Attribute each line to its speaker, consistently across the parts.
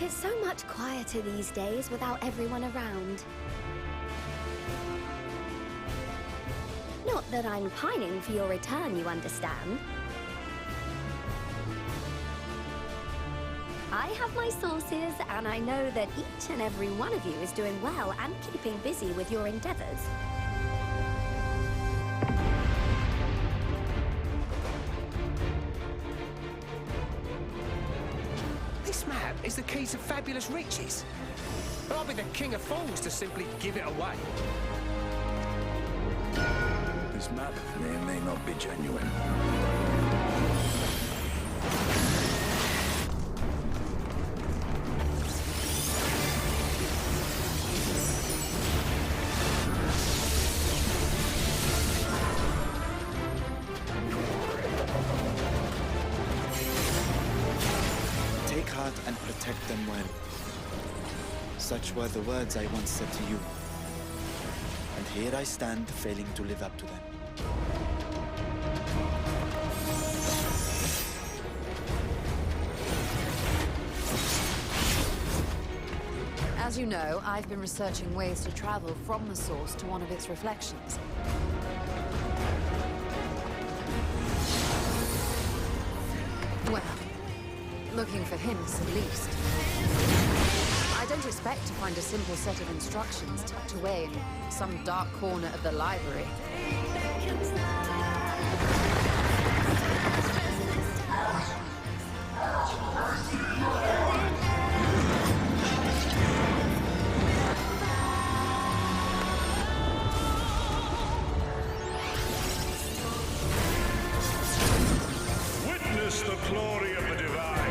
Speaker 1: It's so much quieter these days without everyone around. Not that I'm pining for your return, you understand. I have my sources, and I know that each and every one of you is doing well and keeping busy with your endeavors.
Speaker 2: This map is the key to fabulous riches. But I'll be the king of fools to simply give it away.
Speaker 3: This map may or may not be genuine.
Speaker 4: Take heart and protect them well. Such were the words I once said to you. And here I stand, failing to live up to them.
Speaker 5: As you know, I've been researching ways to travel from the source to one of its reflections. Well, looking for hints at least. I don't expect to find a simple set of instructions tucked away in some dark corner of the library.
Speaker 3: Witness the glory of the divine.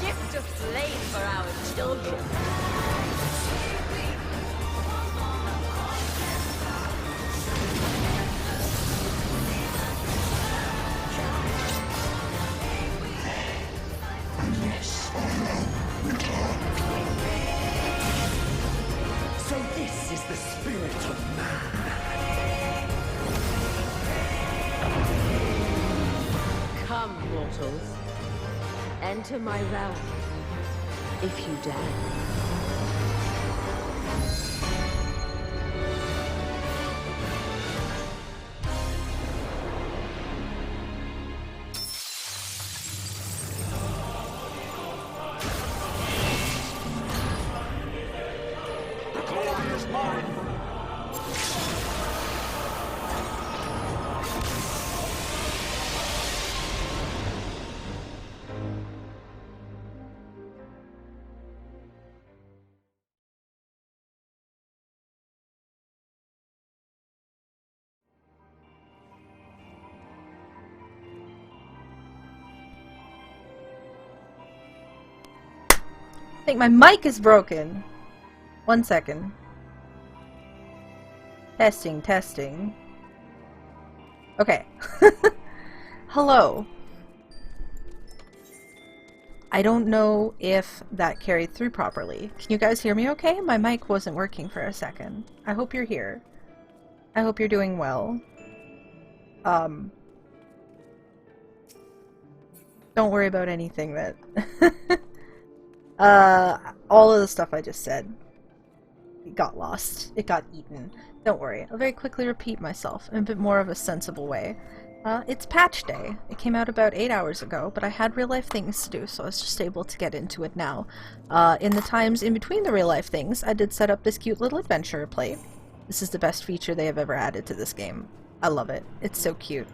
Speaker 6: Gift of flame for our children.
Speaker 3: So this is the spirit of man.
Speaker 6: Come, mortals. Enter my realm, if you dare.
Speaker 3: The glory is mine.
Speaker 7: I think my mic is broken. 1 second. Testing, testing. Okay. Hello. I don't know if that carried through properly. Can you guys hear me okay? My mic wasn't working for a second. I hope you're here. I hope you're doing well. Don't worry about anything that... all of the stuff I just said. It got lost. It got eaten. Don't worry. I'll very quickly repeat myself in a bit more of a sensible way. It's patch day. It came out about 8 hours ago, but I had real-life things to do, so I was just able to get into it now. In the times in between the real-life things, I did set up this cute little adventure play. This is the best feature they have ever added to this game. I love it. It's so cute.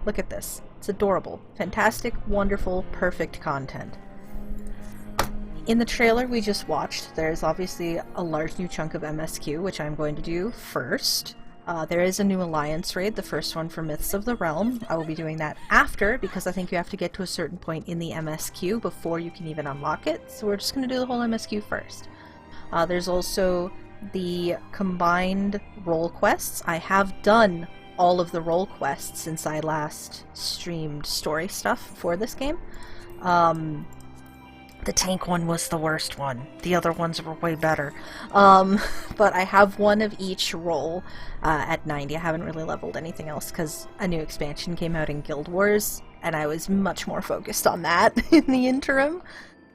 Speaker 7: Look at this. It's adorable. Fantastic, wonderful, perfect content. In the trailer we just watched, there's obviously a large new chunk of MSQ, which I'm going to do first. There is a new Alliance raid, the first one for Myths of the Realm. I will be doing that after, because I think you have to get to a certain point in the MSQ before you can even unlock it, so we're just going to do the whole MSQ first. There's also the combined role quests. I have done all of the role quests since I last streamed story stuff for this game. The tank one was the worst one. The other ones were way better. But I have one of each role at 90. I haven't really leveled anything else because a new expansion came out in Guild Wars, and I was much more focused on that in the interim.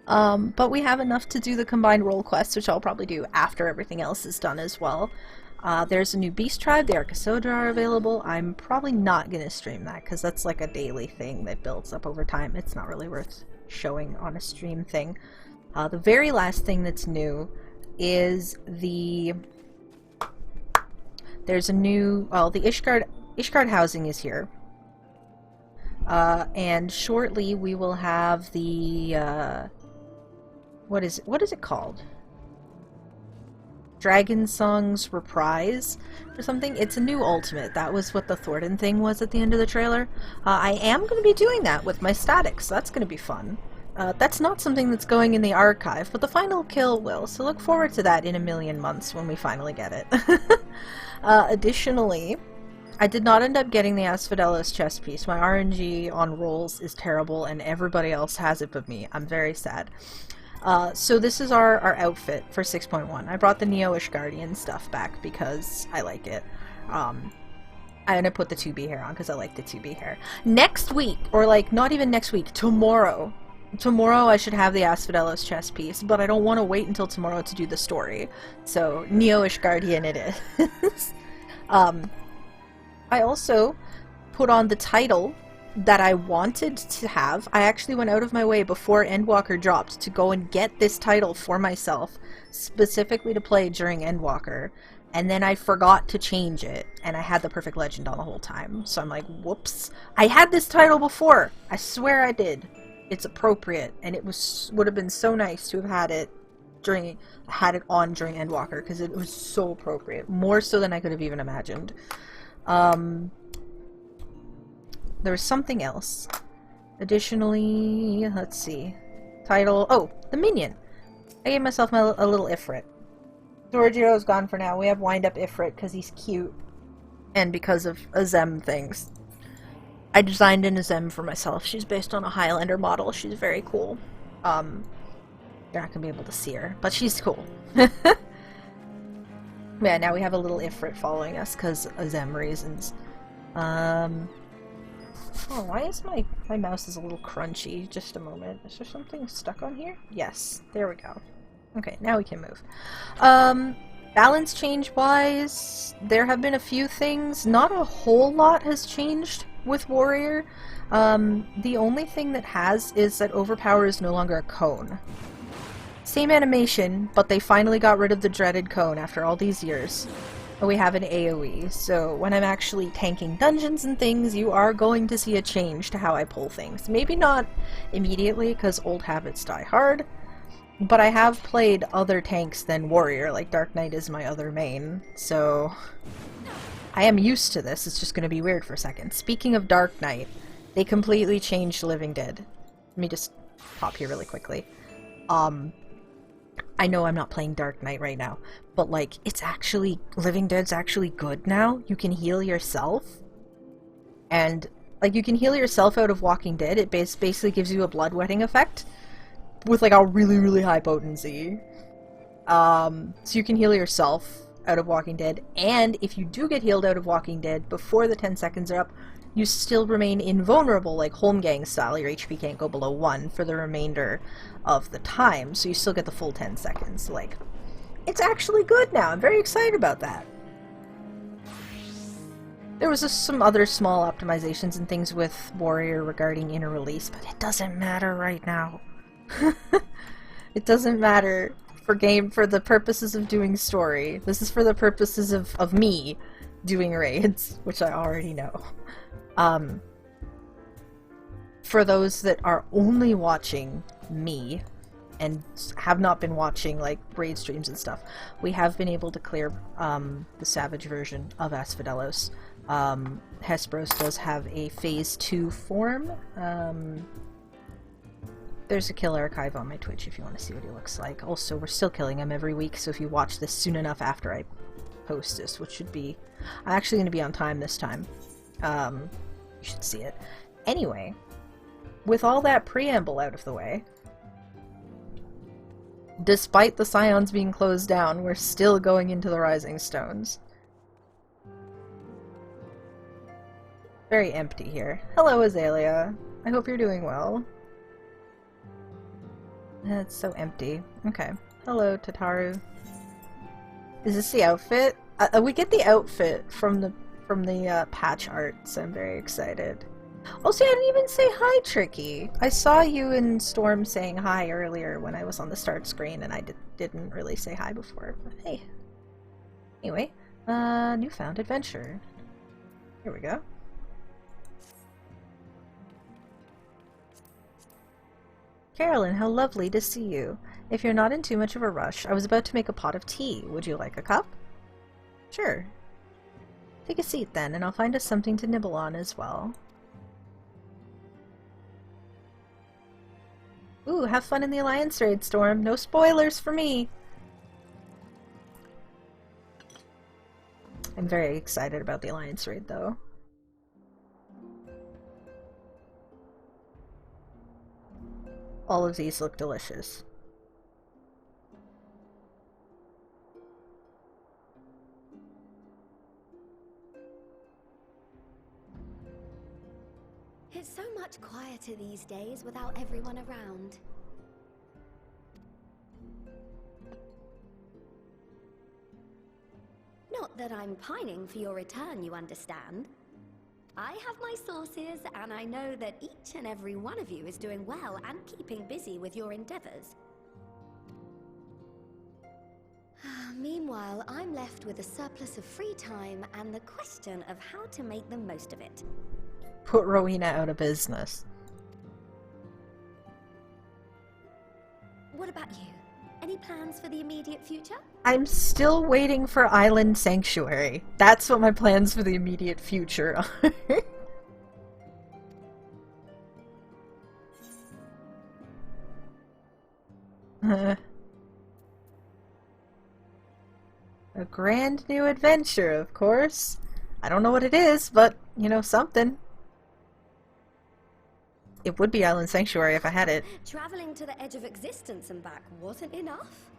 Speaker 7: But we have enough to do the combined role quests, which I'll probably do after everything else is done as well. There's a new beast tribe, the Arcasodra are available. I'm probably not going to stream that because that's like a daily thing that builds up over time. It's not really worth showing on a stream thing. The very last thing that's new is there's a new, well, the Ishgard housing is here. And shortly we will have the, what is it called? Dragon Song's Reprise or something. It's a new ultimate. That was what the Thornton thing was at the end of the trailer. I am going to be doing that with my statics, so that's going to be fun. That's not something that's going in the archive, but the final kill will, so look forward to that in a million months when we finally get it. Additionally, I did not end up getting the Asphodelos chess piece. My RNG on rolls is terrible and everybody else has it but me. I'm very sad. So this is our outfit for 6.1. I brought the Neo-ish Guardian stuff back because I like it. I'm gonna put the 2B hair on because I like the 2B hair. Next week, or like not even next week, tomorrow I should have the Asphodelos chess piece, but I don't want to wait until tomorrow to do the story. So Neo-ish Guardian it is. I also put on the title that I wanted to have. I actually went out of my way before Endwalker dropped to go and get this title for myself, specifically to play during Endwalker, and then I forgot to change it, and I had the perfect legend on the whole time. So I'm like, whoops. I had this title before! I swear I did. It's appropriate, and it would have been so nice to have had it on during Endwalker, because it was so appropriate. More so than I could have even imagined. There was something else. Additionally, let's see. Title. Oh, the minion. I gave myself a little Ifrit. Giorgio's gone for now. We have wind-up Ifrit because he's cute. And because of Azem things. I designed an Azem for myself. She's based on a Highlander model. She's very cool. You're not gonna be able to see her, but she's cool. Yeah, now we have a little Ifrit following us because Azem reasons. Oh, why is my mouse is a little crunchy? Just a moment. Is there something stuck on here? Yes. There we go. Okay, now we can move. Balance change-wise, there have been a few things. Not a whole lot has changed with Warrior. The only thing that has is that Overpower is no longer a cone. Same animation, but they finally got rid of the dreaded cone after all these years. We have an AoE, so when I'm actually tanking dungeons and things, you are going to see a change to how I pull things. Maybe not immediately, because old habits die hard, but I have played other tanks than Warrior, like Dark Knight is my other main, so I am used to this. It's just going to be weird for a second. Speaking of Dark Knight, they completely changed Living Dead. Let me just pop here really quickly. I know I'm not playing Dark Knight right now, but like, it's actually, Living Dead's actually good now. You can heal yourself, and like, you can heal yourself out of Walking Dead. It basically gives you a bloodwetting effect with like a really, really high potency. So you can heal yourself out of Walking Dead, and if you do get healed out of Walking Dead before the 10 seconds are up, you still remain invulnerable, like Holmgang style. Your HP can't go below 1 for the remainder of the time, so you still get the full 10 seconds. Like, it's actually good now. I'm very excited about that. There was just some other small optimizations and things with Warrior regarding inner release, but it doesn't matter right now. It doesn't matter for the purposes of doing story. This is for the purposes of me doing raids, which I already know. For those that are only watching me and have not been watching like raid streams and stuff, we have been able to clear the Savage version of Asphodelos. Hesperos does have a Phase 2 form. There's a kill archive on my Twitch if you want to see what he looks like. Also, we're still killing him every week, so if you watch this soon enough after I post this, which should be... I'm actually going to be on time this time. You should see it. Anyway, with all that preamble out of the way, Despite the Scions being closed down, we're still going into the Rising Stones. Very empty here. Hello, Azalea. I hope you're doing well. It's so empty. Okay. Hello, Tataru. Is this the outfit? We get the outfit from the patch art, so I'm very excited. Also, I didn't even say hi, Tricky. I saw you and Storm saying hi earlier when I was on the start screen, and I didn't really say hi before. But hey. Anyway, Newfound adventure. Here we go. Carolyn, how lovely to see you. If you're not in too much of a rush, I was about to make a pot of tea. Would you like a cup? Sure. Take a seat then, and I'll find us something to nibble on as well. Ooh, have fun in the Alliance raid, Storm. No spoilers for me! I'm very excited about the Alliance raid, though. All of these look delicious.
Speaker 1: It's so much quieter these days without everyone around. Not that I'm pining for your return, you understand. I have my sources, and I know that each and every one of you is doing well and keeping busy with your endeavors. Meanwhile, I'm left with a surplus of free time and the question of how to make the most of it.
Speaker 7: Put Rowena out of business.
Speaker 1: What about you? Any plans for the immediate future?
Speaker 7: I'm still waiting for Island Sanctuary. That's what my plans for the immediate future are. A grand new adventure, of course. I don't know what it is, but, you know, something. It would be Island Sanctuary if I had it.
Speaker 1: Traveling to the edge of existence and back wasn't enough?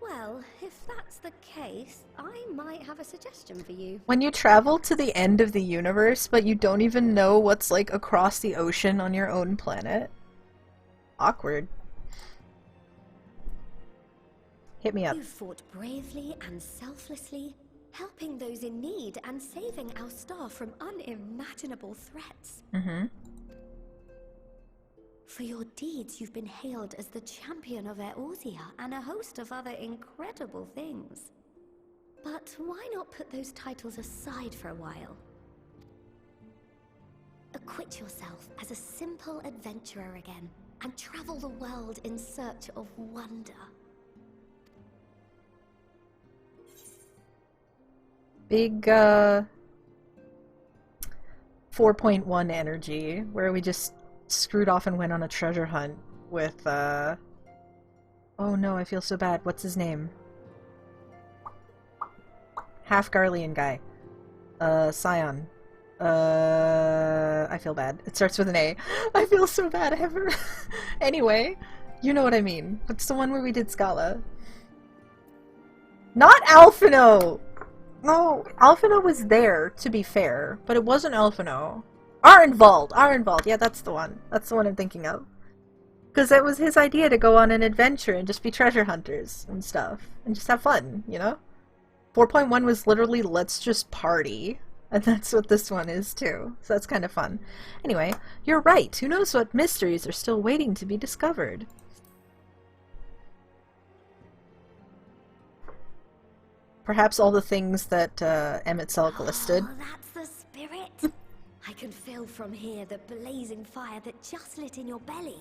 Speaker 1: Well, if that's the case, I might have a suggestion for you.
Speaker 7: When you travel to the end of the universe, but you don't even know what's, like, across the ocean on your own planet. Awkward. Hit me up.
Speaker 1: You fought bravely and selflessly, helping those in need and saving our star from unimaginable threats.
Speaker 7: Mm-hmm.
Speaker 1: For your deeds, you've been hailed as the champion of Eorzea and a host of other incredible things. But why not put those titles aside for a while? Acquit yourself as a simple adventurer again and travel the world in search of wonder.
Speaker 7: Big, 4.1 energy, where we just screwed off and went on a treasure hunt with, oh no, I feel so bad. What's his name? Half Garlean guy. Scion. I feel bad. It starts with an A. I feel so bad. I haven't... Anyway, you know what I mean. What's the one where we did Scala? Not Alphino! No, Alphino was there, to be fair, but it wasn't Alphino. Arenvald, yeah, that's the one. That's the one I'm thinking of. Because it was his idea to go on an adventure and just be treasure hunters and stuff. And just have fun, you know? 4.1 was literally, let's just party. And that's what this one is, too. So that's kind of fun. Anyway, you're right. Who knows what mysteries are still waiting to be discovered? Perhaps all the things that Emmett Selk listed.
Speaker 1: Oh, that's the spirit! I can feel from here the blazing fire that just lit in your belly.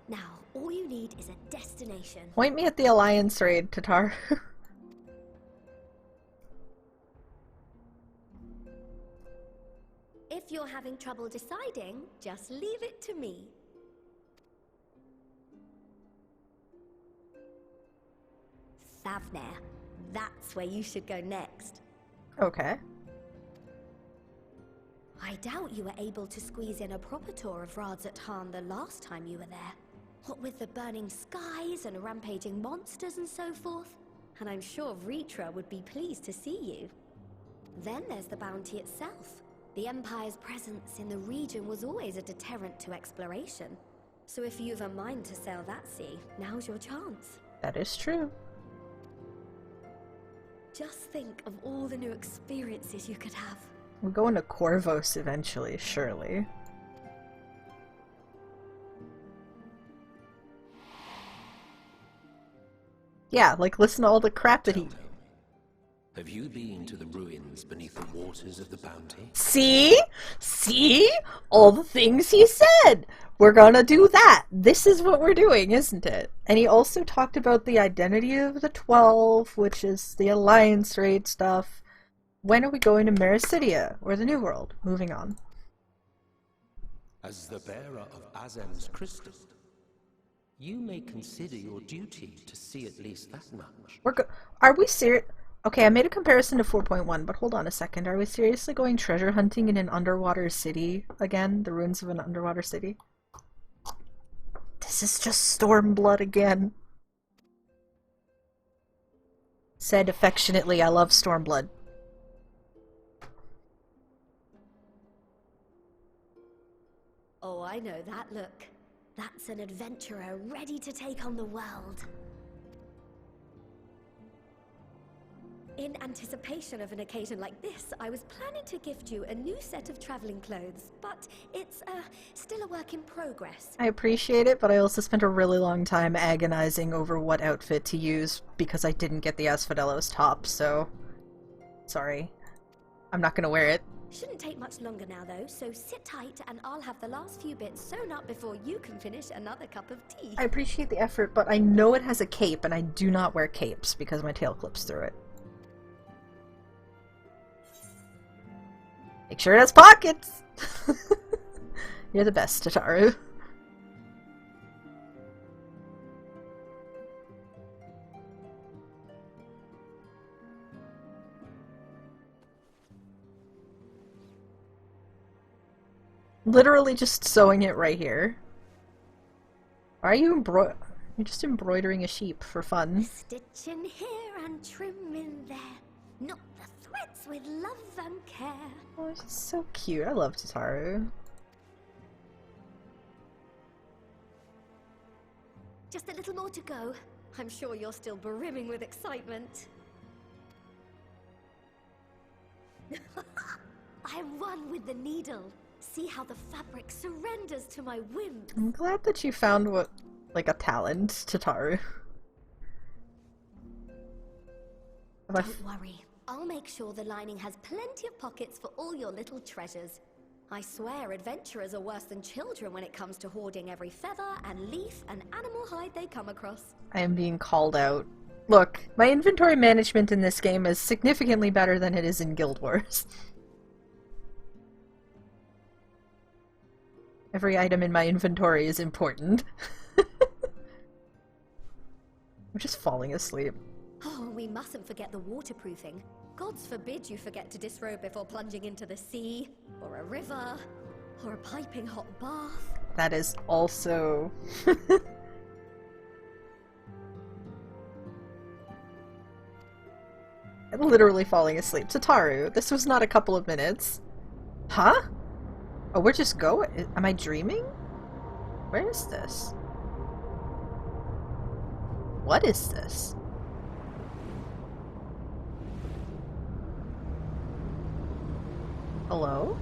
Speaker 1: Now, all you need is a destination.
Speaker 7: Point me at the Alliance raid, Tatar.
Speaker 1: If you're having trouble deciding, just leave it to me. Thavnair. That's where you should go next.
Speaker 7: Okay.
Speaker 1: I doubt you were able to squeeze in a proper tour of Radz at Han the last time you were there. What with the burning skies and rampaging monsters and so forth. And I'm sure Ritra would be pleased to see you. Then there's the bounty itself. The Empire's presence in the region was always a deterrent to exploration. So if you've a mind to sail that sea, now's your chance.
Speaker 7: That is true.
Speaker 1: Just think of all the new experiences you could have.
Speaker 7: We're going to Corvos eventually, surely. Yeah, like listen to all the crap that he...
Speaker 8: Have you been to the ruins beneath the waters of the bounty?
Speaker 7: See? See? All the things he said! We're gonna do that! This is what we're doing, isn't it? And he also talked about the identity of the 12, which is the Alliance raid stuff. When are we going to Mericidia, or the New World? Moving on.
Speaker 8: As the bearer of Azem's crystal, you may consider your duty to see at least that much.
Speaker 7: Are we serious? Okay, I made a comparison to 4.1, but hold on a second. Are we seriously going treasure hunting in an underwater city again? The ruins of an underwater city? This is just Stormblood again. Said affectionately, I love Stormblood.
Speaker 1: Oh, I know that look. That's an adventurer ready to take on the world. In anticipation of an occasion like this, I was planning to gift you a new set of traveling clothes, but it's still a work in progress.
Speaker 7: I appreciate it, but I also spent a really long time agonizing over what outfit to use because I didn't get the Asphodelos top, so... Sorry. I'm not gonna wear it.
Speaker 1: Shouldn't take much longer now though, so sit tight and I'll have the last few bits sewn up before you can finish another cup of tea.
Speaker 7: I appreciate the effort, but I know it has a cape, and I do not wear capes because my tail clips through it. Make sure it has pockets! You're the best, Tataru. Literally just sewing it right here. Why are you You're just embroidering a sheep for fun.
Speaker 1: Stitch in here and trim in there. Knot the threads with love and care.
Speaker 7: Oh, it's so cute. I love Tataru.
Speaker 1: Just a little more to go. I'm sure you're still brimming with excitement. I am one with the needle. See how the fabric surrenders to my whims.
Speaker 7: I'm glad that you found like a talent, Tataru.
Speaker 1: Don't worry. I'll make sure the lining has plenty of pockets for all your little treasures. I swear adventurers are worse than children when it comes to hoarding every feather and leaf and animal hide they come across.
Speaker 7: I am being called out. Look, my inventory management in this game is significantly better than it is in Guild Wars. Every item in my inventory is important. I'm just falling asleep.
Speaker 1: Oh, we mustn't forget the waterproofing. Gods forbid you forget to disrobe before plunging into the sea, or a river, or a piping hot bath.
Speaker 7: That is also... I'm literally falling asleep. Tataru, this was not a couple of minutes. Huh? Oh, we're just going? Am I dreaming? Where is this? What is this? Hello?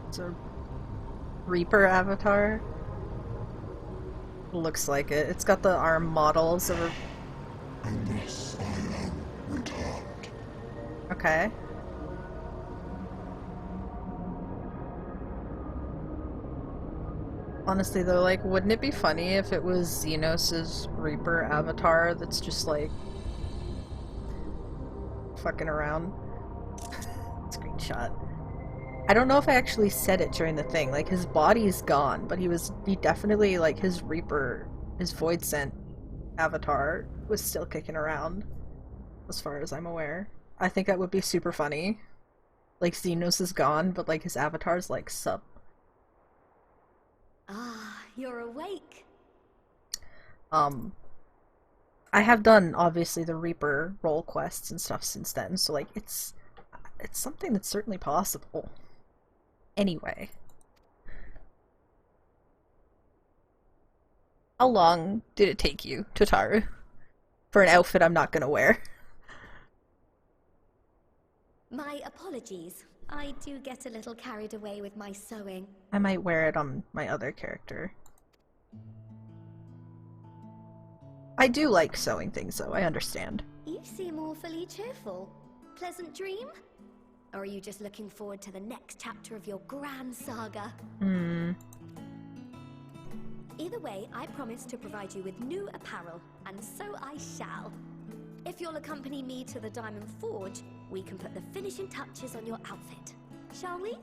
Speaker 7: It's a Reaper avatar? Looks like it. It's got the arm models of a...
Speaker 3: And this I am returned.
Speaker 7: Okay. Honestly though, like, wouldn't it be funny if it was Xenos' Reaper avatar that's just like... fucking around? Screenshot. I don't know if I actually said it during the thing, like, his body's gone, but he definitely, like, his Reaper, his Void Scent avatar was still kicking around, as far as I'm aware. I think that would be super funny. Like, Xenos is gone, but like his avatar's like, sup.
Speaker 1: Ah, you're awake.
Speaker 7: I have done, obviously, the Reaper role quests and stuff since then, so like, it's something that's certainly possible. Anyway. How long did it take you, Tataru? For an outfit I'm not gonna wear.
Speaker 1: My apologies. I do get a little carried away with my sewing.
Speaker 7: I might wear it on my other character. I do like sewing things, though, I understand.
Speaker 1: You seem awfully cheerful. Pleasant dream? Or are you just looking forward to the next chapter of your grand saga? Either way, I promise to provide you with new apparel, and so I shall. If you'll accompany me to the Diamond Forge, we can put the finishing touches on your outfit. Shall we?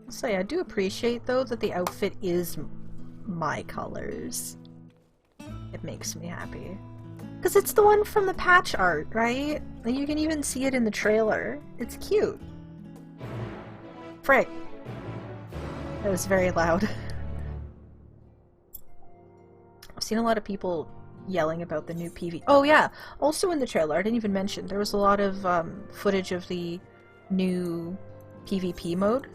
Speaker 7: I'll say, I do appreciate, though, that the outfit is my colors. It makes me happy. Because it's the one from the patch art, right? Like, you can even see it in the trailer. It's cute. Frick. That was very loud. I've seen a lot of people yelling about the new PV. Oh yeah! Also in the trailer, I didn't even mention, there was a lot of footage of the new PvP mode.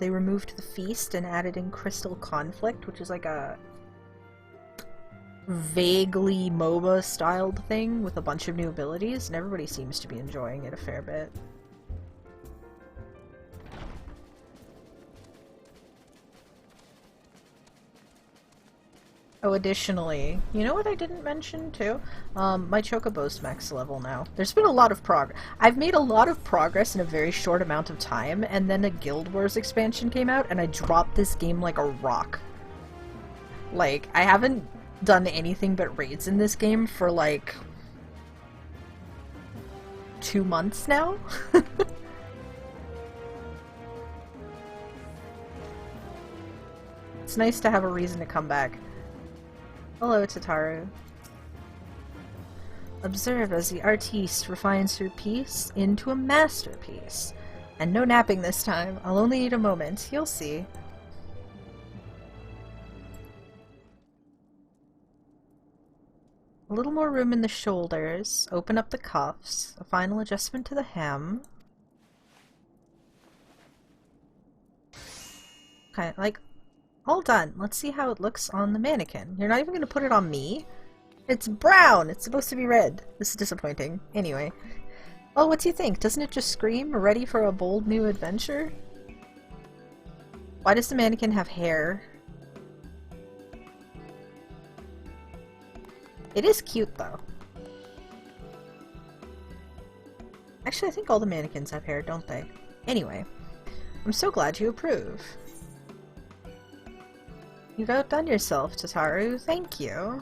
Speaker 7: They removed the Feast and added in Crystal Conflict, which is like a vaguely MOBA-styled thing with a bunch of new abilities, and everybody seems to be enjoying it a fair bit. Oh, additionally, you know what I didn't mention, too? My Chocobo's max level now. There's been a lot of progress. I've made a lot of progress in a very short amount of time, and then a Guild Wars expansion came out, and I dropped this game like a rock. Like, I haven't done anything but raids in this game for, like, 2 months now? It's nice to have a reason to come back. Hello, Tataru. Observe as the artiste refines her piece into a masterpiece. And no napping this time. I'll only need a moment. You'll see. A little more room in the shoulders. Open up the cuffs. A final adjustment to the hem. Okay, like, all done. Let's see how it looks on the mannequin. You're not even going to put it on me? It's brown! It's supposed to be red. This is disappointing. Anyway. Well, what do you think? Doesn't it just scream, ready for a bold new adventure? Why does the mannequin have hair? It is cute, though. Actually, I think all the mannequins have hair, don't they? Anyway. I'm so glad you approve. You've outdone yourself, Tataru. Thank you.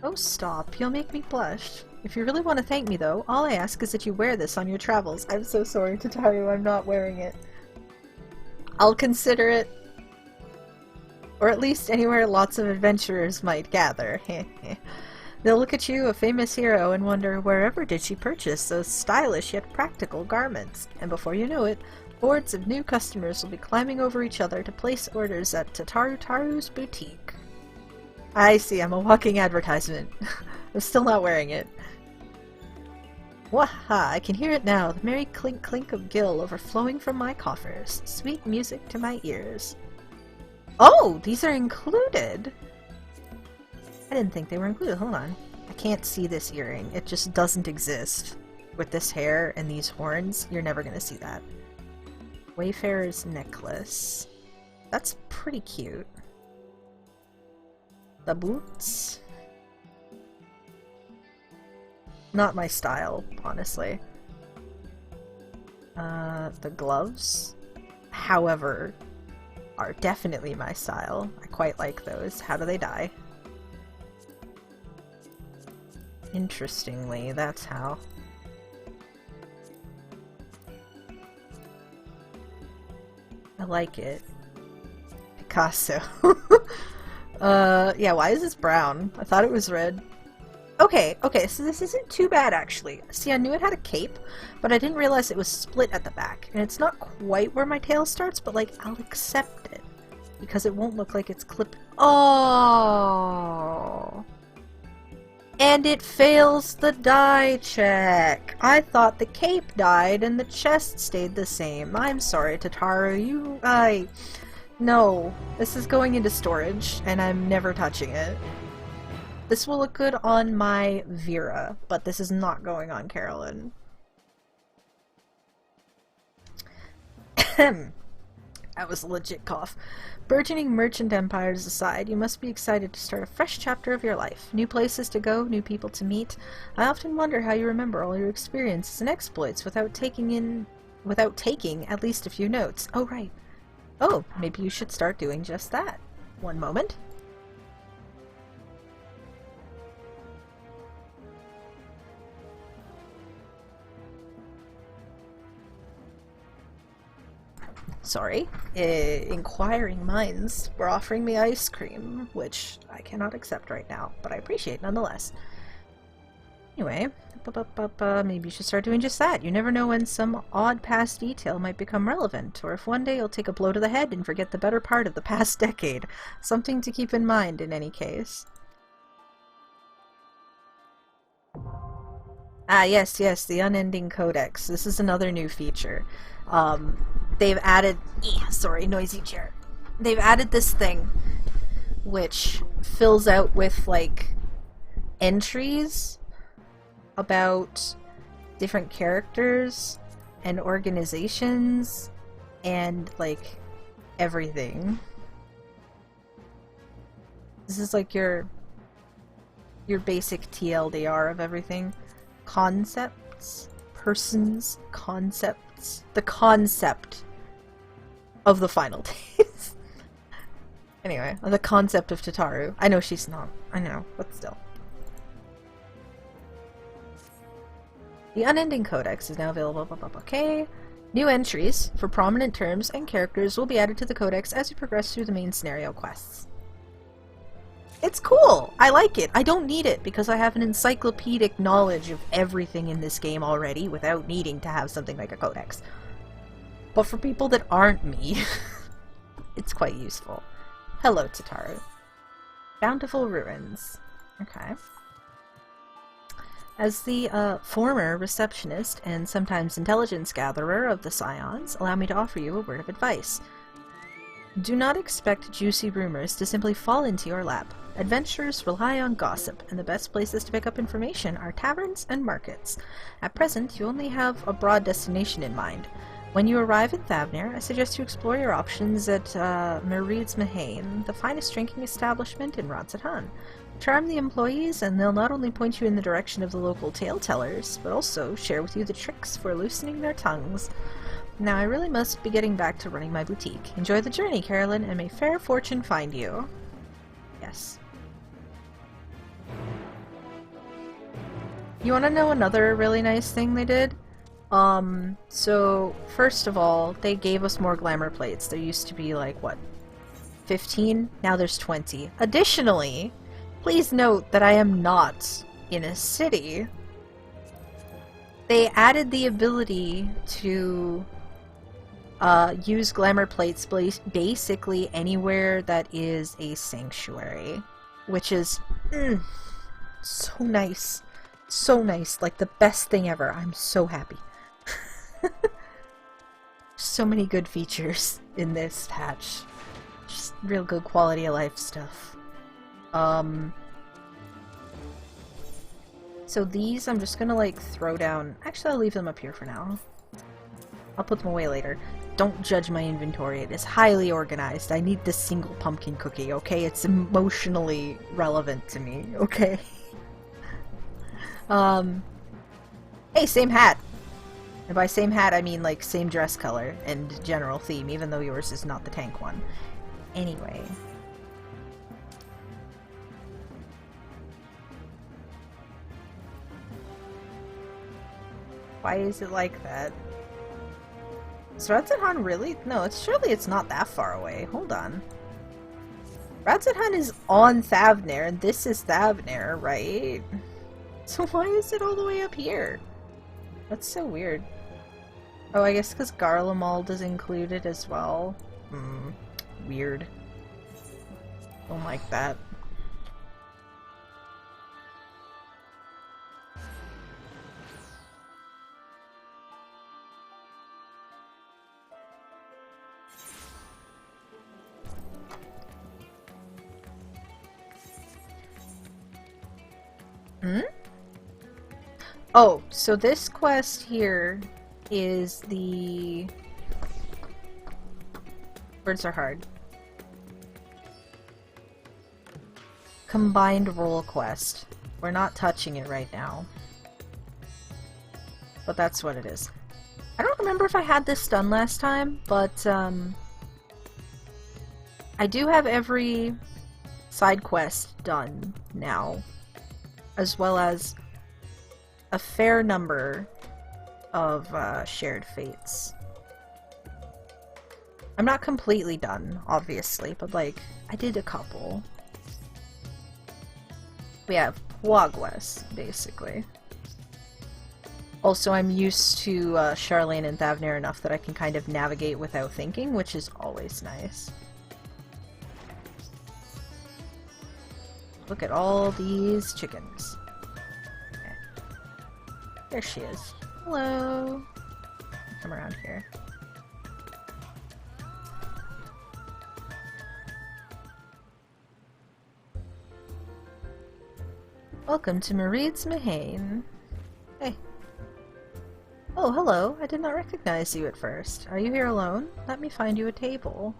Speaker 7: Oh, stop. You'll make me blush. If you really want to thank me, though, all I ask is that you wear this on your travels. I'm so sorry, Tataru. I'm not wearing it. I'll consider it. Or at least anywhere lots of adventurers might gather. They'll look at you, a famous hero, and wonder, wherever did she purchase those stylish yet practical garments? And before you know it, hordes of new customers will be climbing over each other to place orders at Tataru Taru's boutique. I see, I'm a walking advertisement. I'm still not wearing it. Waha! I can hear it now, the merry clink-clink of gill overflowing from my coffers. Sweet music to my ears. Oh! These are included! I didn't think they were included. Hold on. I can't see this earring. It just doesn't exist. With this hair and these horns, you're never gonna see that. Wayfarer's necklace. That's pretty cute. The boots? Not my style, honestly. The gloves, however, are definitely my style. I quite like those. How do they dye? Interestingly, that's how. I like it. Picasso. Yeah, why is this brown? I thought it was red. Okay, so this isn't too bad, actually. See, I knew it had a cape, but I didn't realize it was split at the back. And it's not quite where my tail starts, but, like, I'll accept it. Because it won't look like it's clipped. Oh! And it fails the dye check! I thought the cape died and the chest stayed the same. I'm sorry, Tataru, No. This is going into storage, and I'm never touching it. This will look good on my Vera, but this is not going on Carolyn. That was a legit cough. Burgeoning merchant empires aside, you must be excited to start a fresh chapter of your life. New places to go, new people to meet. I often wonder how you remember all your experiences and exploits without taking at least a few notes. Oh, right. Oh, maybe you should start doing just that. One moment. Sorry. Inquiring minds were offering me ice cream, which I cannot accept right now, but I appreciate nonetheless. Anyway, maybe you should start doing just that. You never know when some odd past detail might become relevant, or if one day you'll take a blow to the head and forget the better part of the past decade. Something to keep in mind in any case. Ah, yes, the Unending Codex. This is another new feature. They've added... sorry, noisy chair. They've added this thing, which fills out with, like, entries about different characters and organizations and, like, everything. This is, like, your basic TLDR of everything. Concepts, persons, concepts. The concept of the final days. Anyway, the concept of Tataru. I know she's not. I know, but still. The Unending Codex is now available. Okay. New entries for prominent terms and characters will be added to the Codex as you progress through the main scenario quests. It's cool! I like it. I don't need it because I have an encyclopedic knowledge of everything in this game already without needing to have something like a codex. But for people that aren't me, it's quite useful. Hello, Tataru. Bountiful Ruins. Okay. As the former receptionist and sometimes intelligence gatherer of the Scions, allow me to offer you a word of advice. Do not expect juicy rumors to simply fall into your lap. Adventurers rely on gossip, and the best places to pick up information are taverns and markets. At present, you only have a broad destination in mind. When you arrive in Thavnir, I suggest you explore your options at Merid's Mahane, the finest drinking establishment in Ratsatan. Charm the employees, and they'll not only point you in the direction of the local tale-tellers, but also share with you the tricks for loosening their tongues. Now I really must be getting back to running my boutique. Enjoy the journey, Carolyn, and may fair fortune find you. Yes. You want to know another really nice thing they did? So, first of all, they gave us more glamour plates. There used to be, like, what, 15? Now there's 20. Additionally, please note that I am not in a city. They added the ability to use glamour plates basically anywhere that is a sanctuary, which is so nice. So nice. Like the best thing ever. I'm so happy. So many good features in this patch. Just real good quality of life stuff. So these I'm just gonna like throw down. Actually, I'll leave them up here for now. I'll put them away later. Don't judge my inventory. It is highly organized. I need this single pumpkin cookie, okay? It's emotionally relevant to me, okay? Hey, same hat! And by same hat, I mean, like, same dress color and general theme, even though yours is not the tank one. Anyway. Why is it like that? Is Ratsatan really? No, surely it's not that far away. Hold on. Ratset Hunt is on Thavnair, and this is Thavnair, right? So why is it all the way up here? That's so weird. Oh, I guess because Garlemald is included as well. Weird. Don't like that. Oh, so this quest here is the... Words are hard. Combined role quest. We're not touching it right now. But that's what it is. I don't remember if I had this done last time, but I do have every side quest done now, as well as a fair number of shared fates. I'm not completely done, obviously, but like, I did a couple. We have Puagwes, basically. Also, I'm used to Charlene and Thavnair enough that I can kind of navigate without thinking, which is always nice. Look at all these chickens. There she is. Hello. Come around here. Welcome to Mareed's Mahane. Hey. Oh, hello. I did not recognize you at first. Are you here alone? Let me find you a table.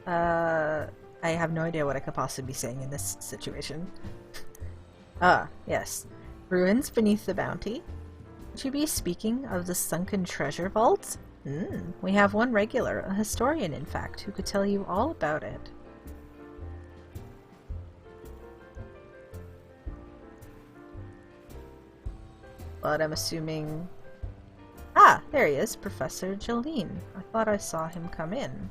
Speaker 7: I have no idea what I could possibly be saying in this situation. Ah, yes. Ruins beneath the bounty? Would you be speaking of the sunken treasure vault? We have one regular, a historian in fact, who could tell you all about it. But I'm assuming... Ah, there he is, Professor Jolene. I thought I saw him come in.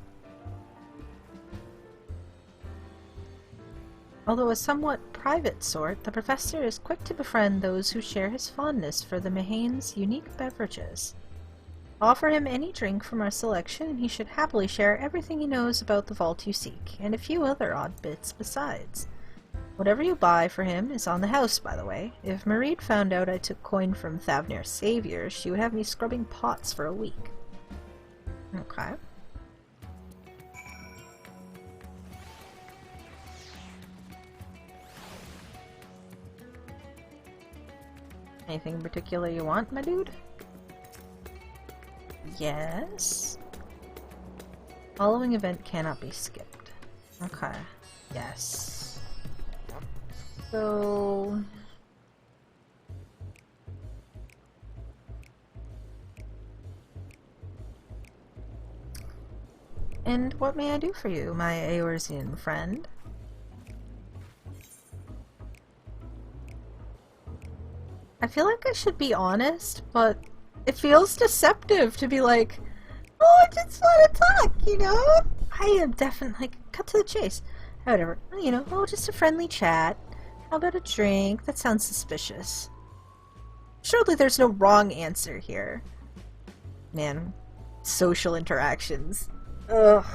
Speaker 7: Although a somewhat private sort, the professor is quick to befriend those who share his fondness for the Mahane's unique beverages. Offer him any drink from our selection, and he should happily share everything he knows about the vault you seek, and a few other odd bits besides. Whatever you buy for him is on the house, by the way. If Mareed found out I took coin from Thavnair's saviors, she would have me scrubbing pots for a week. Okay. Anything in particular you want, my dude? Yes. Following event cannot be skipped. Okay. Yes. So... And what may I do for you, my Eorzean friend? I feel like I should be honest, but it feels deceptive to be like, oh, I just want to talk, you know? I am definitely, like, cut to the chase. Whatever, you know, oh, just a friendly chat. How about a drink? That sounds suspicious. Surely there's no wrong answer here. Man, social interactions. Ugh.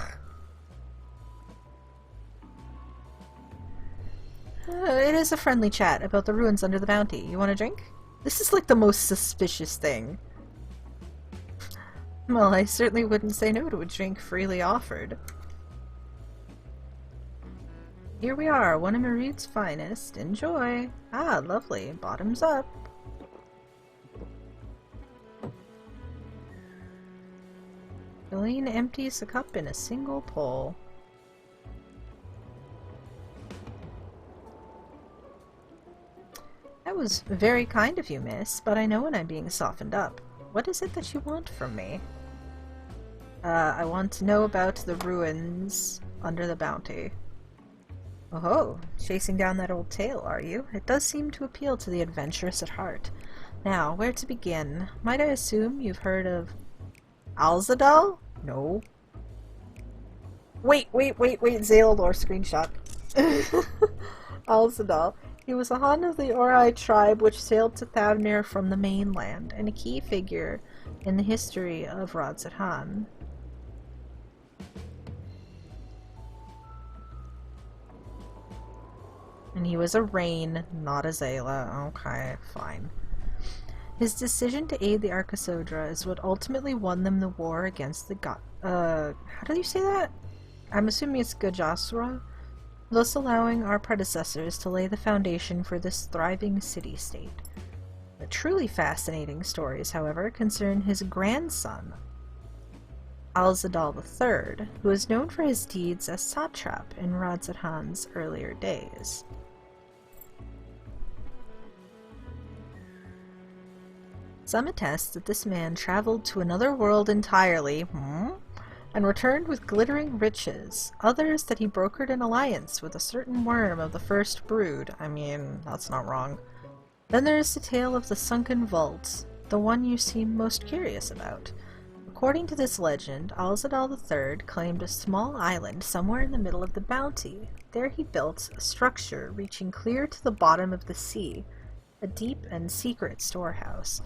Speaker 7: It is a friendly chat about the ruins under the bounty. You want a drink? This is like the most suspicious thing. Well, I certainly wouldn't say no to a drink freely offered. Here we are, one of Mareed's finest. Enjoy. Ah, lovely. Bottoms up. Jolene empties the cup in a single pull. That was very kind of you, miss, but I know when I'm being softened up. What is it that you want from me? I want to know about the ruins under the bounty. Oh-ho, chasing down that old tale, are you? It does seem to appeal to the adventurous at heart. Now, where to begin? Might I assume you've heard of Alzadal? No. Wait, Zalor screenshot. Alzadal. He was a Han of the Ori tribe which sailed to Thavnir from the mainland, and a key figure in the history of Radzat-Han. And he was a Rain, not a Zayla. Okay, fine. His decision to aid the Arkasodra is what ultimately won them the war against the how do you say that? I'm assuming it's Gajasura, thus allowing our predecessors to lay the foundation for this thriving city-state. The truly fascinating stories, however, concern his grandson, Alzadal III, who is known for his deeds as satrap in Radzat-Han's earlier days. Some attest that this man traveled to another world entirely, and returned with glittering riches. Others that he brokered an alliance with a certain worm of the first brood. I mean, that's not wrong. Then there is the tale of the sunken vault, the one you seem most curious about. According to this legend, Alzadal III claimed a small island somewhere in the middle of the bounty. There he built a structure reaching clear to the bottom of the sea, a deep and secret storehouse,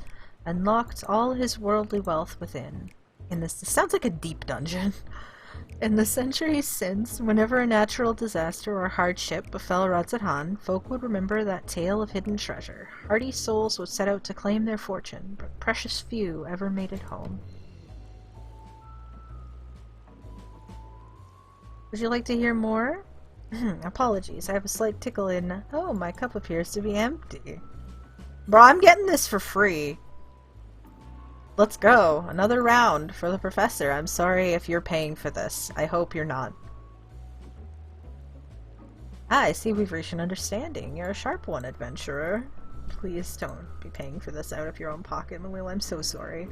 Speaker 7: and locked all his worldly wealth within. This sounds like a deep dungeon. In the centuries since, whenever a natural disaster or hardship befell Radzat-Han, folk would remember that tale of hidden treasure. Hardy souls would set out to claim their fortune, but precious few ever made it home. Would you like to hear more? Apologies, I have a slight tickle in... Oh, my cup appears to be empty. Bro, I'm getting this for free. Let's go. Another round for the professor. I'm sorry if you're paying for this. I hope you're not. Ah, I see we've reached an understanding. You're a sharp one, adventurer. Please don't be paying for this out of your own pocket, Malil. I'm so sorry.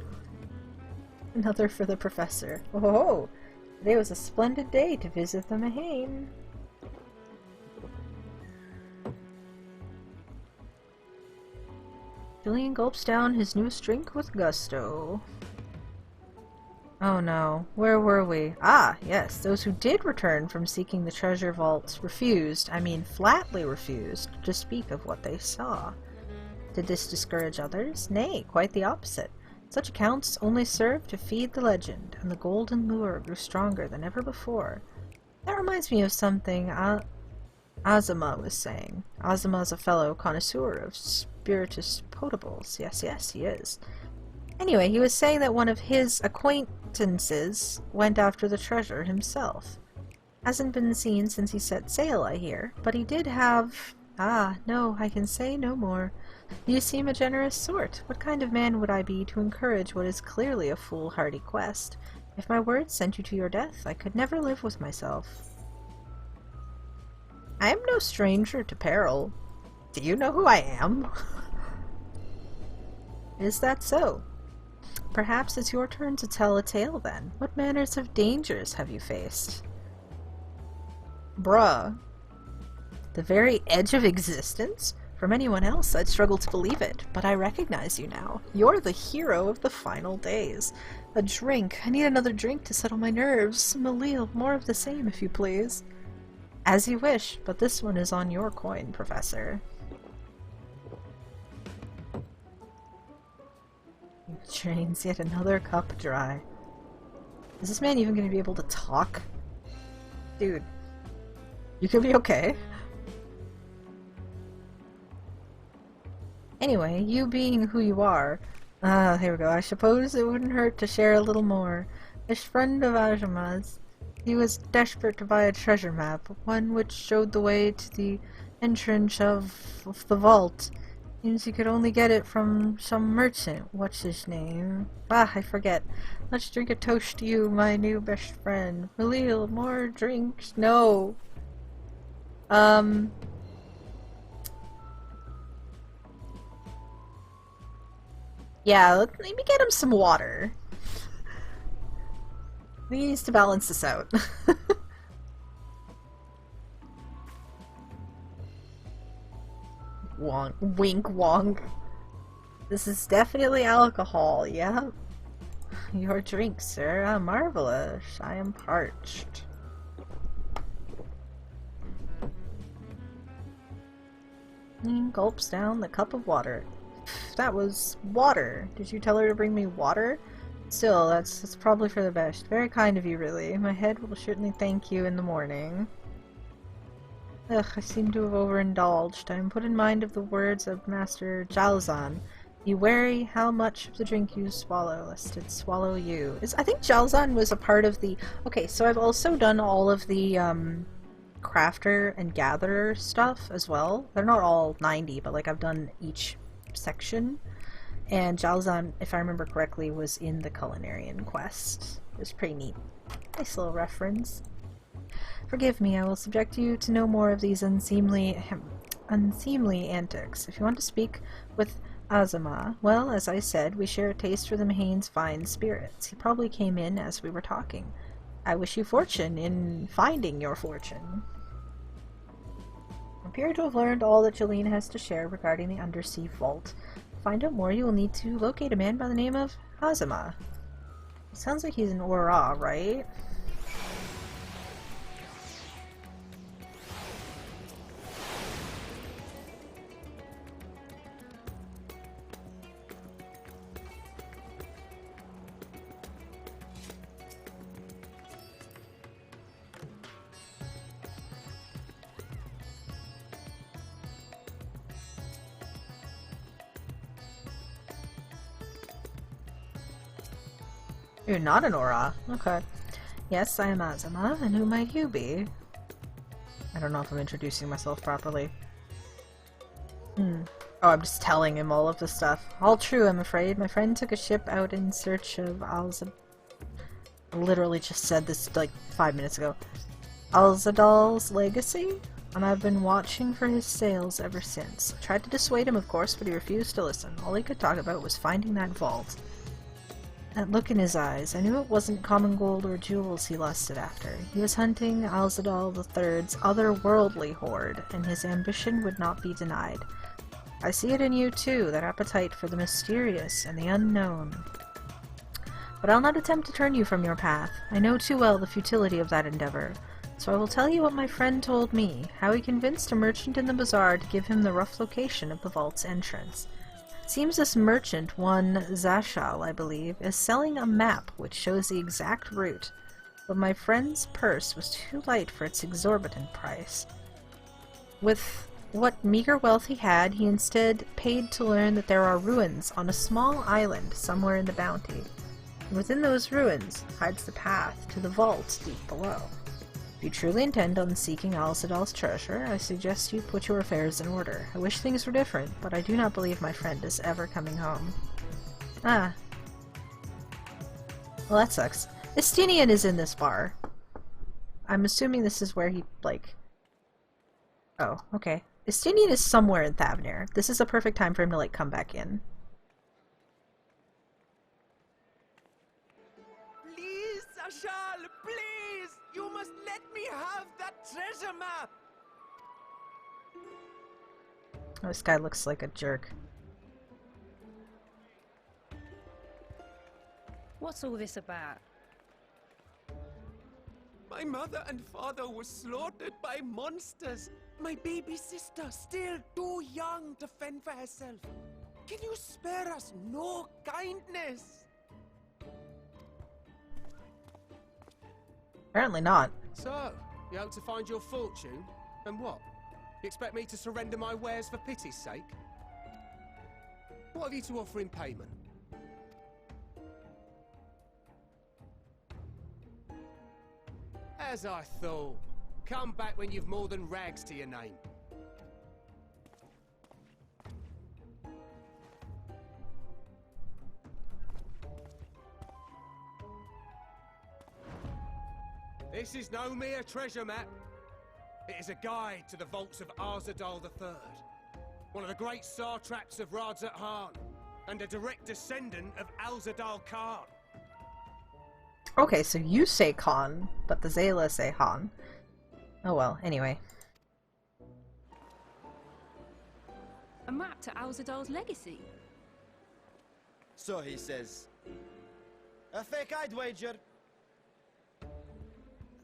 Speaker 7: Another for the professor. Oh, today was a splendid day to visit the Mahane. Julian gulps down his newest drink with gusto. Oh no, where were we? Ah, yes, those who did return from seeking the treasure vaults refused, I mean flatly refused, to speak of what they saw. Did this discourage others? Nay, quite the opposite. Such accounts only served to feed the legend, and the golden lure grew stronger than ever before. That reminds me of something Azuma was saying. Azuma's a fellow connoisseur of spiritus potables. Yes, he is. Anyway, he was saying that one of his acquaintances went after the treasure himself. Hasn't been seen since he set sail, I hear, but he did have... Ah, no, I can say no more. You seem a generous sort. What kind of man would I be to encourage what is clearly a foolhardy quest? If my words sent you to your death, I could never live with myself. I am no stranger to peril. Do you know who I am? Is that so? Perhaps it's your turn to tell a tale then. What manners of dangers have you faced? Bruh. The very edge of existence? From anyone else, I'd struggle to believe it, but I recognize you now. You're the hero of the final days. A drink. I need another drink to settle my nerves. Malil, more of the same, if you please. As you wish, but this one is on your coin, Professor. Drains yet another cup dry. Is this man even going to be able to talk? Dude, you could be okay. Anyway, you being who you are, here we go. I suppose it wouldn't hurt to share a little more. This friend of Azuma's, he was desperate to buy a treasure map, one which showed the way to the entrance of the vault. Seems he could only get it from some merchant. What's his name? Ah, I forget. Let's drink a toast to you, my new best friend. Malil, more drinks? No. Yeah, let me get him some water. He needs to balance this out. Wonk, wink, wonk. This is definitely alcohol, yeah? Your drink, sir. Ah, marvelous. I am parched. He gulps down the cup of water. That was water. Did you tell her to bring me water? Still, that's probably for the best. Very kind of you, really. My head will certainly thank you in the morning. Ugh, I seem to have overindulged. I am put in mind of the words of Master Jalzan. Be wary how much of the drink you swallow, lest it swallow you. I think Jalzan was a part of the... Okay, so I've also done all of the, crafter and gatherer stuff as well. They're not all 90, but, like, I've done each section. And Jalzan, if I remember correctly, was in the Culinarian quest. It was pretty neat. Nice little reference. Forgive me, I will subject you to no more of these unseemly antics. If you want to speak with Azama, well, as I said, we share a taste for the Mahane's fine spirits. He probably came in as we were talking. I wish you fortune in finding your fortune. I appear to have learned all that Jolene has to share regarding the undersea vault. To find out more, you will need to locate a man by the name of Azama. It sounds like he's an Aura, right? You're not an Aura. Okay. Yes, I am Azama, and who might you be? I don't know if I'm introducing myself properly. Oh, I'm just telling him all of this stuff. All true, I'm afraid. My friend took a ship out in search of Alzadal. I literally just said this like 5 minutes ago. Alzadal's legacy? And I've been watching for his sails ever since. I tried to dissuade him, of course, but he refused to listen. All he could talk about was finding that vault. That look in his eyes, I knew it wasn't common gold or jewels he lusted after. He was hunting Alzadal III's otherworldly hoard, and his ambition would not be denied. I see it in you too, that appetite for the mysterious and the unknown. But I'll not attempt to turn you from your path. I know too well the futility of that endeavor. So I will tell you what my friend told me, how he convinced a merchant in the bazaar to give him the rough location of the vault's entrance. Seems this merchant, one Zashal, I believe, is selling a map which shows the exact route, but my friend's purse was too light for its exorbitant price. With what meager wealth he had, he instead paid to learn that there are ruins on a small island somewhere in the Bounty, and within those ruins hides the path to the vault deep below. If you truly intend on seeking Alzadal's treasure, I suggest you put your affairs in order. I wish things were different, but I do not believe my friend is ever coming home. Ah. Well, that sucks. Estinian is in this bar. I'm assuming this is where he, like... Oh, okay. Estinian is somewhere in Thavnir. This is a perfect time for him to, like, come back in.
Speaker 2: Please, Ashal, please! You must let me have that treasure map!
Speaker 7: Oh, this guy looks like a jerk.
Speaker 6: What's all this about?
Speaker 2: My mother and father were slaughtered by monsters. My baby sister, still too young to fend for herself. Can you spare us no kindness?
Speaker 7: Apparently not.
Speaker 2: So, you hope to find your fortune? And what? You expect me to surrender my wares for pity's sake? What have you to offer in payment? As I thought. Come back when you've more than rags to your name. This is no mere treasure map. It is a guide to the vaults of Arzadal III, one of the great satraps of Radzat Han, and a direct descendant of Alzadal Khan.
Speaker 7: Okay, so you say Khan, but the Zayla say Han. Oh well, anyway.
Speaker 6: A map to Alzadal's legacy?
Speaker 4: So he says. A fake, I'd wager.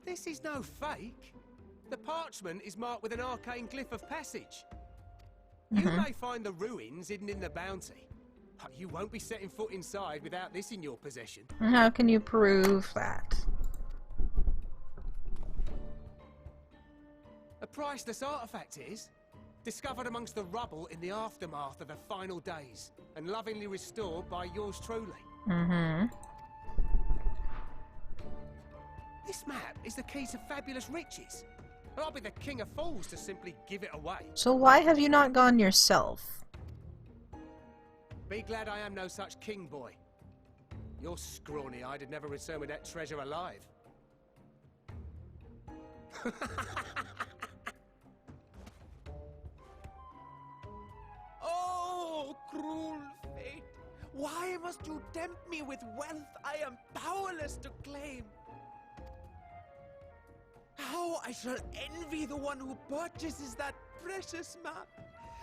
Speaker 2: This is no fake. The parchment is marked with an arcane glyph of passage. You may find the ruins hidden in the bounty, but you won't be setting foot inside without this in your possession.
Speaker 7: How can you prove that?
Speaker 2: A priceless artifact it is, discovered amongst the rubble in the aftermath of the final days, and lovingly restored by yours truly. This map is the key to fabulous riches. And I'll be the king of fools to simply give it away.
Speaker 7: So why have you not gone yourself?
Speaker 2: Be glad I am no such king, boy. You're scrawny-eyed and never return with that treasure alive.
Speaker 9: Oh, cruel fate! Why must you tempt me with wealth I am powerless to claim? How I shall envy the one who purchases that precious map.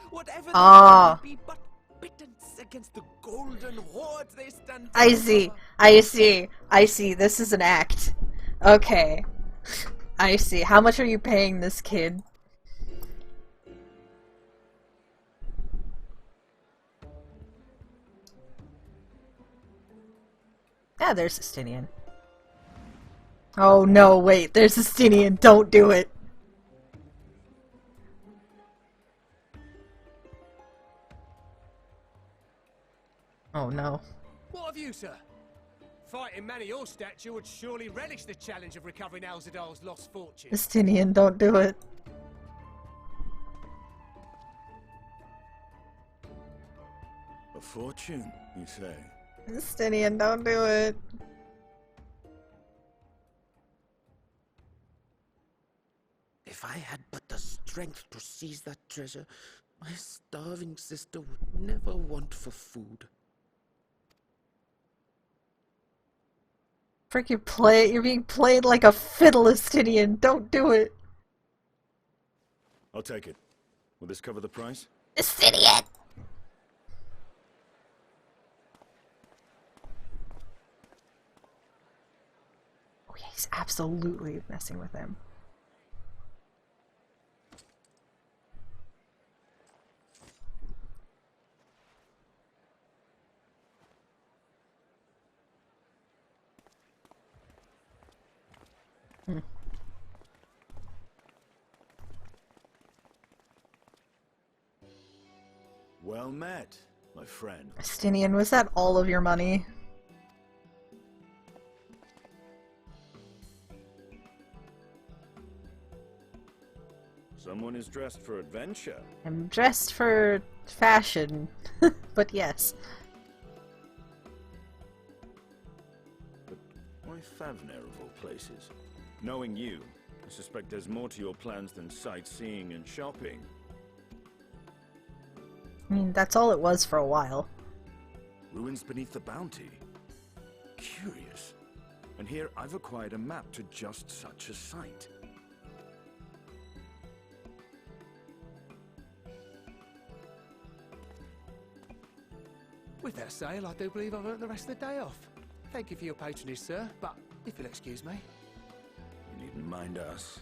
Speaker 9: Whatever they may be but pittance against the golden hordes they stand.
Speaker 7: I see. This is an act. Okay. I see. How much are you paying this kid? Ah, there's Justinian. Oh no, wait, there's Justinian, don't do it! Oh no.
Speaker 2: What of you, sir? Fighting man of your stature would surely relish the challenge of recovering Alzadal's lost fortune.
Speaker 7: Justinian, don't do it.
Speaker 10: A fortune, you say?
Speaker 7: Justinian, don't do it.
Speaker 9: If I had but the strength to seize that treasure, my starving sister would never want for food.
Speaker 7: Freaking you're being played like a fiddle, Justinian, don't do it.
Speaker 10: I'll take it. Will this cover the price?
Speaker 7: Justinian! Oh yeah, he's absolutely messing with him.
Speaker 10: Well met, my friend.
Speaker 7: Justinian, was that all of your money?
Speaker 10: Someone is dressed for adventure.
Speaker 7: I'm dressed for fashion, but yes.
Speaker 10: But why Favner of all places? Knowing you, I suspect there's more to your plans than sightseeing and shopping.
Speaker 7: I mean, that's all it was for a while.
Speaker 10: Ruins beneath the bounty. Curious. And here I've acquired a map to just such a site.
Speaker 2: With that sale, I do believe I've earned the rest of the day off. Thank you for your patronage, sir, but if you'll excuse me.
Speaker 10: You needn't mind us.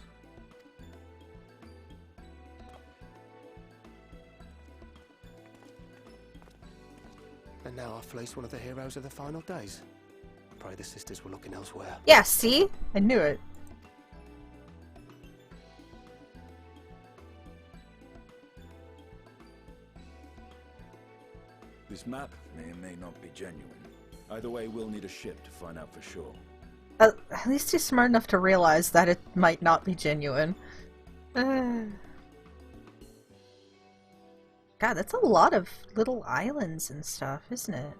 Speaker 2: And now I've fleeced one of the heroes of the final days. Pray the sisters were looking elsewhere.
Speaker 7: Yeah, see? I knew it.
Speaker 10: This map may or may not be genuine. Either way, we'll need a ship to find out for sure.
Speaker 7: At least he's smart enough to realize that it might not be genuine. God, that's a lot of little islands and stuff, isn't it?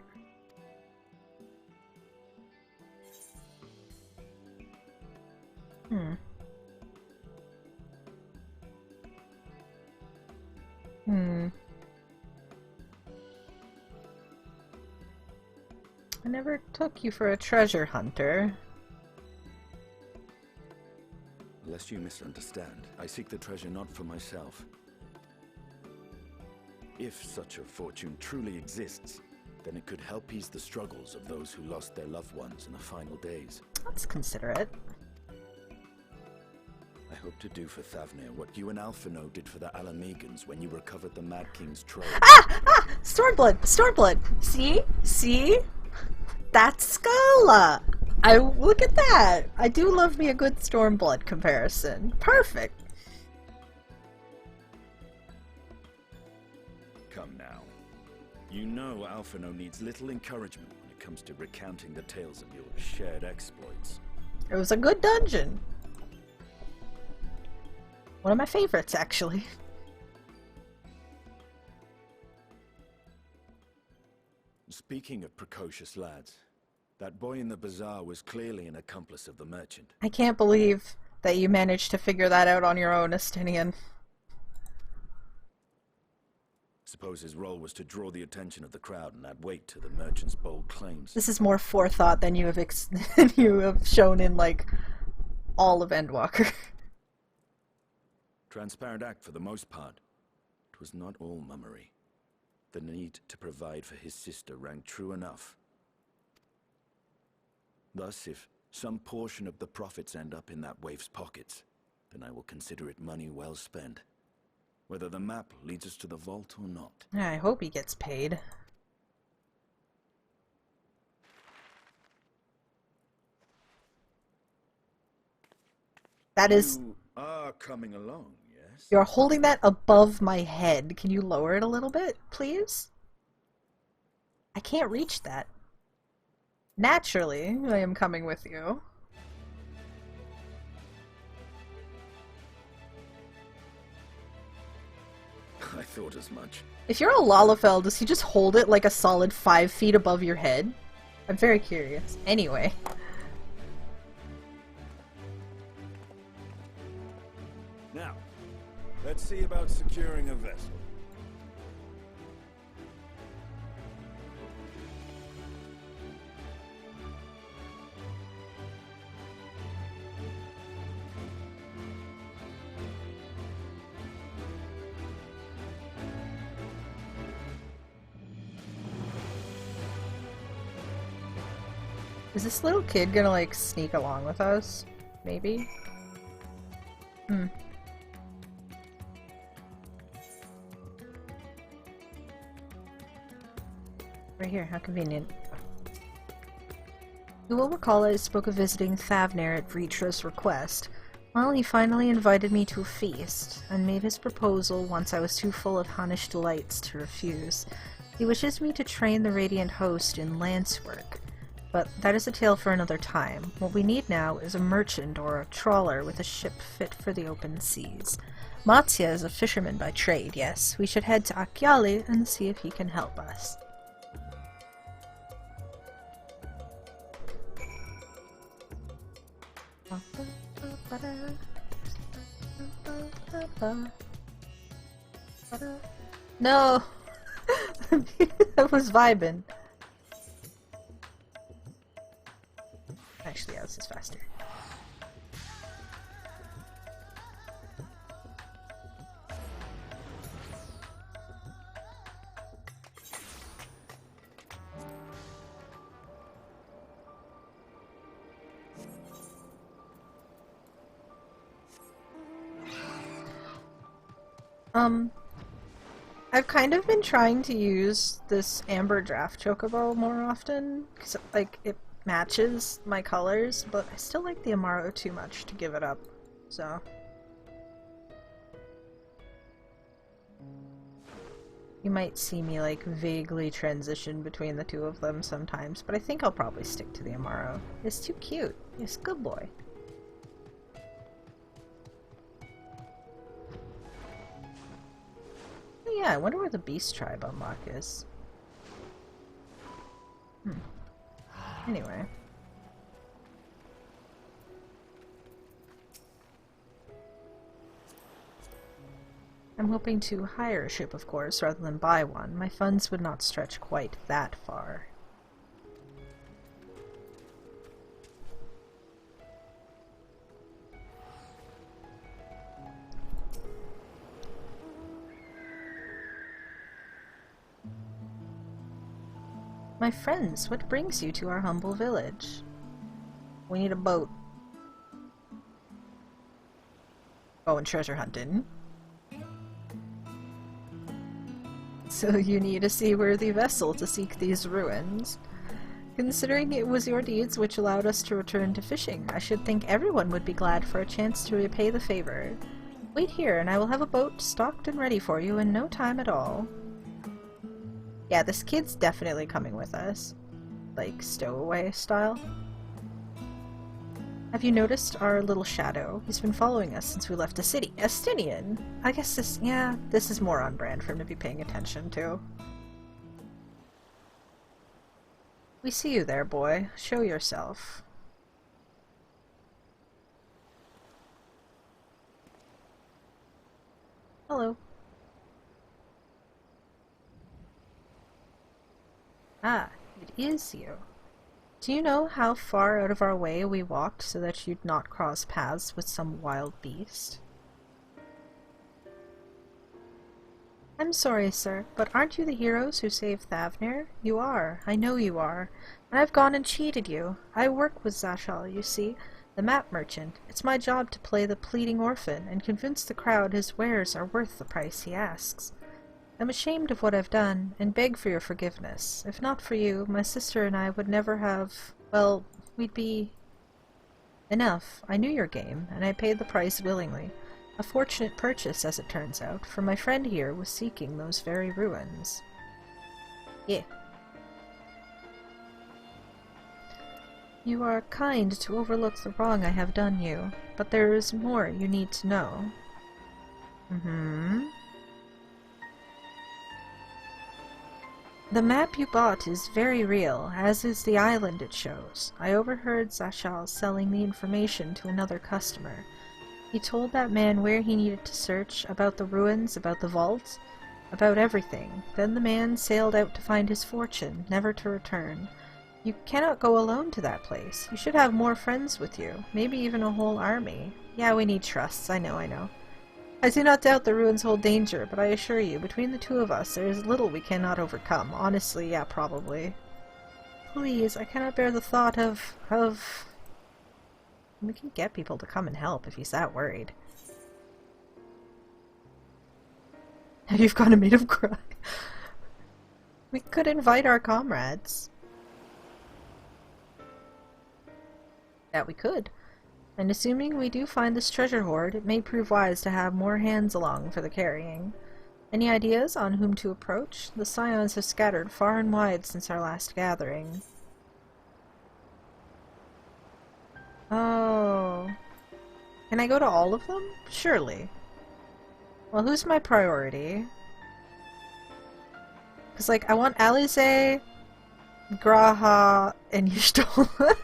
Speaker 7: I never took you for a treasure hunter.
Speaker 10: Lest you misunderstand, I seek the treasure not for myself. If such a fortune truly exists, then it could help ease the struggles of those who lost their loved ones in the final days.
Speaker 7: That's considerate.
Speaker 10: I hope to do for Thavnir what you and Alphino did for the Alamegans when you recovered the Mad King's troll.
Speaker 7: Ah! Stormblood! Stormblood! See? See? That's Scala! Look at that! I do love me a good Stormblood comparison. Perfect!
Speaker 10: Come now. You know Alphino needs little encouragement when it comes to recounting the tales of your shared exploits.
Speaker 7: It was a good dungeon. One of my favorites, actually.
Speaker 10: Speaking of precocious lads, that boy in the bazaar was clearly an accomplice of the merchant.
Speaker 7: I can't believe that you managed to figure that out on your own, Estinian.
Speaker 10: Suppose his role was to draw the attention of the crowd and add weight to the merchant's bold claims.
Speaker 7: This is more forethought than you have shown in, like, all of Endwalker.
Speaker 10: Transparent act for the most part. It was not all mummery. The need to provide for his sister rang true enough. Thus, if some portion of the profits end up in that waif's pockets, then I will consider it money well spent. Whether the map leads us to the vault or not.
Speaker 7: I hope he gets paid. That is...
Speaker 10: You are coming along, yes?
Speaker 7: You're holding that above my head. Can you lower it a little bit, please? I can't reach that. Naturally, I am coming with you.
Speaker 10: I thought as much.
Speaker 7: If you're a Lalafell, does he just hold it like a solid 5 feet above your head? I'm very curious. Anyway.
Speaker 10: Now, let's see about securing a vessel.
Speaker 7: Is this little kid gonna, like, sneak along with us? Maybe? Hmm. Right here, how convenient. You will recall I spoke of visiting Thavnir at Vritra's request. Well, he finally invited me to a feast, and made his proposal once I was too full of Hunnish delights to refuse. He wishes me to train the Radiant Host in lance work. But that is a tale for another time. What we need now is a merchant or a trawler with a ship fit for the open seas. Matsya is a fisherman by trade, yes. We should head to Akyali and see if he can help us. No! That was vibing. Actually, yeah, this is faster. I've kind of been trying to use this Amber Draft Chocobo more often, because, like, it matches my colors, but I still like the Amaro too much to give it up, so... You might see me, like, vaguely transition between the two of them sometimes, but I think I'll probably stick to the Amaro. It's too cute. It's a good boy. Oh yeah, I wonder where the Beast Tribe unlock is. Anyway. I'm hoping to hire a ship, of course, rather than buy one. My funds would not stretch quite that far. My friends, what brings you to our humble village? We need a boat. going treasure hunting. So you need a seaworthy vessel to seek these ruins. Considering it was your deeds which allowed us to return to fishing, I should think everyone would be glad for a chance to repay the favor. Wait here, and I will have a boat stocked and ready for you in no time at all. Yeah, this kid's definitely coming with us. Like, stowaway style. Have you noticed our little shadow? He's been following us since we left the city. Estinian! I guess this is more on brand for him to be paying attention to. We see you there, boy. Show yourself. Hello. Ah, it is you. Do you know how far out of our way we walked so that you'd not cross paths with some wild beast? I'm sorry, sir, but aren't you the heroes who saved Thavnir? You are. I know you are. And I've gone and cheated you. I work with Zashal, you see, the map merchant. It's my job to play the pleading orphan and convince the crowd his wares are worth the price he asks. I'm ashamed of what I've done, and beg for your forgiveness. If not for you, my sister and I would never have... well, we'd be... Enough. I knew your game, and I paid the price willingly. A fortunate purchase, as it turns out, for my friend here was seeking those very ruins. Yeah. You are kind to overlook the wrong I have done you, but there is more you need to know. The map you bought is very real, as is the island it shows. I overheard Zashal selling the information to another customer. He told that man where he needed to search, about the ruins, about the vault, about everything. Then the man sailed out to find his fortune, never to return. You cannot go alone to that place. You should have more friends with you, maybe even a whole army. Yeah, we need trusts, I know. I do not doubt the ruins hold danger, but I assure you, between the two of us, there is little we cannot overcome. Honestly, yeah, probably. Please, I cannot bear the thought of... We can get people to come and help if he's that worried. You've gone and made him cry. We could invite our comrades. That we could. And assuming we do find this treasure hoard, it may prove wise to have more hands along for the carrying. Any ideas on whom to approach? The scions have scattered far and wide since our last gathering. Oh. Can I go to all of them? Surely. Well, who's my priority? Because, like, I want Alize, Graha, and Y'shtola.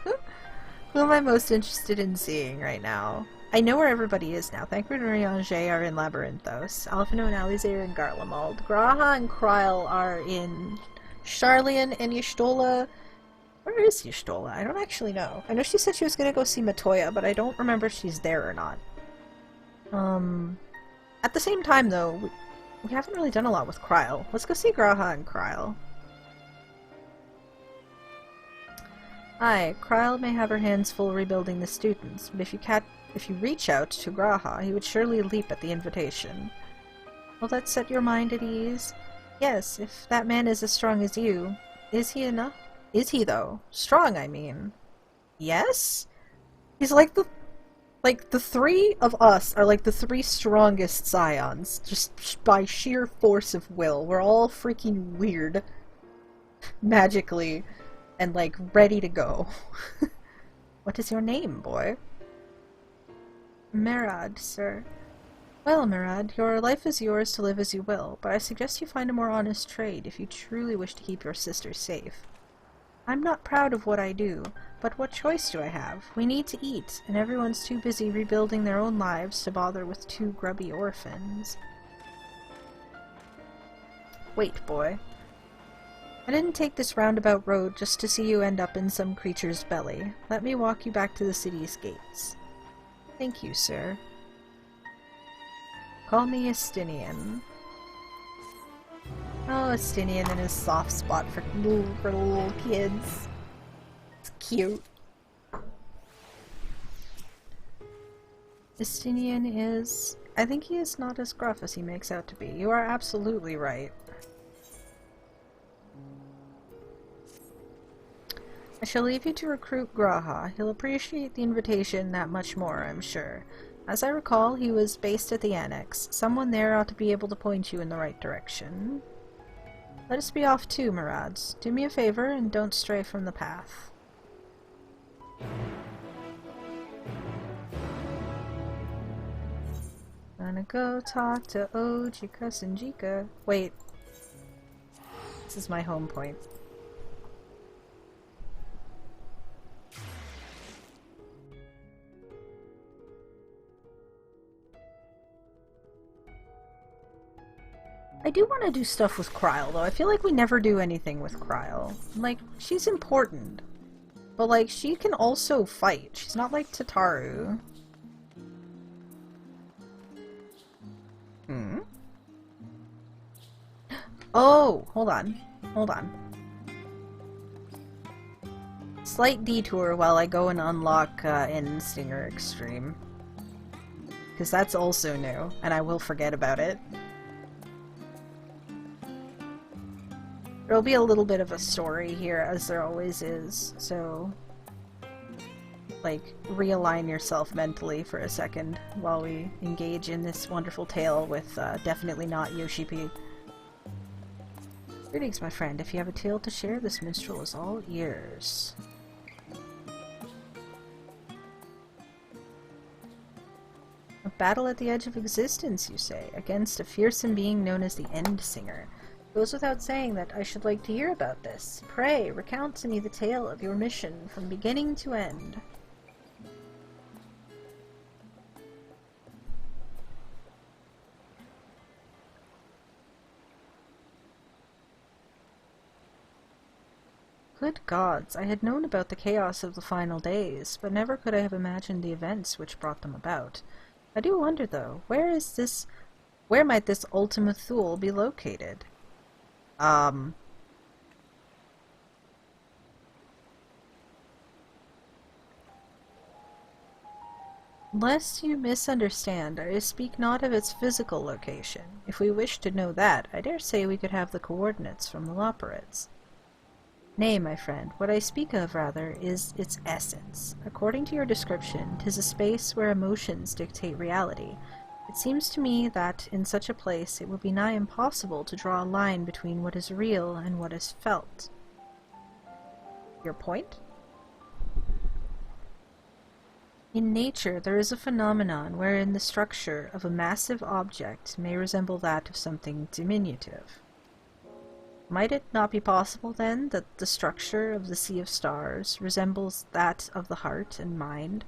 Speaker 7: Who am I most interested in seeing right now? I know where everybody is now. Thancred and Riange are in Labyrinthos. Alphino and Alize are in Garlemald. Graha and Kryl are in Sharlayan, and Y'shtola... Where is Y'shtola? I don't actually know. I know she said she was gonna go see Matoya, but I don't remember if she's there or not. At the same time, though, we haven't really done a lot with Kryl. Let's go see Graha and Kryl. Aye, Kryl may have her hands full rebuilding the students, but if you reach out to Graha, he would surely leap at the invitation. Will that set your mind at ease? Yes, if that man is as strong as you. Is he enough? Is he, though? Strong, I mean. Yes? He's like the three of us are like the three strongest scions, just by sheer force of will. We're all freaking weird. Magically. And, like, ready to go. What is your name, boy? Merad, sir. Well, Merad, your life is yours to live as you will, but I suggest you find a more honest trade if you truly wish to keep your sister safe. I'm not proud of what I do, but what choice do I have? We need to eat, and everyone's too busy rebuilding their own lives to bother with two grubby orphans. Wait, boy. I didn't take this roundabout road just to see you end up in some creature's belly. Let me walk you back to the city's gates. Thank you, sir. Call me Estinian. Oh, Estinian and his soft spot for little kids. It's cute. Estinian is I think he is not as gruff as he makes out to be. You are absolutely right. I shall leave you to recruit Graha. He'll appreciate the invitation that much more, I'm sure. As I recall, he was based at the Annex. Someone there ought to be able to point you in the right direction. Let us be off too, Marads. Do me a favor and don't stray from the path. Gonna go talk to Ojika Sanjika. Wait. This is my home point. I do want to do stuff with Kryl, though. I feel like we never do anything with Kryl. Like, she's important. But, like, she can also fight. She's not like Tataru. Hmm? Oh! Hold on. Hold on. Slight detour while I go and unlock End Stinger Extreme. Because that's also new, and I will forget about it. There'll be a little bit of a story here, as there always is, so... like, realign yourself mentally for a second while we engage in this wonderful tale with definitely not Yoshi-P. Greetings, my friend. If you have a tale to share, this minstrel is all ears. A battle at the edge of existence, you say, against a fearsome being known as the End Singer. Goes without saying that I should like to hear about this. Pray, recount to me the tale of your mission from beginning to end. Good gods, I had known about the chaos of the final days, but never could I have imagined the events which brought them about. I do wonder, though, where might this Ultima Thule be located? Lest you misunderstand, I speak not of its physical location. If we wish to know that, I dare say we could have the coordinates from the Loperids. Nay, my friend, what I speak of, rather, is its essence. According to your description, 'tis a space where emotions dictate reality. It seems to me that, in such a place, it would be nigh impossible to draw a line between what is real and what is felt. Your point? In nature, there is a phenomenon wherein the structure of a massive object may resemble that of something diminutive. Might it not be possible, then, that the structure of the Sea of Stars resembles that of the heart and mind,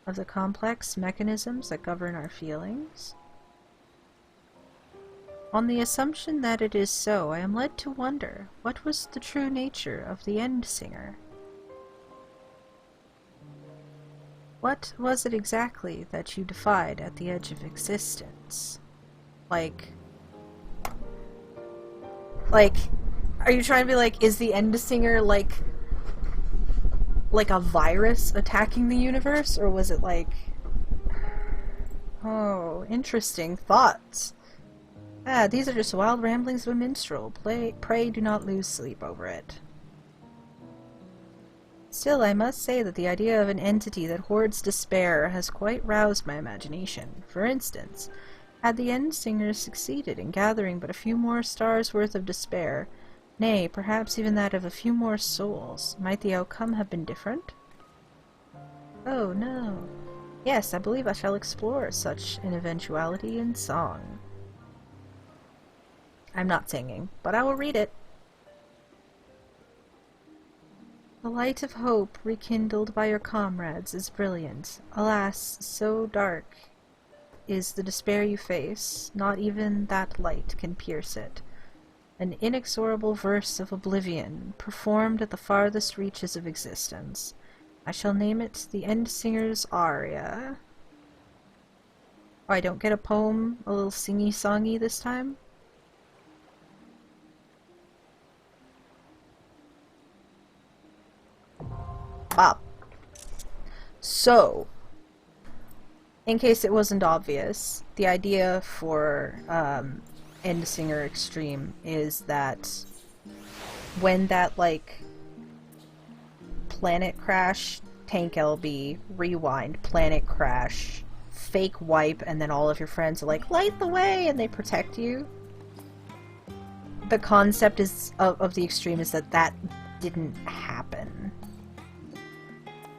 Speaker 7: of the complex mechanisms that govern our feelings? On the assumption that it is so, I am led to wonder, what was the true nature of the End Singer? What was it exactly that you defied at the edge of existence? Like, are you trying to be like, is the End Singer like a virus attacking the universe, or was it like... Oh, interesting thoughts. Ah, these are just wild ramblings of a minstrel. Pray do not lose sleep over it. Still, I must say that the idea of an entity that hoards despair has quite roused my imagination. For instance, had the End Singers succeeded in gathering but a few more stars' worth of despair, nay, perhaps even that of a few more souls, might the outcome have been different? Oh, no. Yes, I believe I shall explore such an eventuality in song. I'm not singing, but I will read it. The light of hope rekindled by your comrades is brilliant. Alas, so dark is the despair you face, not even that light can pierce it. An inexorable verse of oblivion, performed at the farthest reaches of existence. I shall name it the End Singer's Aria. Oh, I don't get a poem, a little singy-songy this time? Bob. So, in case it wasn't obvious, the idea for End Singer Extreme is that when that, like, planet crash, tank LB, rewind, planet crash, fake wipe, and then all of your friends are like, light the way, and they protect you. The concept is of the extreme is that that didn't happen.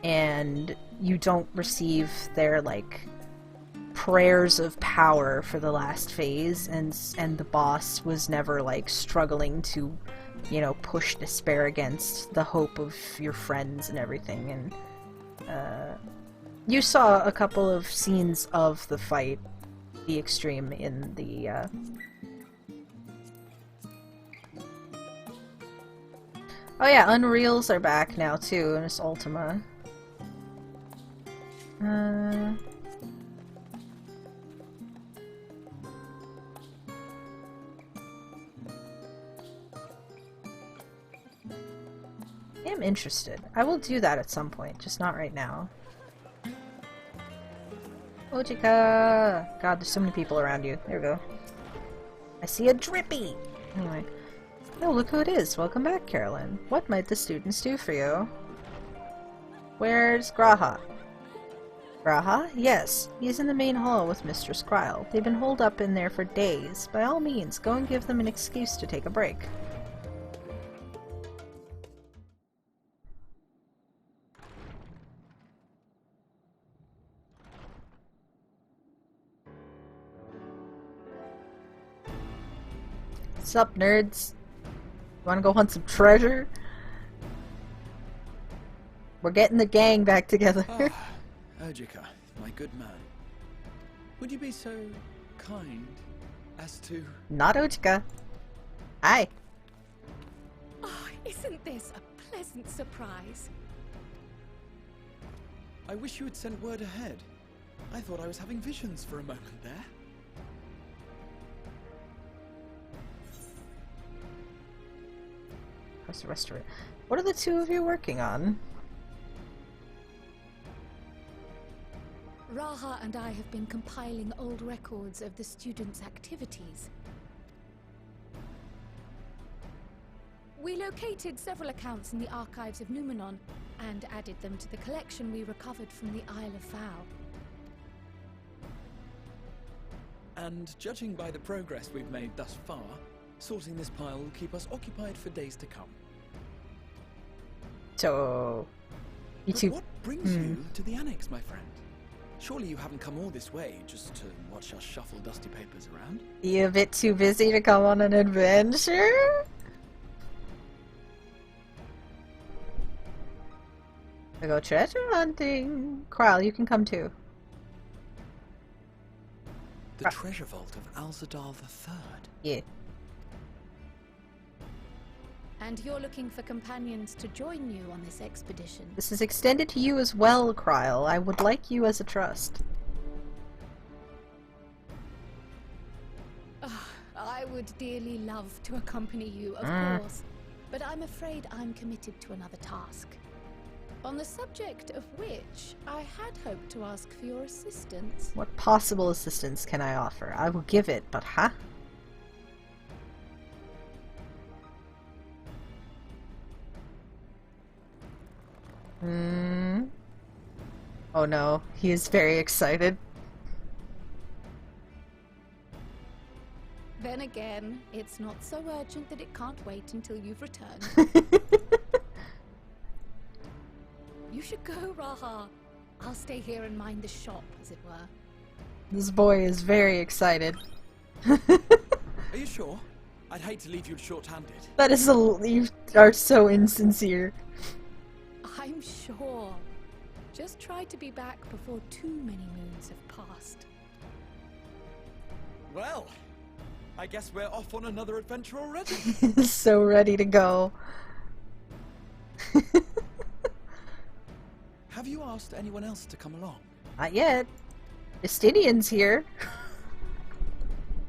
Speaker 7: And you don't receive their, like, prayers of power for the last phase, and the boss was never, like, struggling to, you know, push despair against the hope of your friends and everything. And you saw a couple of scenes of the fight, the extreme, in the oh yeah, Unreals are back now too, and it's Ultima. I am interested. I will do that at some point, just not right now. Ojika! God, there's so many people around you. There we go. I see a drippy! Anyway. Oh, look who it is. Welcome back, Carolyn. What might the students do for you? Where's Graha? Graha? Yes. He's in the main hall with Mr. Skrile. They've been holed up in there for days. By all means, go and give them an excuse to take a break. What's up, nerds? Wanna go hunt some treasure? We're getting the gang back together.
Speaker 10: Ojika, my good man. Would you be so kind as to...
Speaker 7: Not Ojika. Hi.
Speaker 11: Oh, isn't this a pleasant surprise?
Speaker 10: I wish you had sent word ahead. I thought I was having visions for a moment there.
Speaker 7: How's the rest of it? What are the two of you working on?
Speaker 11: Raha and I have been compiling old records of the students' activities. We located several accounts in the archives of Numenon and added them to the collection we recovered from the Isle of Vow.
Speaker 10: And judging by the progress we've made thus far, sorting this pile will keep us occupied for days to come.
Speaker 7: So... you two...
Speaker 10: But what brings you to the annex, my friend? Surely you haven't come all this way just to watch us shuffle dusty papers around?
Speaker 7: You a bit too busy to come on an adventure? I go treasure hunting. Kryle, you can come too.
Speaker 10: The treasure vault of Asphodelos III.
Speaker 7: Yeah.
Speaker 11: And you're looking for companions to join you on this expedition.
Speaker 7: This is extended to you as well, Kryle. I would like you as a trust.
Speaker 11: I would dearly love to accompany you, of course, but I'm afraid I'm committed to another task. On the subject of which, I had hoped to ask for your assistance.
Speaker 7: What possible assistance can I offer? I will give it, but huh? Oh no, he is very excited.
Speaker 11: Then again, it's not so urgent that it can't wait until you've returned. You should go, Raha. I'll stay here and mind the shop, as it were.
Speaker 7: This boy is very excited.
Speaker 10: Are you sure? I'd hate to leave you short-handed.
Speaker 7: That is you are so insincere.
Speaker 11: I'm sure. Just try to be back before too many moons have passed.
Speaker 10: Well, I guess we're off on another adventure already.
Speaker 7: So ready to go.
Speaker 10: Have you asked anyone else to come along?
Speaker 7: Not yet. Justinian's here.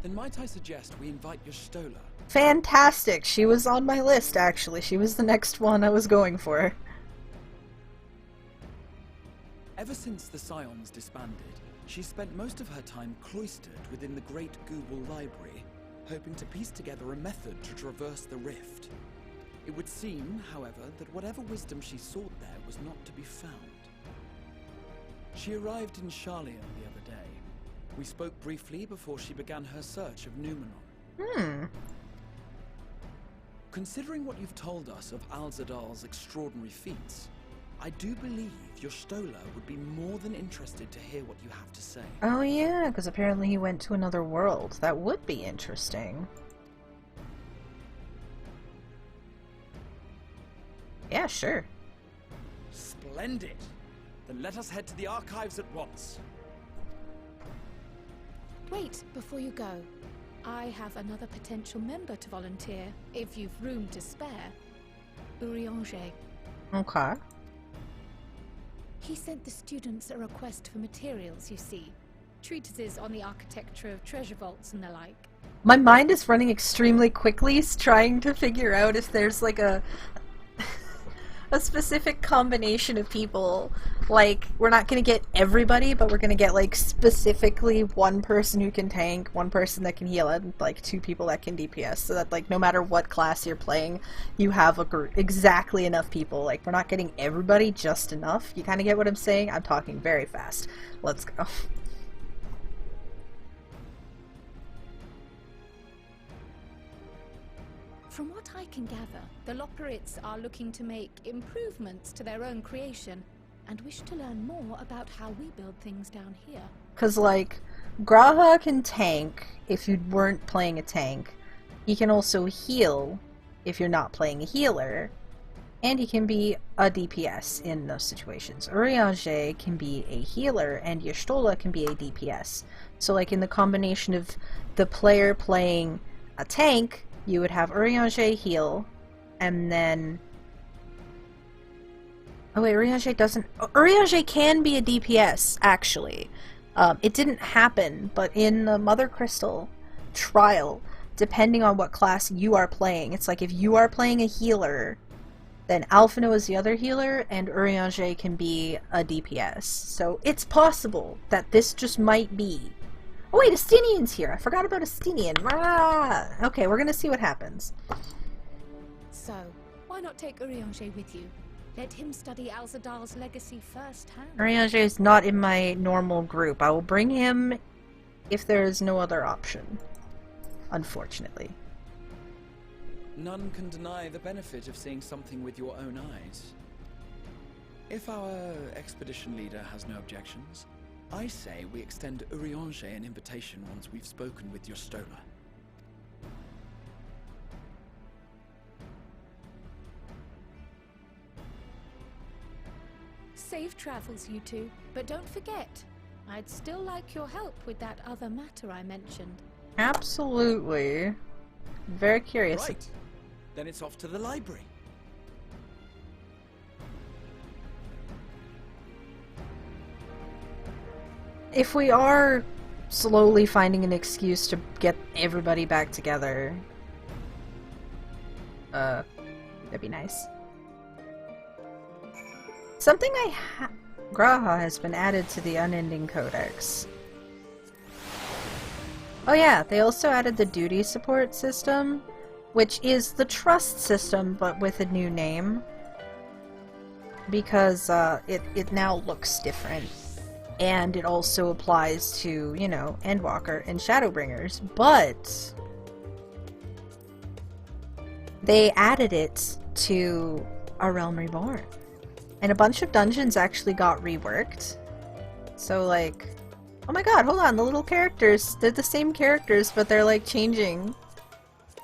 Speaker 10: Then might I suggest we invite Shoutout?
Speaker 7: Fantastic. She was on my list, actually. She was the next one I was going for.
Speaker 10: Ever since the Scions disbanded,
Speaker 9: She spent most of her time cloistered within the Great Google Library, hoping to piece together a method to traverse the rift. It would seem, however, that whatever wisdom she sought there was not to be found. She arrived in Charlian the other day. We spoke briefly before she began her search of Numenor. Considering what you've told us of Alzadal's extraordinary feats, I do believe your Stola would be more than interested to hear what you have to say.
Speaker 7: Oh yeah, because apparently he went to another world. That would be interesting. Yeah, sure.
Speaker 9: Splendid! Then let us head to the archives at once.
Speaker 11: Wait, before you go. I have another potential member to volunteer, if you've room to spare. Urianger.
Speaker 7: Okay.
Speaker 11: He sent the students a request for materials, you see. Treatises on the architecture of treasure vaults and the like.
Speaker 7: My mind is running extremely quickly, trying to figure out if there's like a specific combination of people. Like, we're not gonna get everybody, but we're gonna get like specifically one person who can tank, one person that can heal, and like 2 people that can DPS, so that like no matter what class you're playing, you have a group, exactly enough people. Like, we're not getting everybody, just enough. You kind of get what I'm saying? I'm talking very fast. Let's go.
Speaker 11: From what I can gather, the Loporrits are looking to make improvements to their own creation, and wish to learn more about how we build things down here.
Speaker 7: Because, like, Graha can tank if you weren't playing a tank. He can also heal if you're not playing a healer. And he can be a DPS in those situations. Urianger can be a healer, and Y'shtola can be a DPS. So, like, in the combination of the player playing a tank, you would have Urianger heal, and then... Oh wait, Urianger doesn't... Urianger can be a DPS, actually. It didn't happen, but in the Mother Crystal trial, depending on what class you are playing, it's like if you are playing a healer, then Alphino is the other healer, and Urianger can be a DPS. So it's possible that this just might be... Oh wait, Astinian's here! I forgot about Astinian! Ah! Okay, we're gonna see what happens.
Speaker 11: So, why not take Urianger with you? Let him study Alzadal's legacy firsthand.
Speaker 7: Urianger is not in my normal group. I will bring him if there is no other option. Unfortunately.
Speaker 9: None can deny the benefit of seeing something with your own eyes. If our expedition leader has no objections, I say we extend Urianger an invitation once we've spoken with your Stola.
Speaker 11: Safe travels, you two. But don't forget, I'd still like your help with that other matter I mentioned.
Speaker 7: Absolutely. Very curious.
Speaker 9: Right. Then it's off to the library.
Speaker 7: If we are slowly finding an excuse to get everybody back together, that'd be nice. Something Graha has been added to the Unending Codex. Oh yeah, they also added the duty support system, which is the trust system, but with a new name. Because it now looks different. And it also applies to, you know, Endwalker and Shadowbringers, but they added it to A Realm Reborn. And a bunch of dungeons actually got reworked. So, like, oh my god, hold on, the little characters, they're the same characters, but they're, like, changing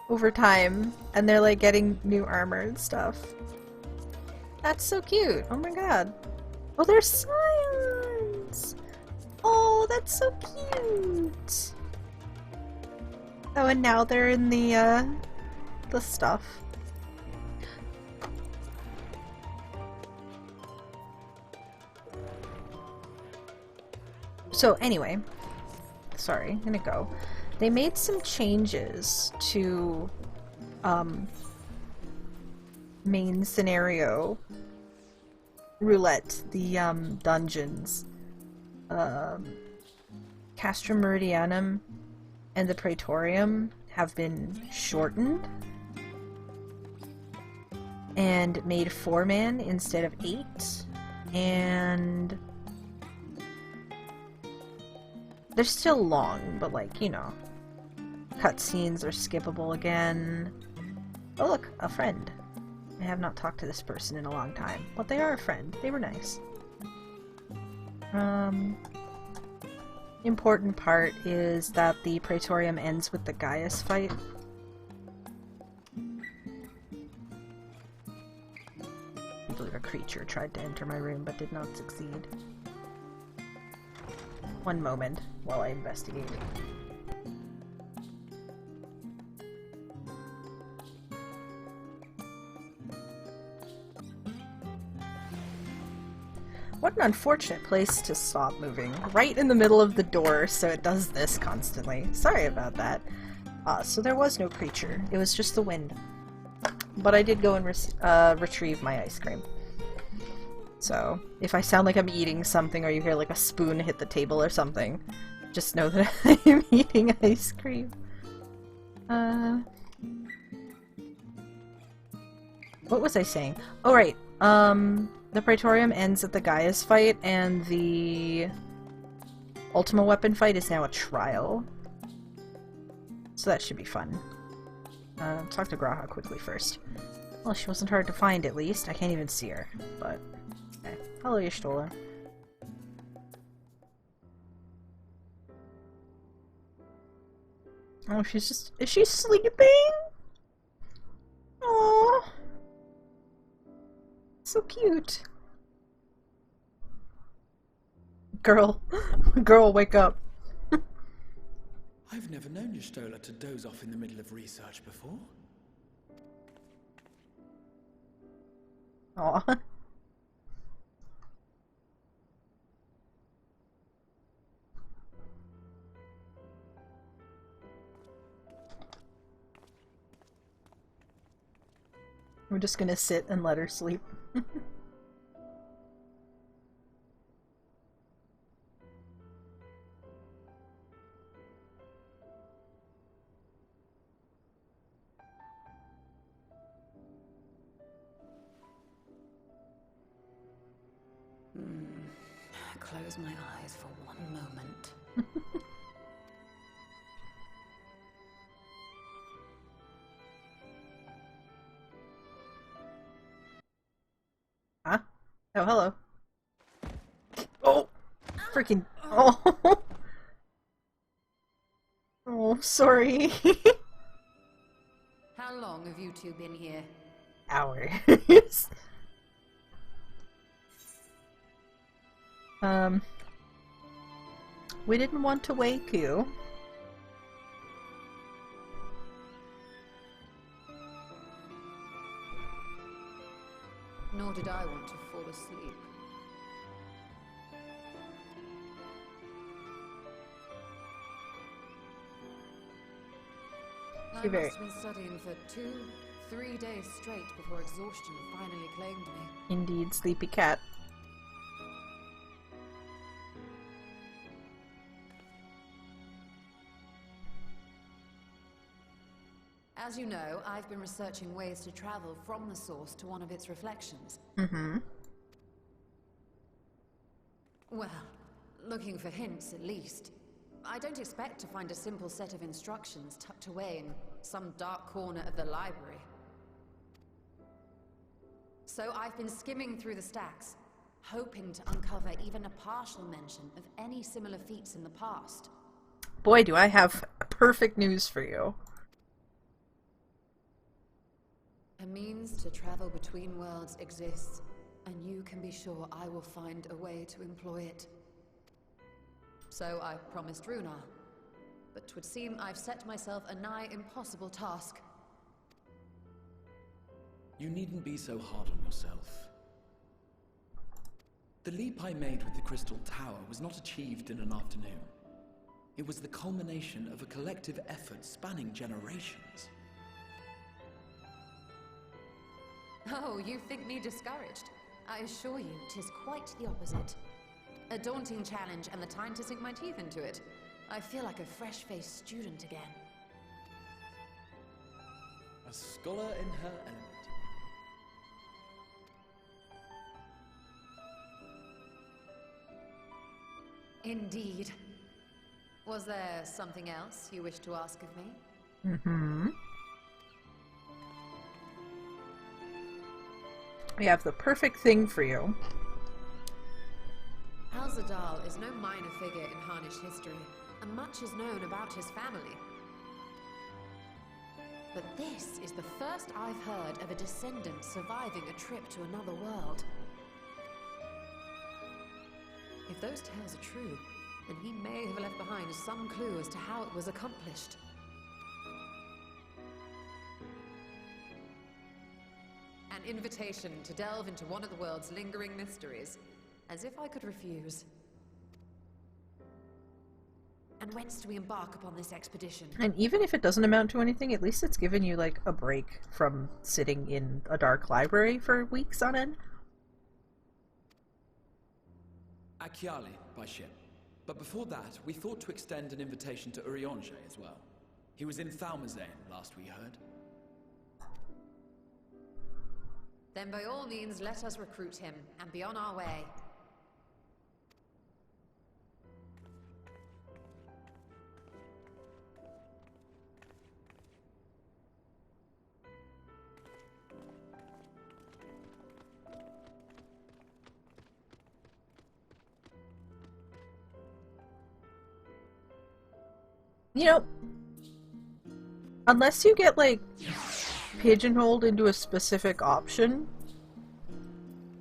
Speaker 7: over time. And they're, like, getting new armor and stuff. That's so cute. Oh my god. Oh, they're Scions! Oh, that's so cute! Oh, and now they're in the stuff. So anyway, sorry, I'm gonna go. They made some changes to main scenario roulette, the dungeons. Castrum Meridianum and the Praetorium have been shortened and made 4-man instead of 8, and they're still long, but like, you know, cutscenes are skippable again. Oh look, a friend. I have not talked to this person in a long time, but they are a friend. They were nice. Important part is that the Praetorium ends with the Gaius fight. I believe a creature tried to enter my room but did not succeed. One moment while I investigate. What an unfortunate place to stop moving. Right in the middle of the door, so it does this constantly. Sorry about that. So there was no creature. It was just the wind. But I did go and retrieve my ice cream. So, if I sound like I'm eating something or you hear like a spoon hit the table or something, just know that I'm eating ice cream. What was I saying? Oh right, the Praetorium ends at the Gaius fight, and the Ultima weapon fight is now a trial. So that should be fun. Talk to Graha quickly first. Well, she wasn't hard to find, at least. I can't even see her, but... Okay. Hello, Y'shtola. Oh, she's just... Is she sleeping? Aww. So cute. Girl. Girl, wake up.
Speaker 9: I've never known Y'shtola to doze off in the middle of research before.
Speaker 7: Aw. We're just gonna sit and let her sleep.
Speaker 5: Close my eyes for one moment.
Speaker 7: Huh? Oh, hello. Oh! Freaking... Oh! Oh, sorry.
Speaker 5: How long have you two been here?
Speaker 7: Hours. We didn't want to wake you.
Speaker 5: Nor did I want to fall asleep. I
Speaker 7: You're very...
Speaker 5: must have been studying for 2-3 days straight before exhaustion finally claimed me.
Speaker 7: Indeed, sleepy cat.
Speaker 5: As you know, I've been researching ways to travel from the source to one of its reflections.
Speaker 7: Mm-hmm.
Speaker 5: Well, looking for hints at least. I don't expect to find a simple set of instructions tucked away in some dark corner of the library. So I've been skimming through the stacks, hoping to uncover even a partial mention of any similar feats in the past.
Speaker 7: Boy, do I have perfect news for you.
Speaker 5: A means to travel between worlds exists, and you can be sure I will find a way to employ it. So I promised Runar, but 'twould seem I've set myself a nigh impossible task.
Speaker 9: You needn't be so hard on yourself. The leap I made with the Crystal Tower was not achieved in an afternoon. It was the culmination of a collective effort spanning generations.
Speaker 5: Oh, you think me discouraged? I assure you, 'tis quite the opposite. A daunting challenge and the time to sink my teeth into it. I feel like a fresh-faced student again.
Speaker 9: A scholar in her element.
Speaker 5: Indeed. Was there something else you wish to ask of me?
Speaker 7: Mm-hmm. We have the perfect thing for you.
Speaker 5: Asphodelos is no minor figure in Harnish history, and much is known about his family. But this is the first I've heard of a descendant surviving a trip to another world. If those tales are true, then he may have left behind some clue as to how it was accomplished. An invitation to delve into one of the world's lingering mysteries. As if I could refuse. And whence do we embark upon this expedition?
Speaker 7: And even if it doesn't amount to anything, at least it's given you, like, a break from sitting in a dark library for weeks on end.
Speaker 9: Achiali, by ship. But before that, we thought to extend an invitation to Urianger as well. He was in Thalmazane, last we heard.
Speaker 5: Then by all means, let us recruit him, and be on our way.
Speaker 7: You know, unless you get, like, pigeonholed into a specific option,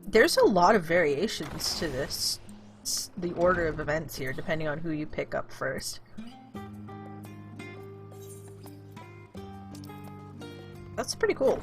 Speaker 7: there's a lot of variations to this, the order of events here, depending on who you pick up first. That's pretty cool.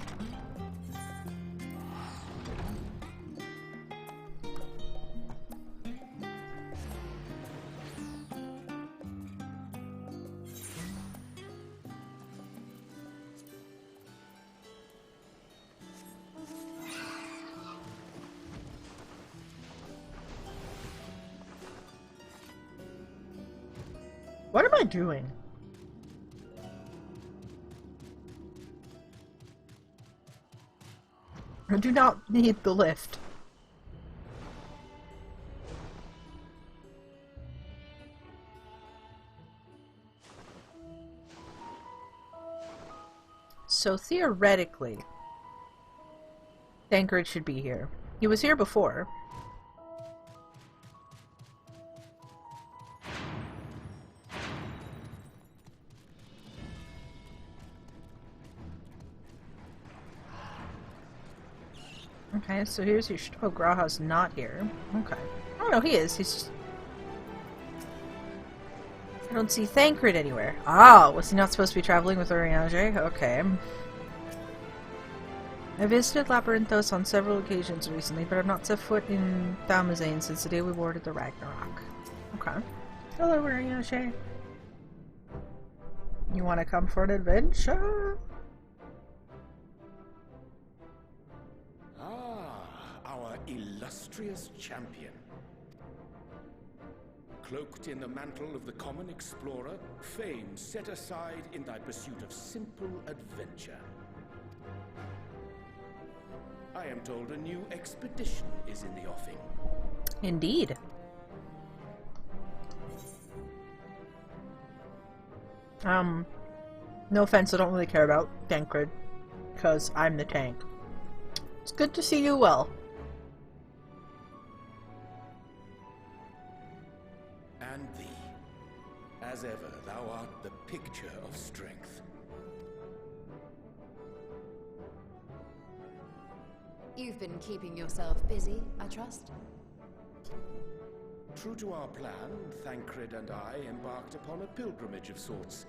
Speaker 7: What am I doing? I do not need the lift. So theoretically, Tancred should be here. He was here before. Okay, so here's your... Oh, Graha's not here. Okay. Oh, no, he is. He's just... I don't see Tancred anywhere. Ah, was he not supposed to be traveling with Urianger? Okay. I visited Labyrinthos on several occasions recently, but I've not set foot in Thalmazane since the day we boarded the Ragnarok. Okay. Hello, Urianger. You want to come for an adventure?
Speaker 10: Illustrious champion. Cloaked in the mantle of the common explorer, fame set aside in thy pursuit of simple adventure. I am told a new expedition is in the offing.
Speaker 7: Indeed. No offense, I don't really care about Tancred, because I'm the tank. It's good to see you well.
Speaker 10: And thee. As ever, thou art the picture of strength.
Speaker 5: You've been keeping yourself busy, I trust?
Speaker 10: True to our plan, Tancred and I embarked upon a pilgrimage of sorts,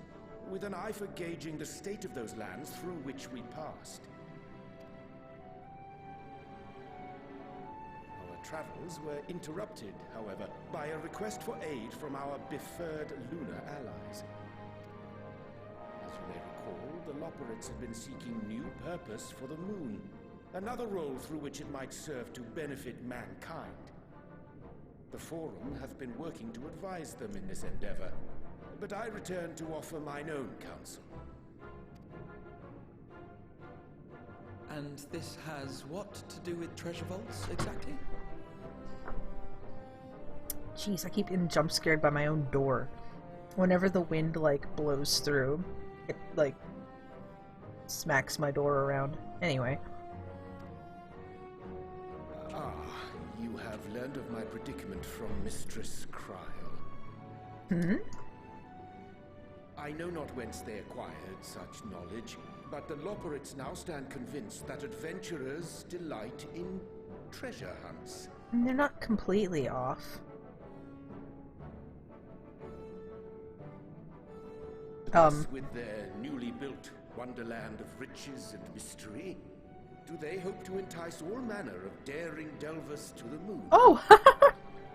Speaker 10: with an eye for gauging the state of those lands through which we passed. Our travels were interrupted, however, by a request for aid from our befurred lunar allies. As you may recall, the Loperites had been seeking new purpose for the moon, another role through which it might serve to benefit mankind. The Forum hath been working to advise them in this endeavor, but I return to offer mine own counsel.
Speaker 9: And this has what to do with treasure vaults, exactly?
Speaker 7: Jeez, I keep getting jump scared by my own door. Whenever the wind, like, blows through, it, like, smacks my door around. Anyway.
Speaker 10: Ah, you have learned of my predicament from Mistress Kryl.
Speaker 7: Hmm?
Speaker 10: I know not whence they acquired such knowledge, but the Loperites now stand convinced that adventurers delight in treasure hunts.
Speaker 7: They're not completely off.
Speaker 10: Thus, with their newly built wonderland of riches and mystery, do they hope to entice all manner of daring delvers to the moon?
Speaker 7: Oh!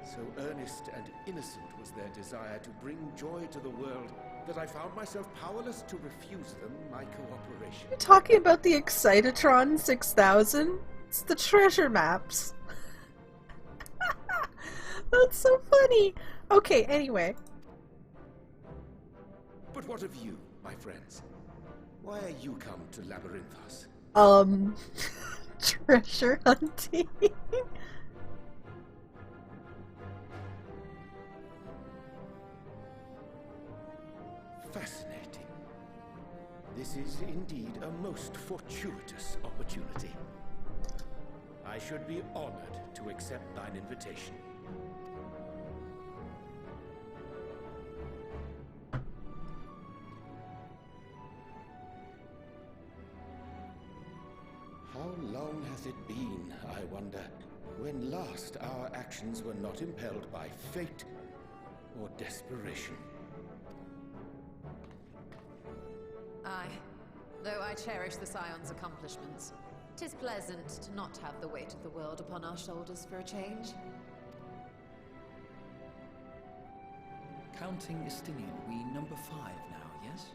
Speaker 10: So earnest and innocent was their desire to bring joy to the world that I found myself powerless to refuse them my cooperation.
Speaker 7: You're talking about the Excitotron 6000? It's the treasure maps. That's so funny. Okay, anyway.
Speaker 10: But what of you, my friends? Why are you come to Labyrinthos?
Speaker 7: Treasure hunting.
Speaker 10: Fascinating. This is indeed a most fortuitous opportunity. I should be honored to accept thine invitation. How long hath it been, I wonder, when last our actions were not impelled by fate or desperation?
Speaker 5: Aye. Though I cherish the Scion's accomplishments, 'tis pleasant to not have the weight of the world upon our shoulders for a change.
Speaker 9: Counting Istinian, we number 5 now, yes?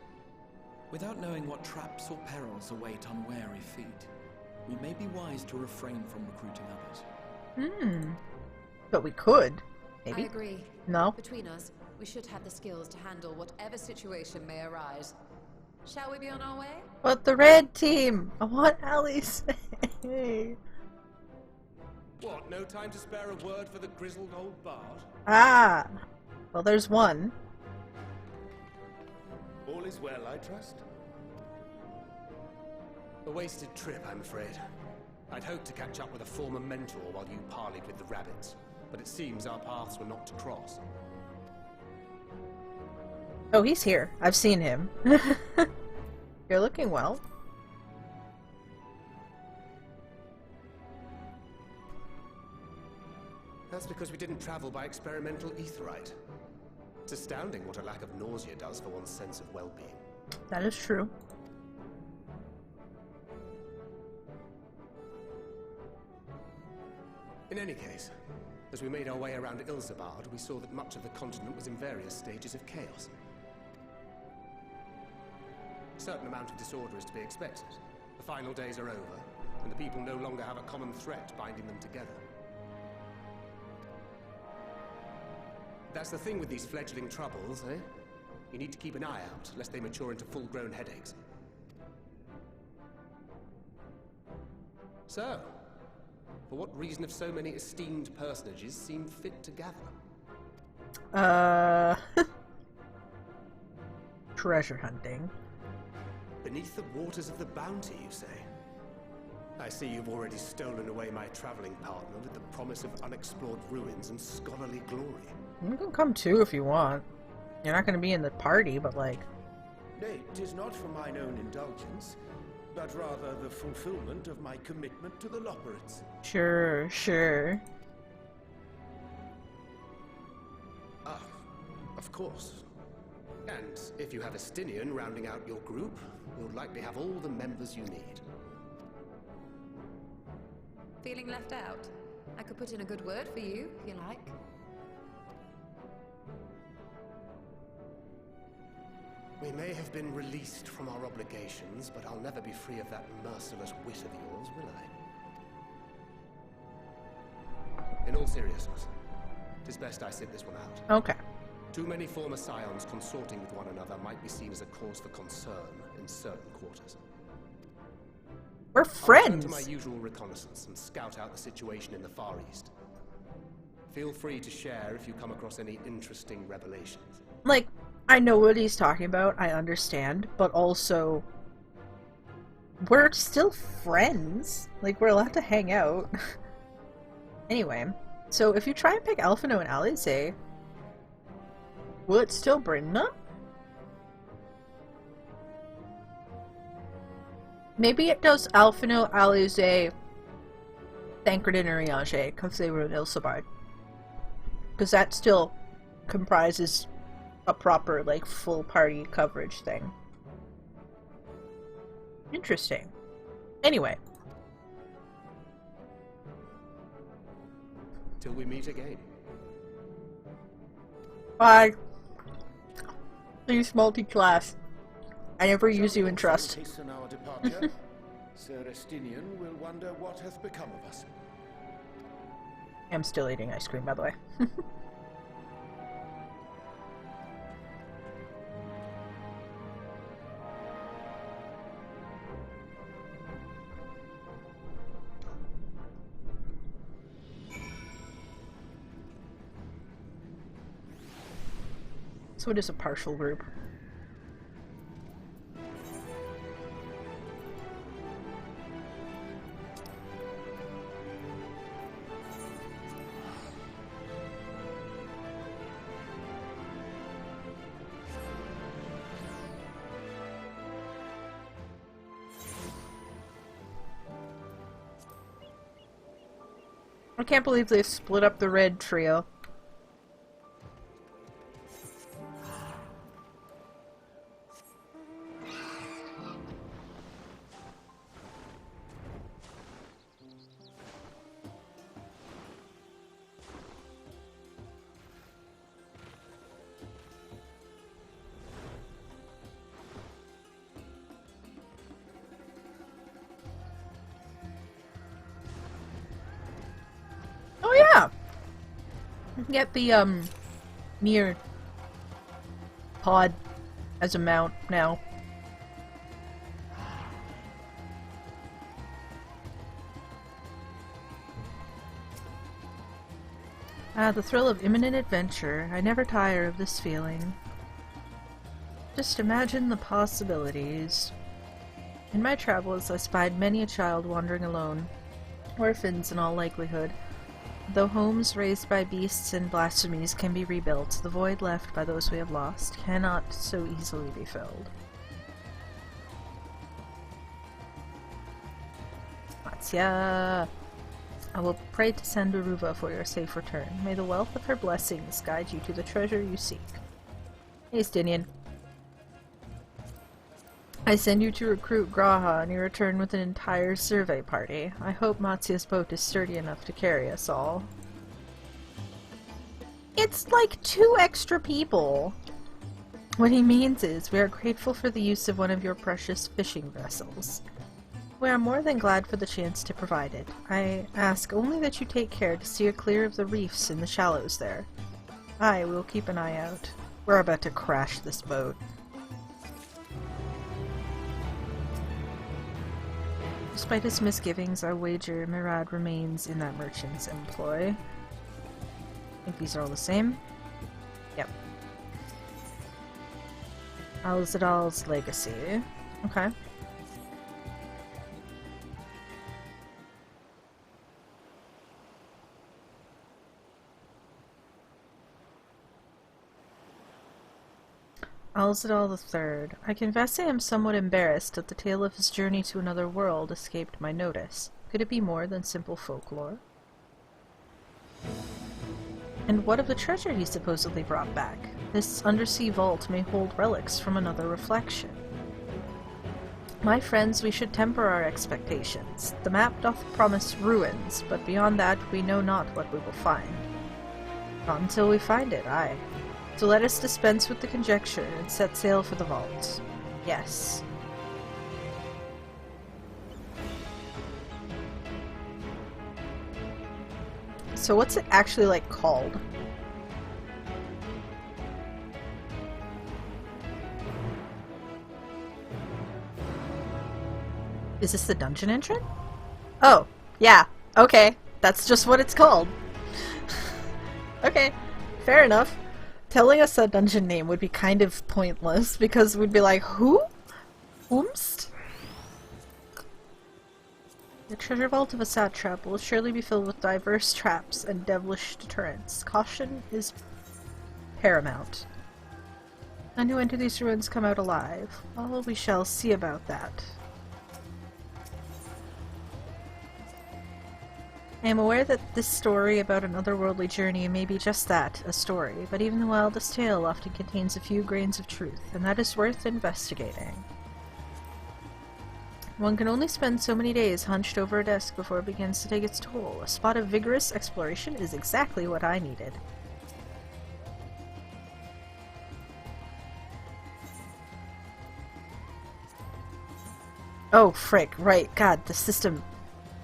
Speaker 9: Without knowing what traps or perils await unwary feet, we may be wise to refrain from recruiting others.
Speaker 7: But we could. Maybe.
Speaker 5: I agree.
Speaker 7: No?
Speaker 5: Between us, we should have the skills to handle whatever situation may arise. Shall we be on our way?
Speaker 7: But the red team! I want Alice.
Speaker 2: What, no time to spare a word for the grizzled old bard?
Speaker 7: Ah! Well, there's one.
Speaker 10: All is well, I trust?
Speaker 2: A wasted trip, I'm afraid. I'd hoped to catch up with a former mentor while you parleyed with the rabbits, but it seems our paths were not to cross.
Speaker 7: Oh, he's here. I've seen him. You're looking well.
Speaker 2: That's because we didn't travel by experimental etherite. It's astounding what a lack of nausea does for one's sense of well-being.
Speaker 7: That is true.
Speaker 2: In any case, as we made our way around Ilzabard, we saw that much of the continent was in various stages of chaos. A certain amount of disorder is to be expected. The final days are over, and the people no longer have a common threat binding them together. That's the thing with these fledgling troubles, eh? You need to keep an eye out, lest they mature into full-grown headaches. So, for what reason have so many esteemed personages seemed fit to gather?
Speaker 7: Treasure hunting.
Speaker 2: Beneath the waters of the bounty, you say? I see you've already stolen away my traveling partner with the promise of unexplored ruins and scholarly glory.
Speaker 7: You can come too if you want. You're not going to be in the party, but like...
Speaker 10: Nay, 'tis not for mine own indulgence, but rather the fulfillment of my commitment to the Loperites.
Speaker 7: Sure, sure.
Speaker 2: Ah, of course. And if you have a Stinian rounding out your group, you'll likely have all the members you need.
Speaker 5: Feeling left out? I could put in a good word for you, if you like.
Speaker 2: We may have been released from our obligations, but I'll never be free of that merciless wit of yours, will I? In all seriousness, it is best I sit this one out.
Speaker 7: Okay.
Speaker 2: Too many former scions consorting with one another might be seen as a cause for concern in certain quarters.
Speaker 7: We're
Speaker 2: I'll
Speaker 7: friends!
Speaker 2: return to my usual reconnaissance and scout out the situation in the Far East. Feel free to share if you come across any interesting revelations.
Speaker 7: Like, I know what he's talking about, I understand, but also... we're still friends. Like, we're allowed to hang out. Anyway, so if you try and pick Alphino and Alize, will it still bring them? Maybe it does Alphino, Alize, Thancred, and Urianger, because they were in Ilsabard. Because that still comprises a proper, like, full party coverage thing. Interesting. Anyway.
Speaker 2: Till we meet again.
Speaker 7: Bye. Please multi-class. I never use you in trust.
Speaker 10: Hasten our departure. Sir Estinian will wonder what hath become of us.
Speaker 7: I'm still eating ice cream, by the way. So it is a partial group. I can't believe they split up the red trio. Oh yeah! You can get the, mirror pod as a mount now. Ah, the thrill of imminent adventure. I never tire of this feeling. Just imagine the possibilities. In my travels, I spied many a child wandering alone. Orphans in all likelihood. Though homes raised by beasts and blasphemies can be rebuilt, the void left by those we have lost cannot so easily be filled. Matsya! I will pray to Sandaruva for your safe return. May the wealth of her blessings guide you to the treasure you seek. Hey, Stinian. I send you to recruit Graha, and you return with an entire survey party. I hope Matsya's boat is sturdy enough to carry us all. It's like 2 extra people! What he means is, we are grateful for the use of one of your precious fishing vessels. We are more than glad for the chance to provide it. I ask only that you take care to steer clear of the reefs in the shallows there. I will keep an eye out. We're about to crash this boat. Despite his misgivings, I wager Mirad remains in that merchant's employ. I think these are all the same. Yep. Al-Zadal's legacy. Okay. Al-Zadal III. I confess I am somewhat embarrassed that the tale of his journey to another world escaped my notice. Could it be more than simple folklore? And what of the treasure he supposedly brought back? This undersea vault may hold relics from another reflection. My friends, we should temper our expectations. The map doth promise ruins, but beyond that we know not what we will find. Not until we find it, aye. So let us dispense with the conjecture and set sail for the vault. Yes. So what's it actually, like, called? Is this the dungeon entrance? Oh, yeah. Okay. That's just what it's called. Okay. Fair enough. Telling us that dungeon name would be kind of pointless because we'd be like, who? Whomst? The treasure vault of a satrap will surely be filled with diverse traps and devilish deterrents. Caution is paramount. None who enter these ruins come out alive. Well, we shall see about that. I am aware that this story about an otherworldly journey may be just that, a story, but even the wildest tale often contains a few grains of truth, and that is worth investigating. One can only spend so many days hunched over a desk before it begins to take its toll. A spot of vigorous exploration is exactly what I needed. Oh, frick, right, god, the system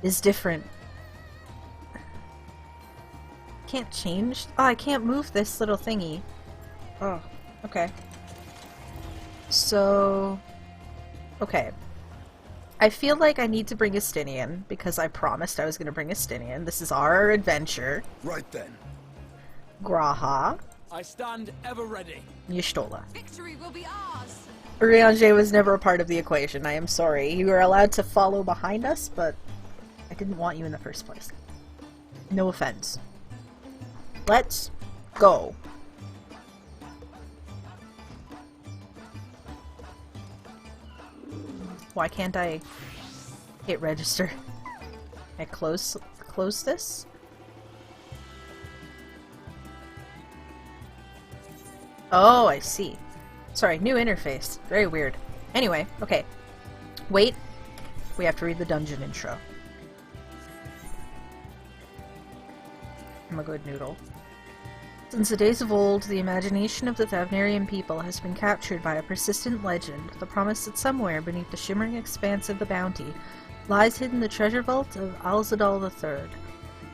Speaker 7: is different. Can't change? Oh, I can't move this little thingy. Oh, okay. So... okay. I feel like I need to bring Estinian, because I promised I was going to bring Estinian. This is our adventure.
Speaker 9: Right then.
Speaker 7: Graha.
Speaker 9: I stand ever ready.
Speaker 7: Y'shtola.
Speaker 5: Victory will be ours!
Speaker 7: Urianger was never a part of the equation, I am sorry. You were allowed to follow behind us, but I didn't want you in the first place. No offense. Let's go. Why can't I hit register? Can I close this? Oh, I see. Sorry, new interface. Very weird. Anyway, okay. Wait. We have to read the dungeon intro. I'm a good noodle. Since the days of old, the imagination of the Thavnarian people has been captured by a persistent legend, the promise that somewhere beneath the shimmering expanse of the bounty lies hidden the treasure vault of Alzadal III.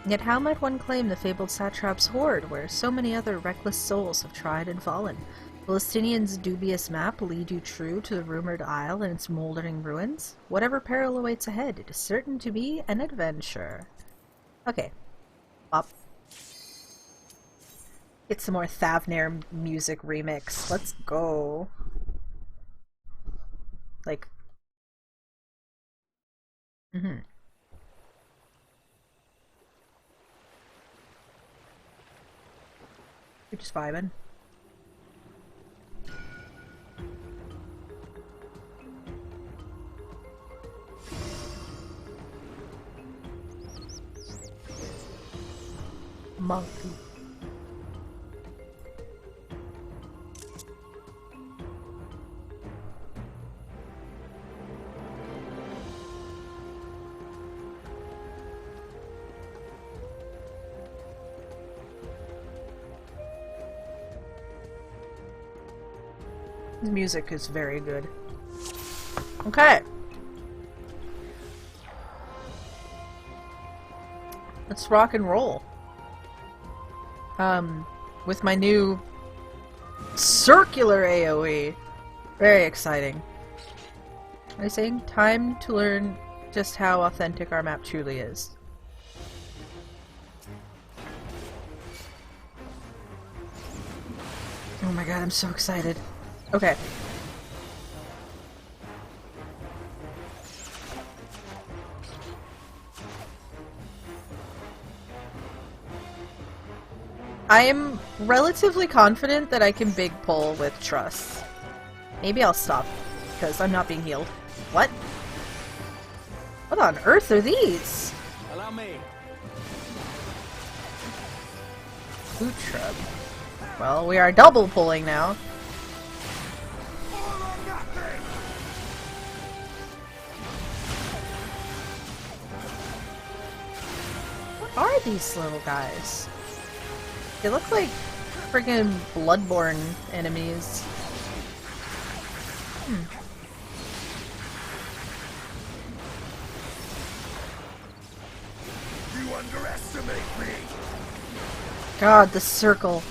Speaker 7: Yet how might one claim the fabled satrap's hoard, where so many other reckless souls have tried and fallen? Will Estinian's dubious map lead you true to the rumored isle and its moldering ruins? Whatever peril awaits ahead, it is certain to be an adventure. Okay. Up. Get some more Thavnar music remix. Let's go. Like... We're just vibing. Monkey. The music is very good. Okay. Let's rock and roll. With my new circular AoE. Very exciting. What are you saying? Time to learn just how authentic our map truly is. Oh my god, I'm so excited. Okay. I am relatively confident that I can big pull with trust. Maybe I'll stop, because I'm not being healed. What? What on earth are these?
Speaker 9: Allow me.
Speaker 7: Boot shrub. Well, we are double pulling now. What are these little guys? They look like friggin' Bloodborne enemies.
Speaker 10: You underestimate me!
Speaker 7: God, the circle.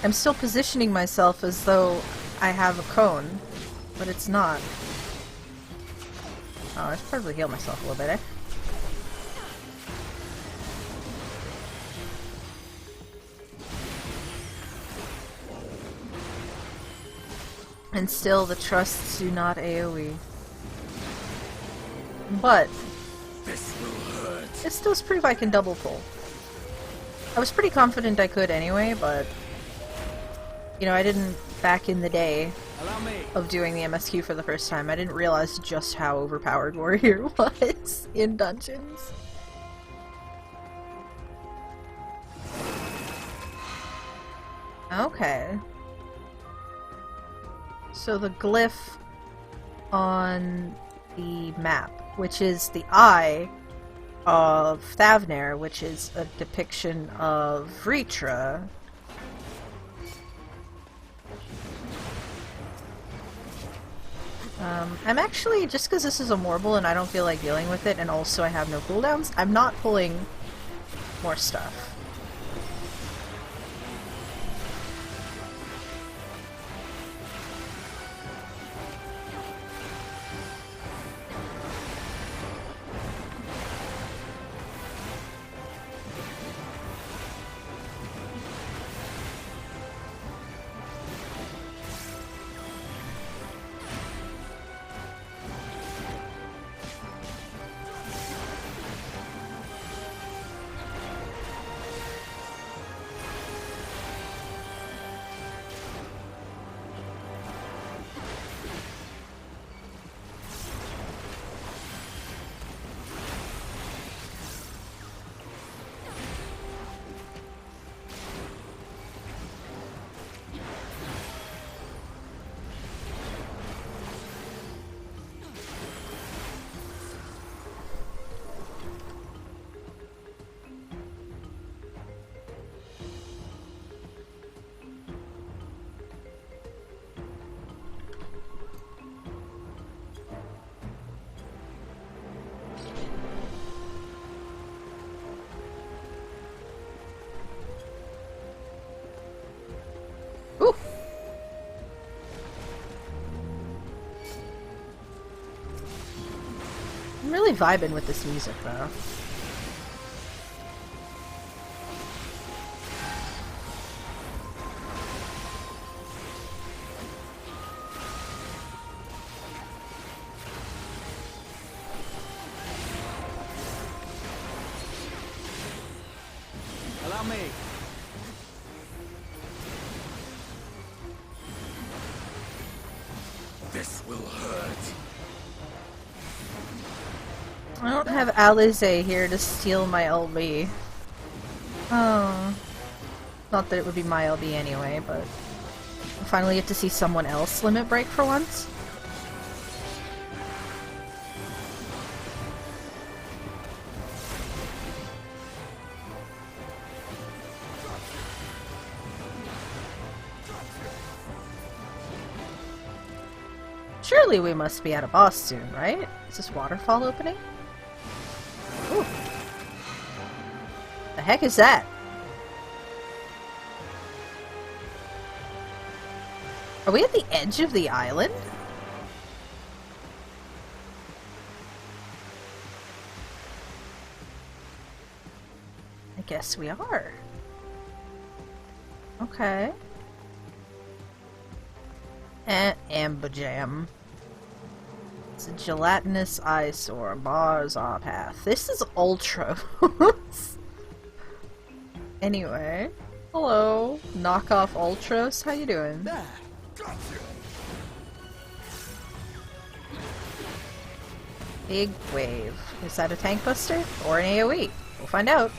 Speaker 7: I'm still positioning myself as though I have a cone, but it's not. Oh, I should probably heal myself a little bit, eh? And still, the trusts do not AoE. But
Speaker 10: This will hurt.
Speaker 7: it still is proof I can double pull. I was pretty confident I could anyway, but you know, I didn't, back in the day
Speaker 9: Allow me.
Speaker 7: of doing the MSQ for the first time, I didn't realize just how overpowered Warrior was in dungeons. Okay. So the glyph on the map, which is the eye of Thavner, which is a depiction of Vritra. I'm actually, just because this is a Morble and I don't feel like dealing with it, and also I have no cooldowns, I'm not pulling more stuff. I'm really vibing with this music, though.
Speaker 9: Allow me.
Speaker 10: This will hurt.
Speaker 7: I don't have Alize here to steal my LB. Oh. Not that it would be my LB anyway, but I finally get to see someone else limit break for once. Surely we must be at a boss soon, right? Is this waterfall opening? Ooh. The heck is that? Are we at the edge of the island? I guess we are. Okay. Ambojam. It's a gelatinous eyesore. Bars our path. This is ultra. Anyway. Hello. Knockoff Ultros. How you doing?
Speaker 9: There.
Speaker 7: Big wave. Is that a tank buster? Or an AoE? We'll find out.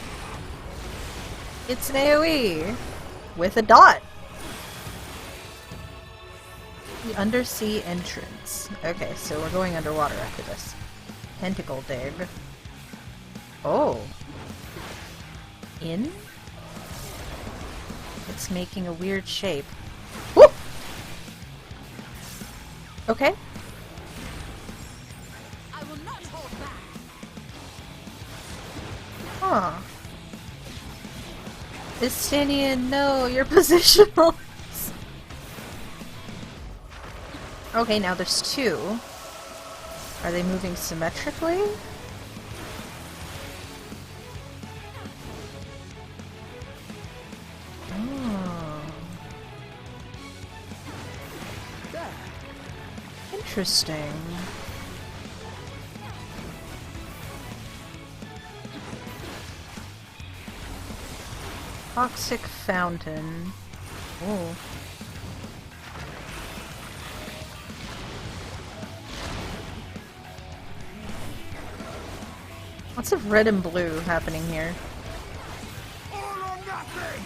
Speaker 7: It's an AoE. With a dot. The undersea entrance. Okay, so we're going underwater after this. Tentacle dig. Oh. In? It's making a weird shape. Whoop! Okay.
Speaker 6: I will not hold back.
Speaker 7: Huh. Istinian, no, you're positional. Okay, now there's two. Are they moving symmetrically? Oh. Interesting. Toxic fountain. Oh. Lots of red and blue happening here.
Speaker 10: All or nothing!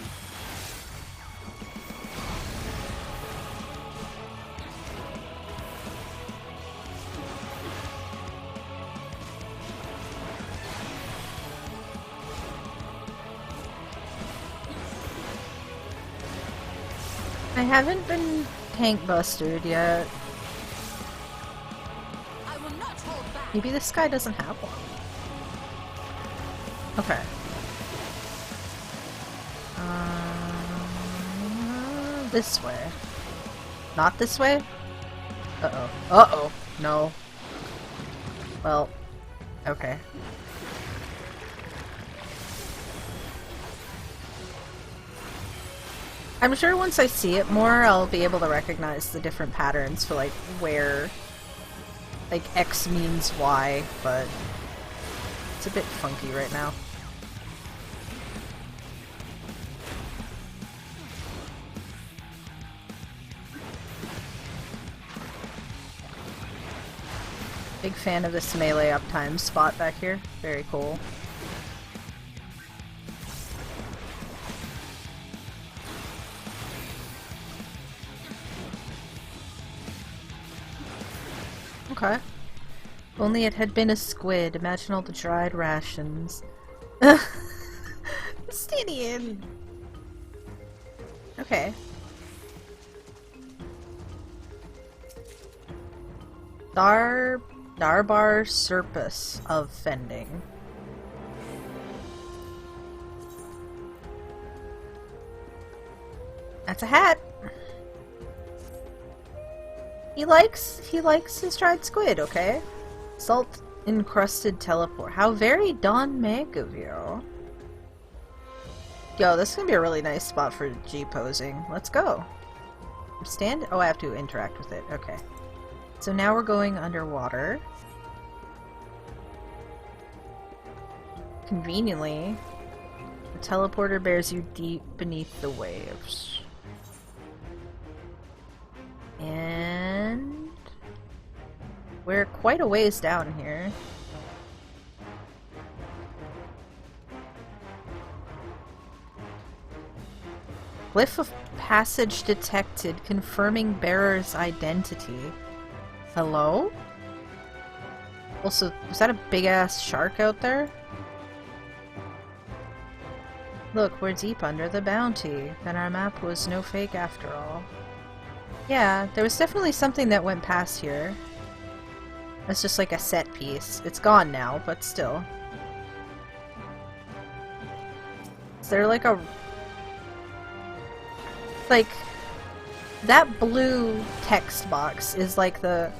Speaker 7: I haven't been tank bustered yet.
Speaker 5: I will not hold back.
Speaker 7: Maybe this guy doesn't have one. Okay. This way. Not this way? Uh-oh. Uh-oh. No. Well, okay. I'm sure once I see it more, I'll be able to recognize the different patterns for, like, where, like, X means Y, but it's a bit funky right now. Big fan of this melee uptime spot back here. Very cool. Okay. If only it had been a squid. Imagine all the dried rations. Stadium! Okay. Darbar Surpus of Fending. That's a hat! He likes his dried squid, okay? Salt encrusted teleport. How very Don Meg of you. Yo, this is gonna be a really nice spot for G posing. Let's go. Stand? Oh, I have to interact with it. Okay. So now we're going underwater. Conveniently, the teleporter bears you deep beneath the waves. And we're quite a ways down here. Glyph of passage detected, confirming bearer's identity. Hello? Also, was that a big-ass shark out there? Look, we're deep under the bounty. Then our map was no fake after all. Yeah, there was definitely something that went past here. It's just like a set piece. It's gone now, but still. Is there like a... Like... That blue text box is like the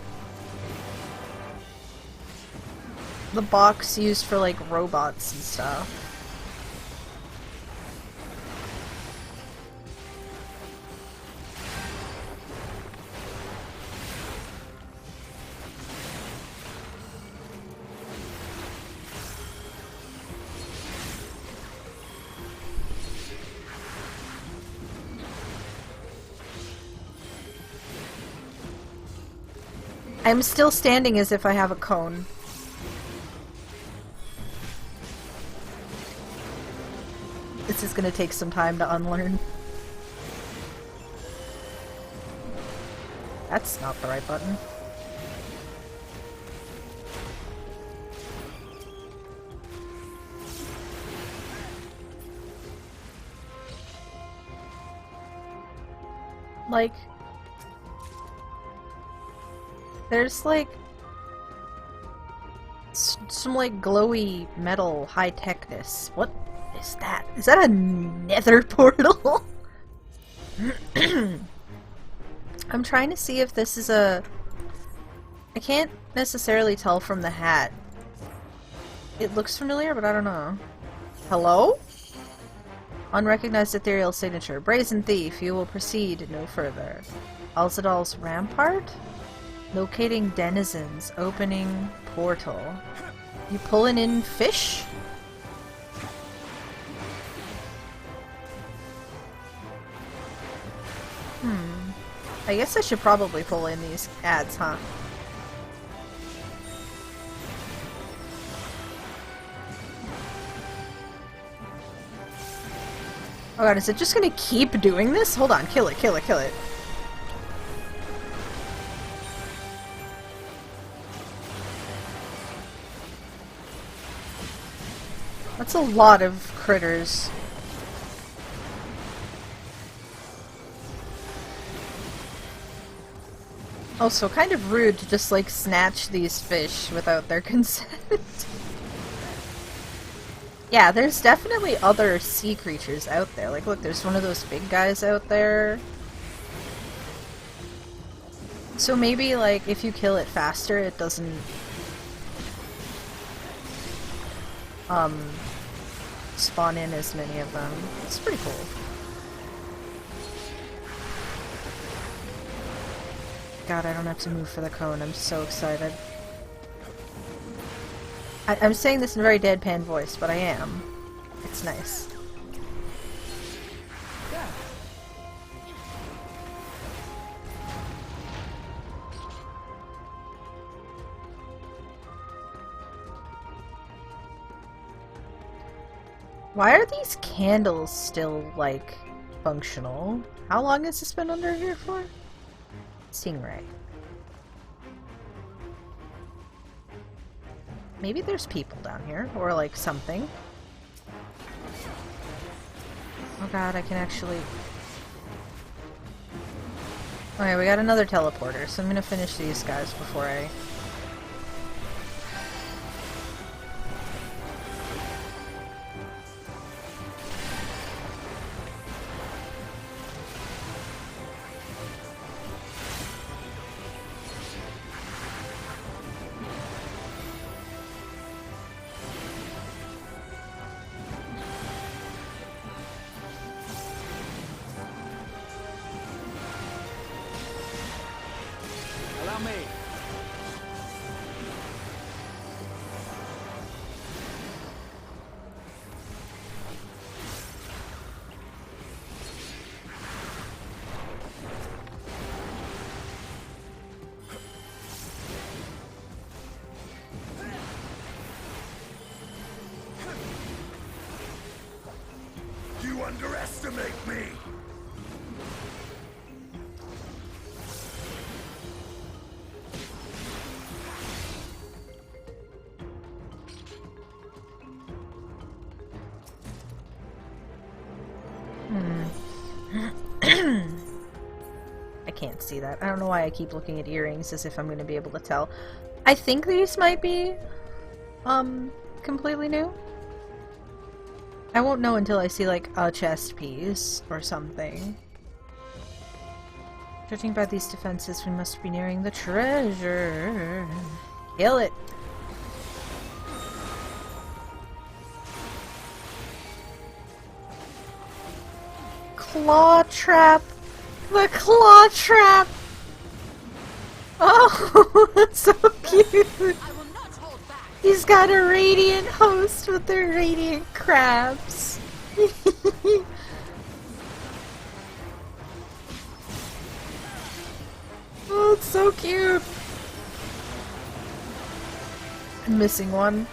Speaker 7: box used for like robots and stuff. I'm still standing as if I have a cone. This is gonna take some time to unlearn. That's not the right button. Like... There's like some like glowy metal high-techness. What is that? Is that a nether portal? I'm trying to see if this is a I can't necessarily tell from the hat. It looks familiar, but I don't know. Hello? Unrecognized ethereal signature. Brazen thief, you will proceed no further. Alzadal's rampart? Locating denizens. Opening portal. You pulling in fish? I guess I should probably pull in these ads, huh? Oh god, is it just gonna keep doing this? Hold on, kill it, kill it, kill it. That's a lot of critters. Also, kind of rude to just, like, snatch these fish without their consent. Yeah, there's definitely other sea creatures out there. Like, look, there's one of those big guys out there. So maybe, like, if you kill it faster, it doesn't... spawn in as many of them. It's pretty cool. God, I don't have to move for the cone. I'm so excited. I'm saying this in a very deadpan voice, but I am. It's nice. Why are these candles still, like, functional? How long has this been under here for? Stingray. Maybe there's people down here, or like something. Oh god, I can actually... Okay, we got another teleporter, so I'm gonna finish these guys before I...
Speaker 10: You underestimate me!
Speaker 7: I can't see that. I don't know why I keep looking at earrings as if I'm going to be able to tell. I think these might be, completely new. I won't know until I see, like, a chest piece or something. Judging by these defenses, we must be nearing the treasure. Kill it! Claw trap! The claw trap! Oh, that's so cute! He's got a radiant host with their radiant crabs. Oh, it's so cute! I'm missing one.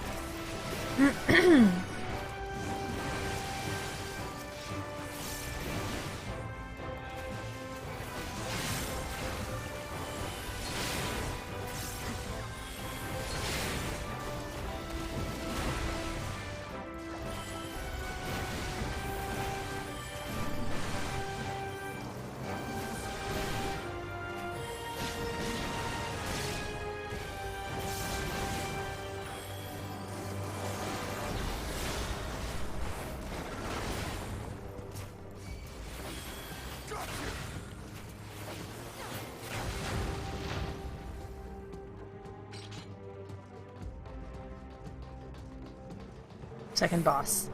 Speaker 7: Second boss.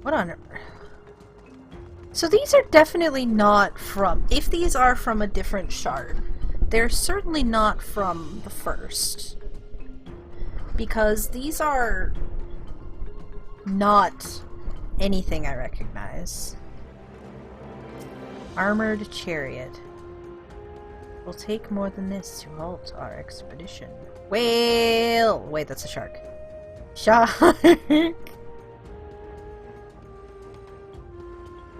Speaker 7: What on earth? So these are definitely not from... If these are from a different shard, they're certainly not from the first. Because these are not anything I recognize. Armored chariot. Will take more than this to halt our expedition. Whale! Wait, that's a shark. Shark!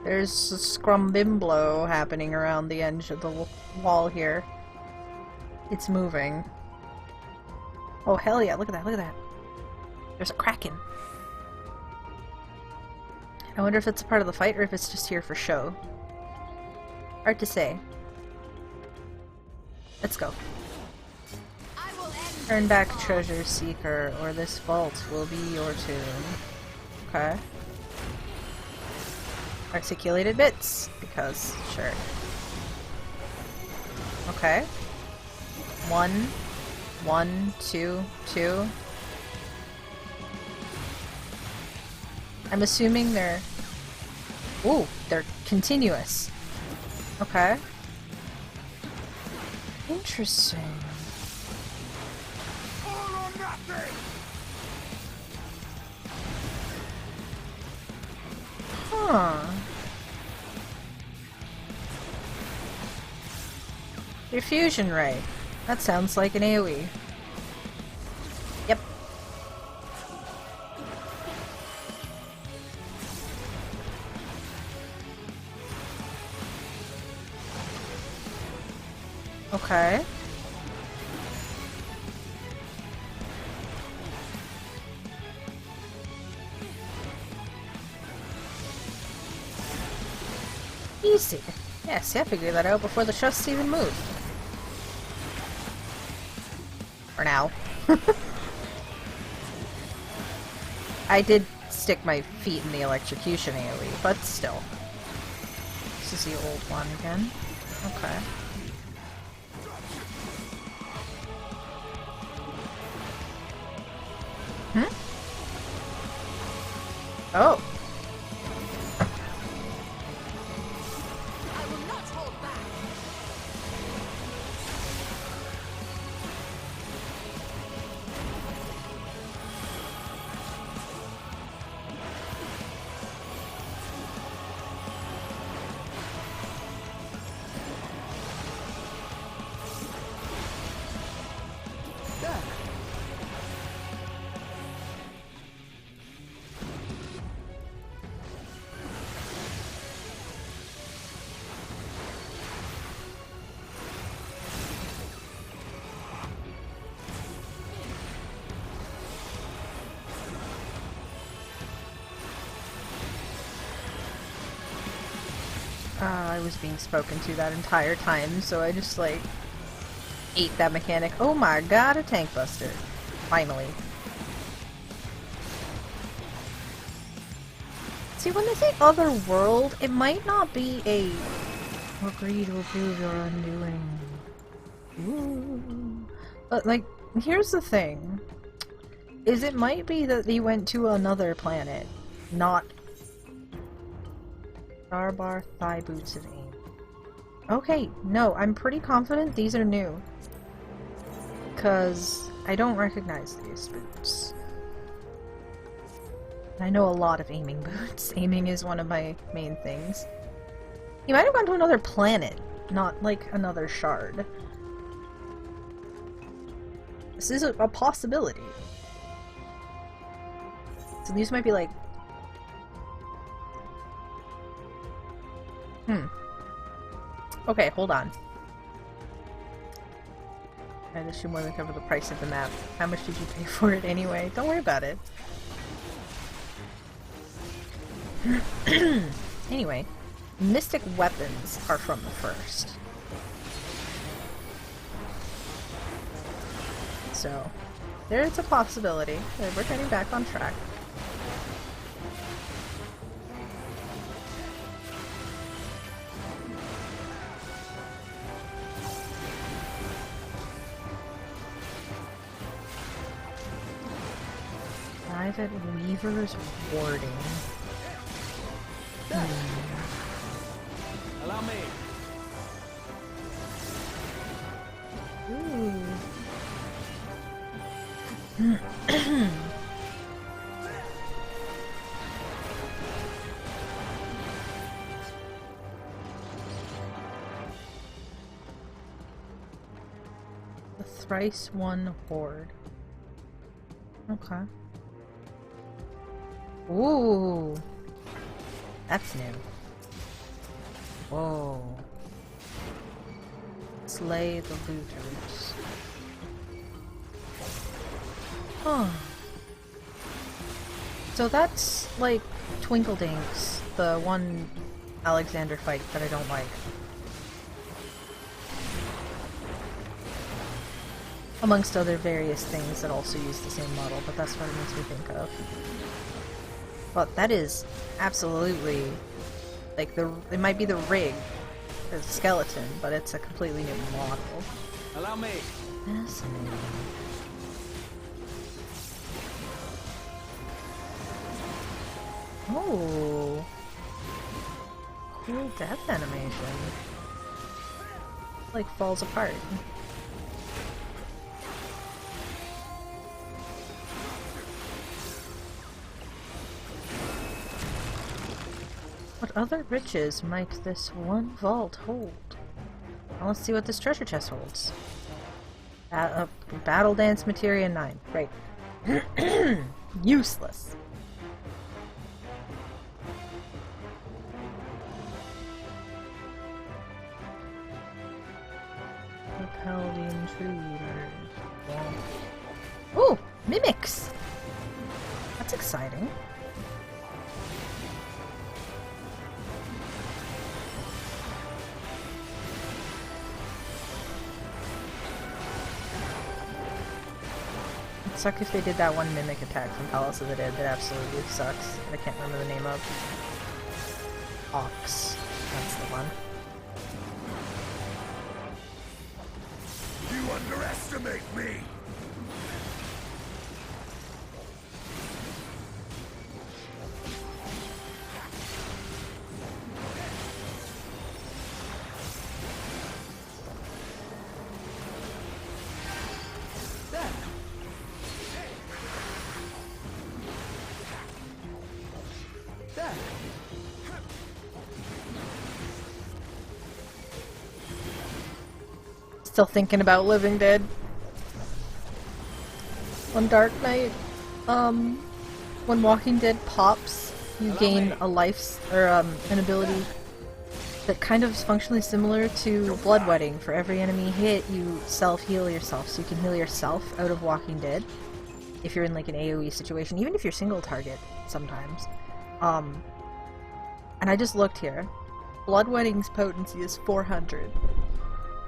Speaker 7: There's a scrumbimblo happening around the edge of the wall here. It's moving. Oh, hell yeah, look at that, look at that. There's a kraken. I wonder if it's a part of the fight or if it's just here for show. Hard to say. Let's go. Turn back, treasure seeker, or this vault will be your tomb. Okay. Articulated bits, because sure. Okay. 1, 1, 2, 2. I'm assuming they're... Ooh, they're continuous. Okay. Interesting. Huh. Your fusion ray. That sounds like an AoE. Yep. Okay. Easy. Yes, I figured that out before the chests even moved. For now. I did stick my feet in the electrocution AoE, but still. This is the old one again. Okay. Hmm? Oh. I was being spoken to that entire time, so I just, like, ate that mechanic. Oh my god, a tank buster. Finally. See, when they say other world, it might not be a... Agreed will prove your undoing. Ooh. But, like, here's the thing. Is it might be that they went to another planet, not Starbar thigh boots of aim. Okay, no, I'm pretty confident these are new. Because I don't recognize these boots. I know a lot of aiming boots. Aiming is one of my main things. He might have gone to another planet, not like another shard. This is a possibility. So these might be like... Okay, hold on. This should more than cover the price of the map. How much did you pay for it anyway? Don't worry about it. Anyway, mystic weapons are from the first. So, there's a possibility that we're getting back on track. of it? Weaver's Warding.
Speaker 9: Allow me.
Speaker 7: Ooh. The Thrice One Horde. Okay. Ooh. That's new. Whoa. Slay the looters. Huh. So that's like Twinkledinks, the one Alexander fight that I don't like. Amongst other various things that also use the same model, but that's what it makes me think of. But that is absolutely, like, it might be the rig, the skeleton, but it's a completely new model.
Speaker 9: Allow me.
Speaker 7: Fascinating. Oh. Cool death animation. Like, falls apart. What other riches might this one vault hold? Well, let's see what this treasure chest holds. Battle Dance Materia 9. Right. Useless. Repel the intruders. Ooh! Mimics! That's exciting. It'd suck if they did that one mimic attack from Palace of the Dead that absolutely sucks. I can't remember the name of. Ox. That's the one.
Speaker 10: You underestimate me!
Speaker 7: Still thinking about Living Dead. On Dark Knight, when Walking Dead pops, you gain a an ability that kind of is functionally similar to Bloodwetting. For every enemy hit, you self-heal yourself, so you can heal yourself out of Walking Dead if you're in like an AoE situation, even if you're single target sometimes. And I just looked here. Bloodwetting's potency is 400.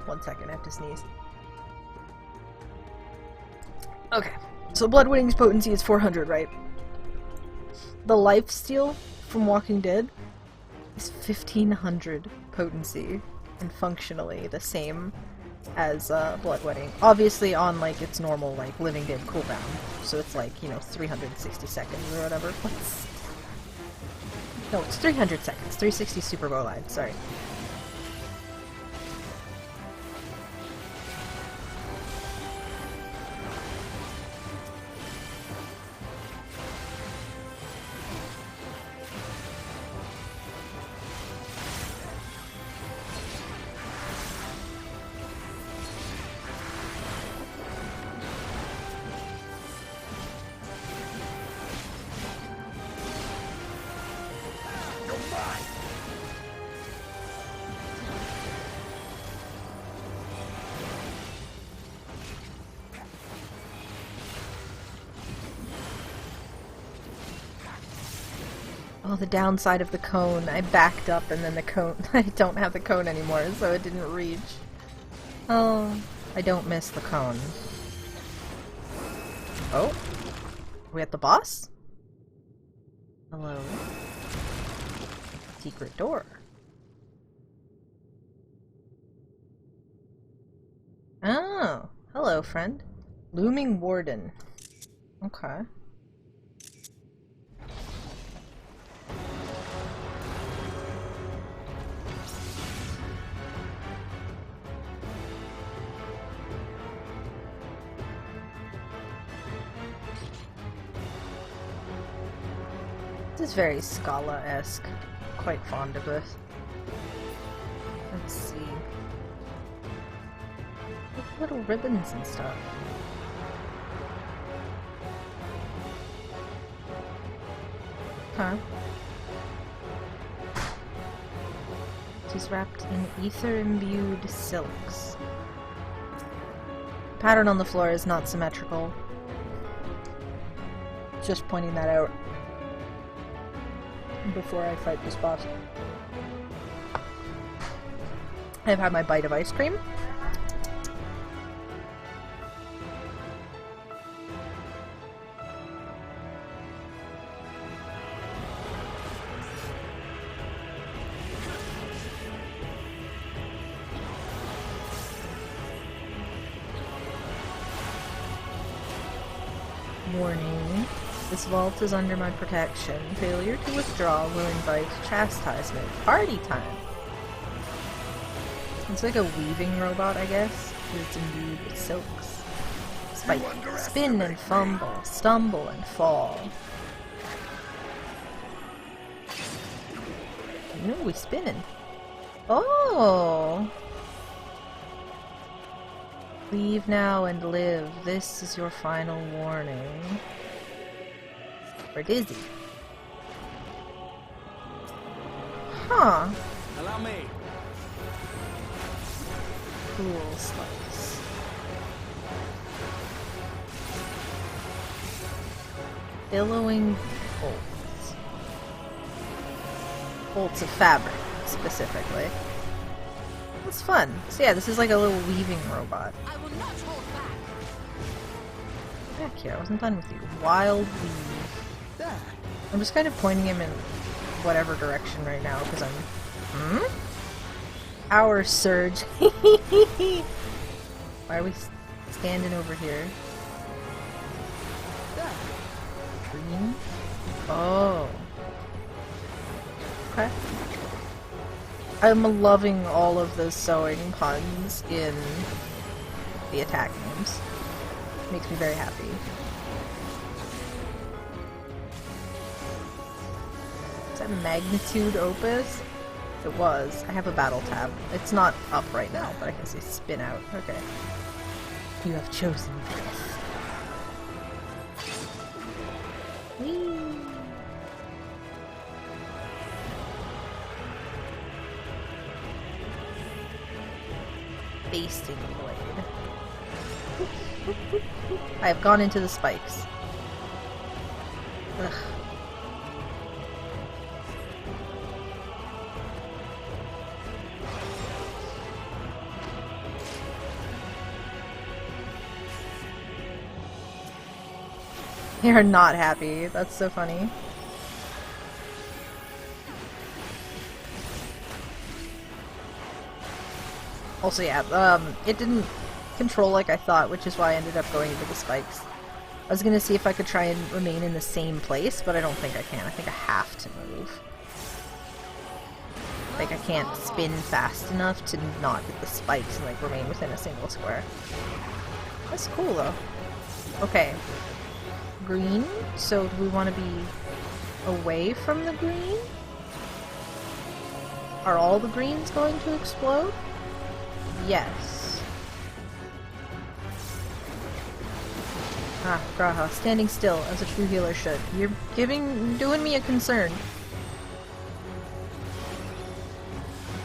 Speaker 7: 1 second, I have to sneeze. Okay, so Bloodwetting's potency is 400, right? The lifesteal from Walking Dead is 1500 potency, and functionally the same as Bloodwetting. Obviously on like its normal like Living Dead cooldown, so it's like, you know, 360 seconds or whatever. No, it's 300 seconds. 360 Super Bowline, sorry. Oh, the downside of the cone. I backed up and then the cone... I don't have the cone anymore, so it didn't reach. Oh, I don't miss the cone. Oh? Are we at the boss? Hello? Secret door. Oh, hello, friend. Looming Warden. Okay. This is very Scala-esque. Quite fond of it. Let's see. With little ribbons and stuff. Huh? It is wrapped in ether-imbued silks. The pattern on the floor is not symmetrical. Just pointing that out before I fight this boss. I've had my bite of ice cream. Warning. This vault is under my protection. Failure to withdraw will invite chastisement. Party time! It's like a weaving robot, I guess. It's imbued with silks. Spike. Spin and fumble. Stumble and fall. No, we spinning. Oh! Leave now and live. This is your final warning. Where is he? Huh.
Speaker 9: Allow me.
Speaker 7: Cool spikes. Billowing bolts. Bolts of fabric, specifically. That's fun. So yeah, this is like a little weaving robot.
Speaker 6: I will not hold back.
Speaker 7: Back here, I wasn't done with you. Wild weave.
Speaker 9: There.
Speaker 7: I'm just kind of pointing him in whatever direction right now, because I'm... Hmm? Power surge. Why are we standing over here?
Speaker 9: There.
Speaker 7: Green? Oh. Okay. I'm loving all of the sewing puns in the attack names. Makes me very happy. Is that Magnitude Opus? It was. I have a battle tab. It's not up right now, but I can see spin out. Okay. You have chosen death. Whee! Basting blade. I have gone into the spikes. Ugh. You're not happy. That's so funny. Also, yeah, it didn't control like I thought, which is why I ended up going into the spikes. I was gonna see if I could try and remain in the same place, but I don't think I can. I think I have to move. Like, I can't spin fast enough to not hit the spikes and, like, remain within a single square. That's cool, though. Okay. Green? So, do we want to be away from the green? Are all the greens going to explode? Yes. Ah, Graha, standing still as a true healer should. You're doing me a concern.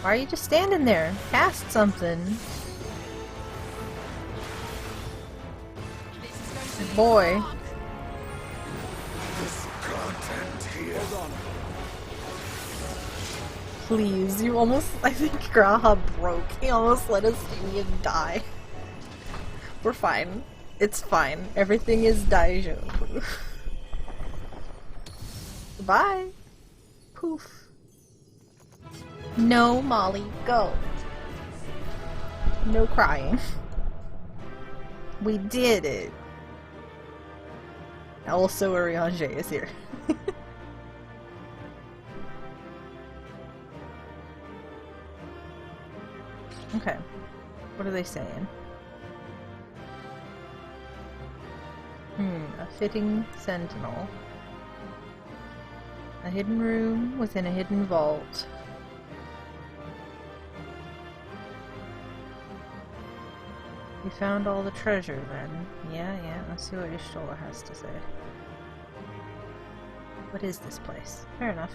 Speaker 7: Why are you just standing there? Cast something. Boy. Please, you almost, I think Graha broke. He almost let us see him die. We're fine. It's fine. Everything is daijoubu. Goodbye. Poof. No, Molly, go. No crying. We did it. Also, Urianger is here. Okay. What are they saying? A fitting sentinel. A hidden room within a hidden vault. You found all the treasure then? Yeah, let's see what Ishtola has to say. What is this place? Fair enough.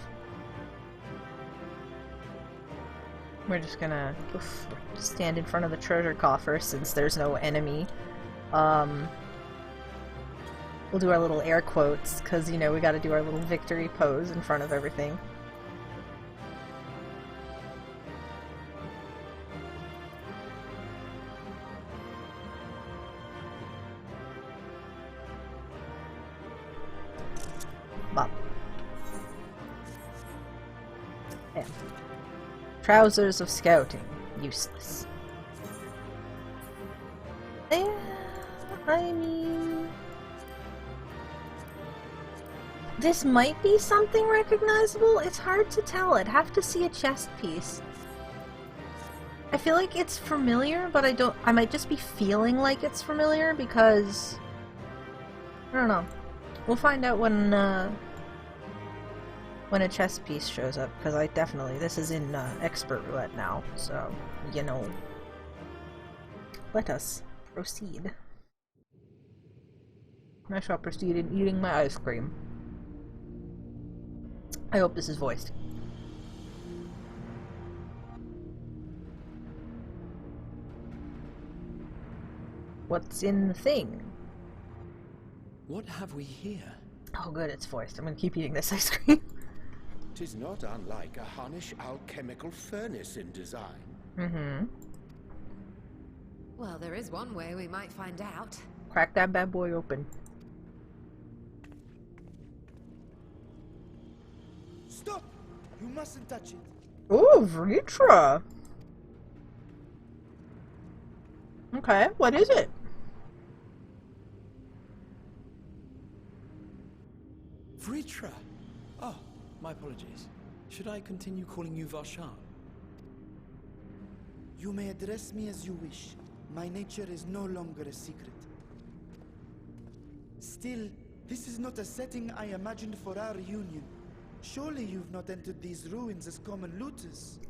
Speaker 7: We're just gonna stand in front of the treasure coffer since there's no enemy. We'll do our little air quotes, because, you know, we gotta do our little victory pose in front of everything. Bop. Yeah. Trousers of scouting. Useless. Yeah, I mean... this might be something recognizable. It's hard to tell. I'd have to see a chest piece. I feel like it's familiar, but I might just be feeling like it's familiar because... I don't know. We'll find out when a chess piece shows up, because this is in expert roulette now, so, you know. Let us proceed. I shall proceed in eating my ice cream. I hope this is voiced. What's in the thing?
Speaker 9: What have we here?
Speaker 7: Oh good, it's voiced. I'm gonna keep eating this ice cream.
Speaker 10: 'Tis not unlike a Hunnish alchemical furnace in design.
Speaker 7: Mm-hmm.
Speaker 5: Well, there is one way we might find out.
Speaker 7: Crack that bad boy open.
Speaker 3: Stop! You mustn't touch it.
Speaker 7: Ooh, Vritra! Okay, what is it?
Speaker 9: Vritra! Oh, my apologies. Should I continue calling you Varshan?
Speaker 3: You may address me as you wish. My nature is no longer a secret. Still, this is not a setting I imagined for our reunion. Surely you've not entered these ruins as common looters?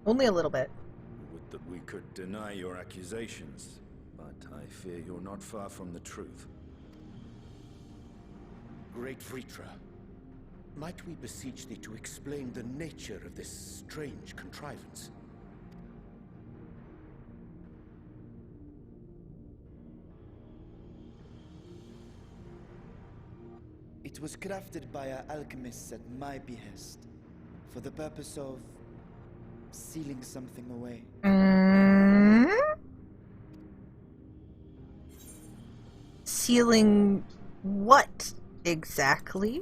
Speaker 7: Only a little bit.
Speaker 12: Would that we could deny your accusations, but I fear you're not far from the truth.
Speaker 10: Great Vritra, might we beseech thee to explain the nature of this strange contrivance?
Speaker 3: It was crafted by our alchemists at my behest, for the purpose of sealing something away.
Speaker 7: Sealing what exactly?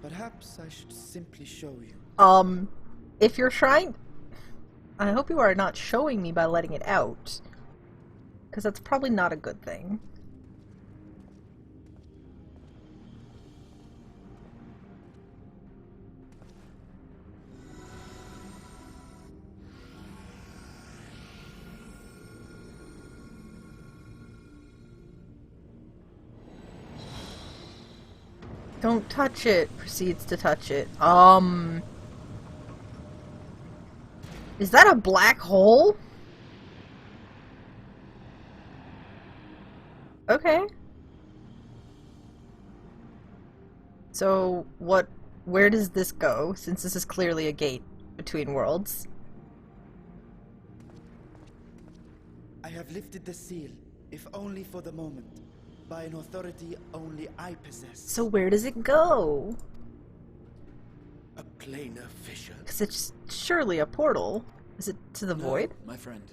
Speaker 3: Perhaps I should simply show you.
Speaker 7: If you're trying... I hope you are not showing me by letting it out. Because that's probably not a good thing. Don't touch it. Proceeds to touch it. Is that a black hole? Okay. So, where does this go, since this is clearly a gate between worlds?
Speaker 3: I have lifted the seal, if only for the moment, by an authority only I possess.
Speaker 7: So where does it go?
Speaker 10: A planar fissure.
Speaker 7: Because it's surely a portal. Is it to the void?
Speaker 9: My friend.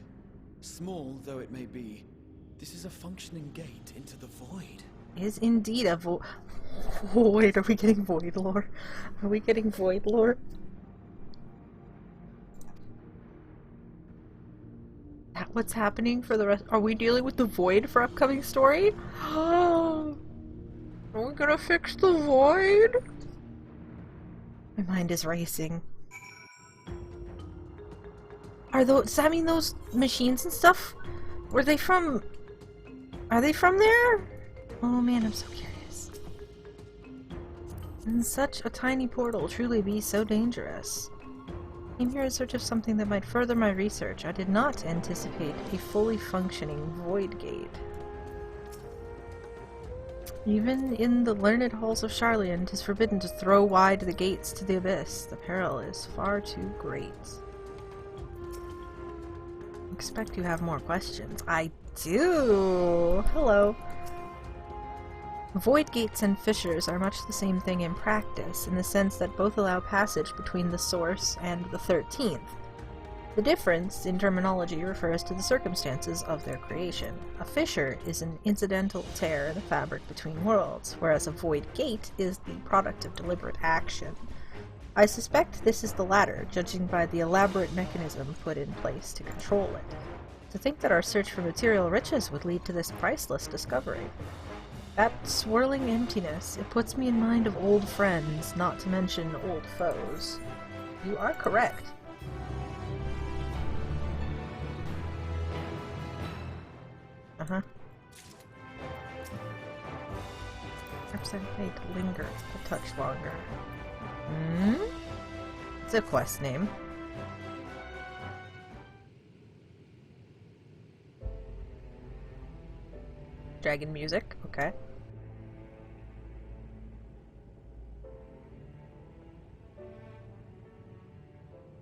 Speaker 9: Small though it may be, this is a functioning gate into the void.
Speaker 7: Is indeed a void. Wait, are we getting void lore? Are we getting void lore? What's happening for the rest? Are we dealing with the void for upcoming story? Are we gonna fix the void? My mind is racing. Are those, I mean, those machines and stuff, were they from, are they from there? Oh man, I'm so curious. And such a tiny portal truly be so dangerous. I came here in search of something that might further my research. I did not anticipate a fully functioning void gate. Even in the learned halls of Charlian, 'tis forbidden to throw wide the gates to the abyss. The peril is far too great. Expect you have more questions. I do! Hello. Void gates and fissures are much the same thing in practice, in the sense that both allow passage between the source and the 13th. The difference in terminology refers to the circumstances of their creation. A fissure is an incidental tear in the fabric between worlds, whereas a void gate is the product of deliberate action. I suspect this is the latter, judging by the elaborate mechanism put in place to control it. To think that our search for material riches would lead to this priceless discovery. That swirling emptiness, it puts me in mind of old friends, not to mention old foes. You are correct. Uh-huh. Perhaps I need to linger a touch longer. Hmm? It's a quest name. Dragon music, okay.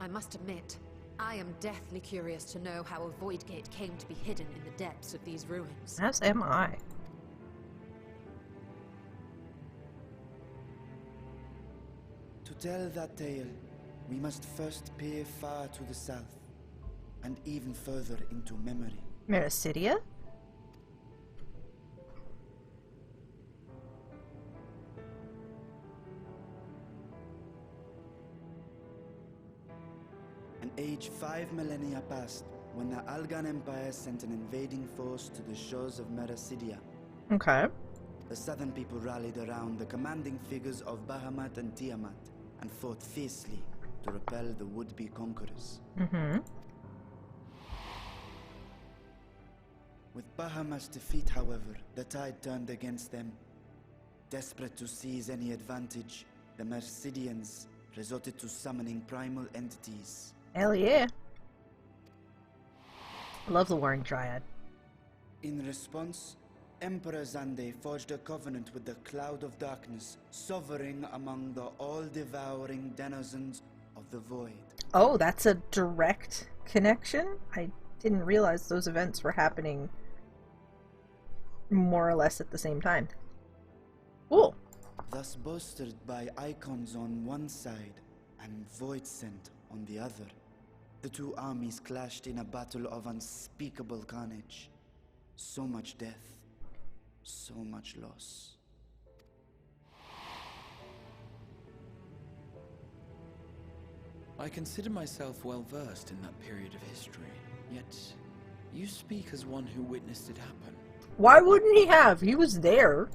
Speaker 5: I must admit, I am deathly curious to know how a void gate came to be hidden in the depths of these ruins.
Speaker 7: As am I.
Speaker 3: To tell that tale, we must first peer far to the south, and even further into memory.
Speaker 7: Mericidia?
Speaker 3: An age 5 millennia past, when the Algan Empire sent an invading force to the shores of Mericidia.
Speaker 7: Okay.
Speaker 3: The southern people rallied around the commanding figures of Bahamut and Tiamat, and fought fiercely to repel the would-be conquerors.
Speaker 7: Mm-hmm.
Speaker 3: With Bahamut's defeat, however, the tide turned against them. Desperate to seize any advantage, the Mercidians resorted to summoning primal entities.
Speaker 7: Hell yeah. I love the Warring Dryad.
Speaker 3: In response, Emperor Zande forged a covenant with the Cloud of Darkness, sovereign among the all-devouring denizens of the Void.
Speaker 7: Oh, that's a direct connection? I didn't realize those events were happening more or less at the same time. Cool.
Speaker 3: Thus bolstered by icons on one side and Void Scent on the other, the two armies clashed in a battle of unspeakable carnage. So much death. So much loss.
Speaker 9: I consider myself well versed in that period of history, yet you speak as one who witnessed it happen.
Speaker 7: Why wouldn't he have? He was there.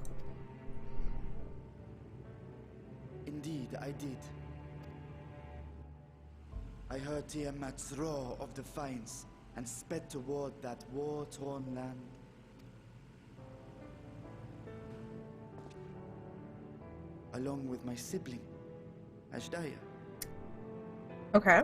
Speaker 3: Indeed, I did. I heard Tiamat's roar of defiance and sped toward that war-torn land. Along with my sibling, Ashdaya.
Speaker 7: Okay.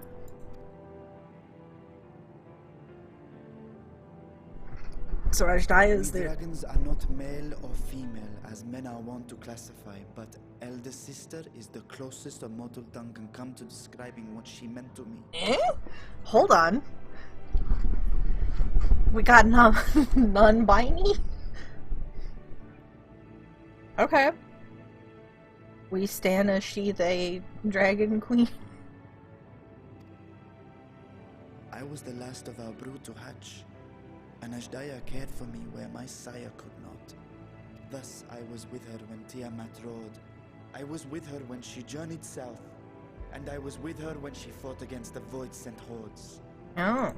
Speaker 7: So Ashdaya is
Speaker 3: We
Speaker 7: there.
Speaker 3: dragons are not male or female as men are wont to classify, but elder sister is the closest a mortal tongue can come to describing what she meant to me.
Speaker 7: Eh? Hold on. We got non-binary? Okay. We stand a she, they, dragon queen.
Speaker 3: I was the last of our brood to hatch, and Ashdaya cared for me where my sire could not. Thus, I was with her when Tiamat roared. I was with her when she journeyed south, and I was with her when she fought against the Void-sent hordes.
Speaker 7: Oh.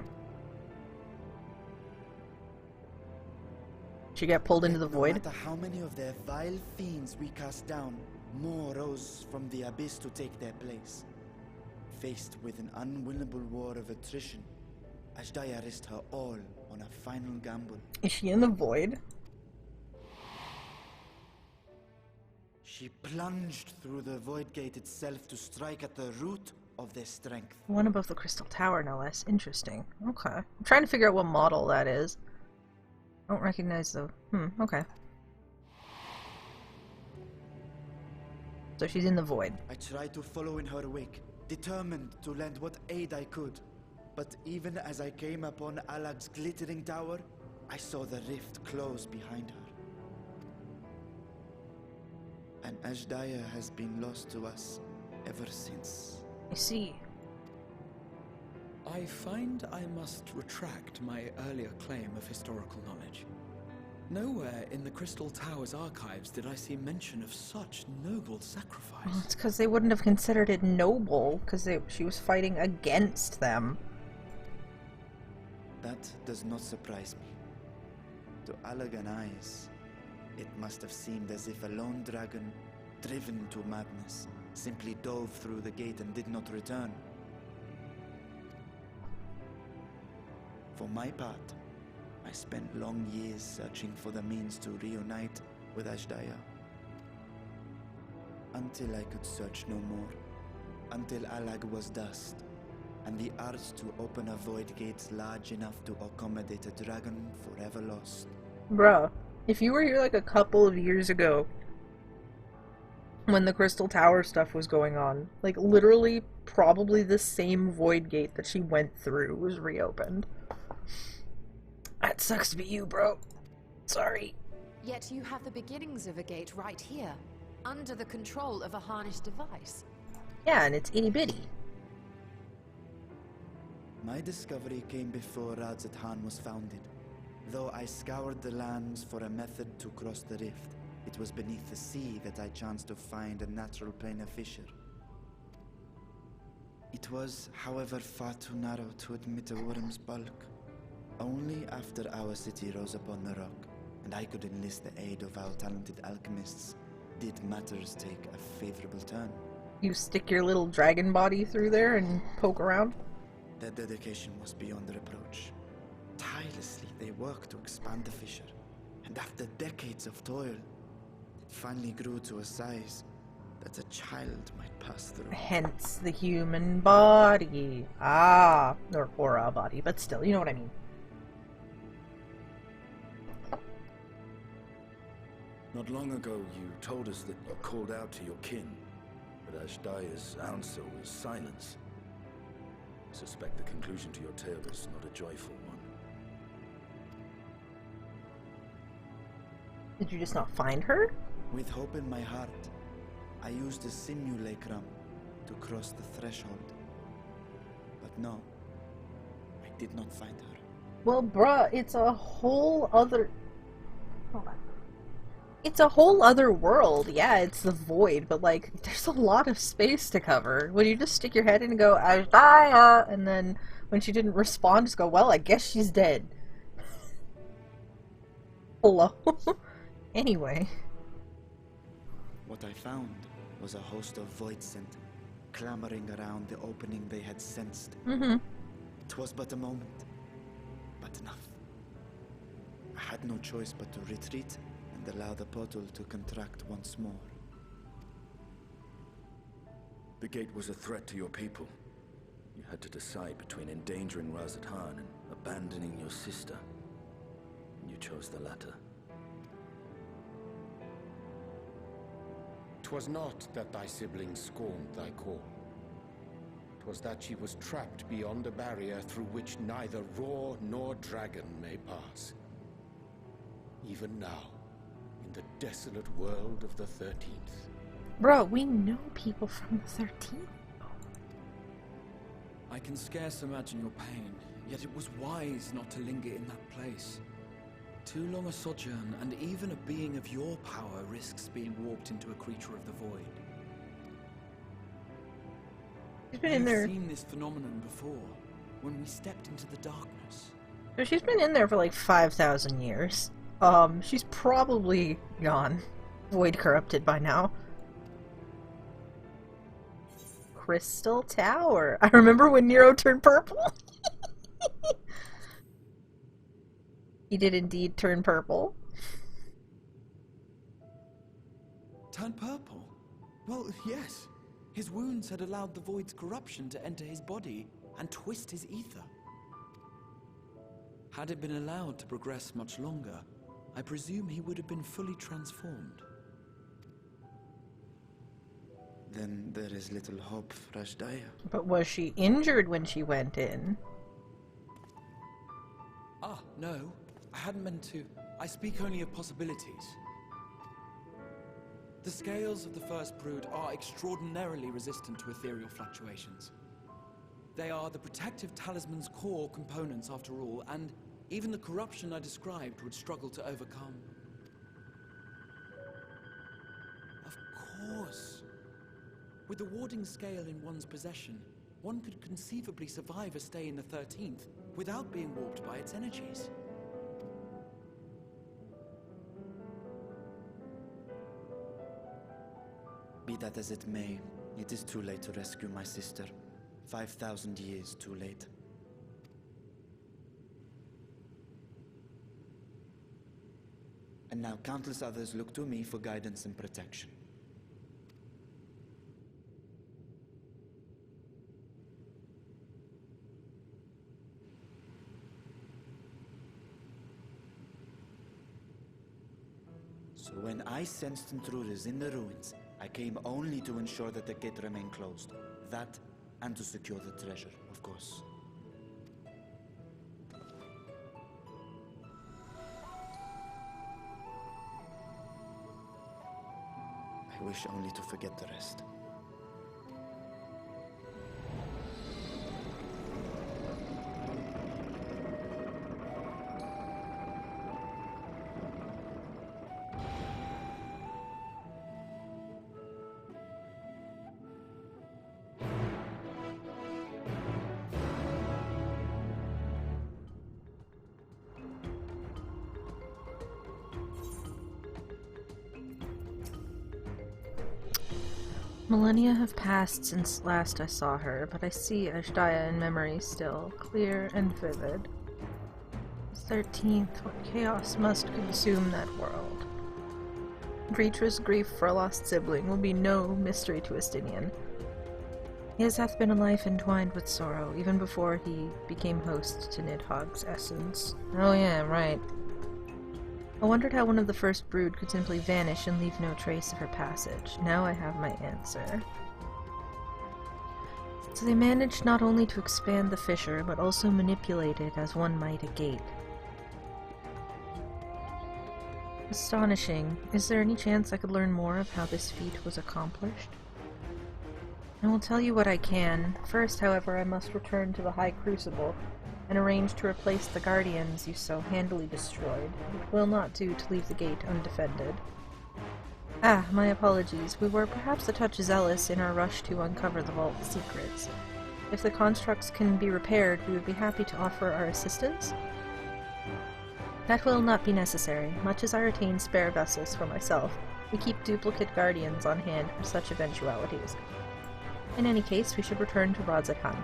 Speaker 7: She got pulled into the void?
Speaker 3: No matter how many of their vile fiends we cast down, more rose from the abyss to take their place. Faced with an unwinnable war of attrition, Ashdaya risked her all on a final gamble.
Speaker 7: Is she in the void?
Speaker 3: She plunged through the void gate itself to strike at the root of their strength.
Speaker 7: One above the crystal tower, no less. Interesting. Okay. I'm trying to figure out what model that is. I don't recognize the... okay. So she's in the void.
Speaker 3: I tried to follow in her wake, determined to lend what aid I could. But even as I came upon Alag's glittering tower, I saw the rift close behind her. And Ashdaya has been lost to us ever since.
Speaker 7: I see.
Speaker 9: I find I must retract my earlier claim of historical knowledge. Nowhere in the Crystal Tower's archives did I see mention of such noble sacrifice.
Speaker 7: Well, it's because they wouldn't have considered it noble, because she was fighting against them.
Speaker 3: That does not surprise me. To Allagan eyes, it must have seemed as if a lone dragon, driven to madness, simply dove through the gate and did not return. For my part, I spent long years searching for the means to reunite with Ashdaya. Until I could search no more. Until Alag was dust, and the art to open a void gate large enough to accommodate a dragon forever lost.
Speaker 7: Bruh, if you were here like a couple of years ago, when the Crystal Tower stuff was going on, like literally probably the same void gate that she went through was reopened. That sucks to be you, bro. Sorry.
Speaker 5: Yet you have the beginnings of a gate right here, under the control of a harnessed device.
Speaker 7: Yeah, and it's itty-bitty.
Speaker 3: My discovery came before Radzat Han was founded. Though I scoured the lands for a method to cross the rift, it was beneath the sea that I chanced to find a natural planar fissure. It was, however, far too narrow to admit a worm's bulk. Only after our city rose upon the rock, and I could enlist the aid of our talented alchemists, did matters take a favorable turn.
Speaker 7: You stick your little dragon body through there and poke around?
Speaker 3: Their dedication was beyond reproach. Tirelessly they worked to expand the fissure, and after decades of toil, it finally grew to a size that a child might pass through.
Speaker 7: Hence the human body. Ah, or a body, but still, you know what I mean.
Speaker 12: Not long ago, you told us that you called out to your kin, but Ashdaya's answer was silence. I suspect the conclusion to your tale is not a joyful one.
Speaker 7: Did you just not find her?
Speaker 3: With hope in my heart, I used a simulacrum to cross the threshold. But no, I did not find her.
Speaker 7: Well, bruh, it's a whole other... Hold on. It's a whole other world. Yeah, it's the void, but like, there's a lot of space to cover. Would you just stick your head in and go, Ashdaya, and then when she didn't respond, just go, well, I guess she's dead. Hello? Anyway.
Speaker 3: What I found was a host of void scent, clamoring around the opening they had sensed. It was but a moment, but enough. I had no choice but to retreat and allow the portal to contract once more.
Speaker 12: The gate was a threat to your people. You had to decide between endangering Radzat Han and abandoning your sister. You chose the latter.
Speaker 10: 'Twas not that thy siblings scorned thy call. 'Twas that she was trapped beyond a barrier through which neither roar nor dragon may pass. Even now, in the desolate world of the 13th.
Speaker 7: Bro, we know people from the 13th.
Speaker 9: I can scarce imagine your pain, yet it was wise not to linger in that place. Too long a sojourn, and even a being of your power risks being warped into a creature of the void.
Speaker 7: She's been in there.
Speaker 9: You've seen this phenomenon before, when we stepped into the darkness.
Speaker 7: So she's been in there for like 5,000 years. She's probably gone. Void corrupted by now. Crystal Tower. I remember when Nero turned purple. He did indeed turn purple.
Speaker 9: Turn purple? Well, yes. His wounds had allowed the void's corruption to enter his body and twist his ether. Had it been allowed to progress much longer, I presume he would have been fully transformed.
Speaker 3: Then there is little hope for Ashdaya.
Speaker 7: But was she injured when she went in?
Speaker 9: Ah, no. I hadn't meant to. I speak only of possibilities. The scales of the first brood are extraordinarily resistant to ethereal fluctuations. They are the protective talisman's core components after all, and even the corruption I described would struggle to overcome. Of course. With the warding scale in one's possession, one could conceivably survive a stay in the 13th without being warped by its energies.
Speaker 3: Be that as it may, it is too late to rescue my sister. 5,000 years too late. And now countless others look to me for guidance and protection. So when I sensed intruders in the ruins, I came only to ensure that the gate remained closed. That, and to secure the treasure, of course. I wish only to forget the rest.
Speaker 7: Millennia have passed since last I saw her, but I see Ashdaya in memory still, clear and vivid. The 13th, what chaos must consume that world. Vritra's grief for a lost sibling will be no mystery to Estinian. His hath been a life entwined with sorrow, even before he became host to Nidhogg's essence. Oh yeah, right. I wondered how one of the first brood could simply vanish and leave no trace of her passage. Now I have my answer. So they managed not only to expand the fissure, but also manipulate it as one might a gate. Astonishing. Is there any chance I could learn more of how this feat was accomplished? I will tell you what I can. First, however, I must return to the High Crucible and arrange to replace the guardians you so handily destroyed. It will not do to leave the gate undefended. Ah, my apologies. We were perhaps a touch zealous in our rush to uncover the vault's secrets. If the constructs can be repaired, we would be happy to offer our assistance. That will not be necessary. Much as I retain spare vessels for myself, we keep duplicate guardians on hand for such eventualities. In any case, we should return to Radzakhan.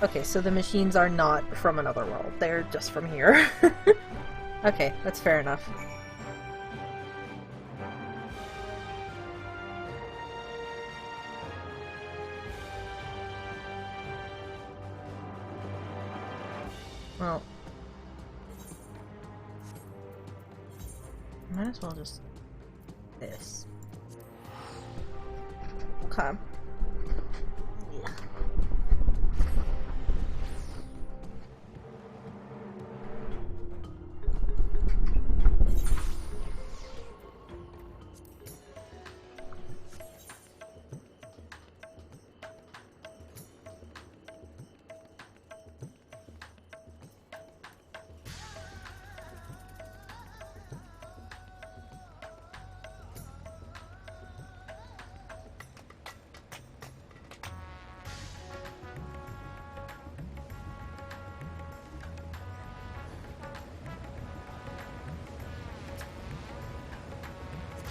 Speaker 7: Okay, so the machines are not from another world. They're just from here. Okay, that's fair enough. Well, might as well just this. Okay.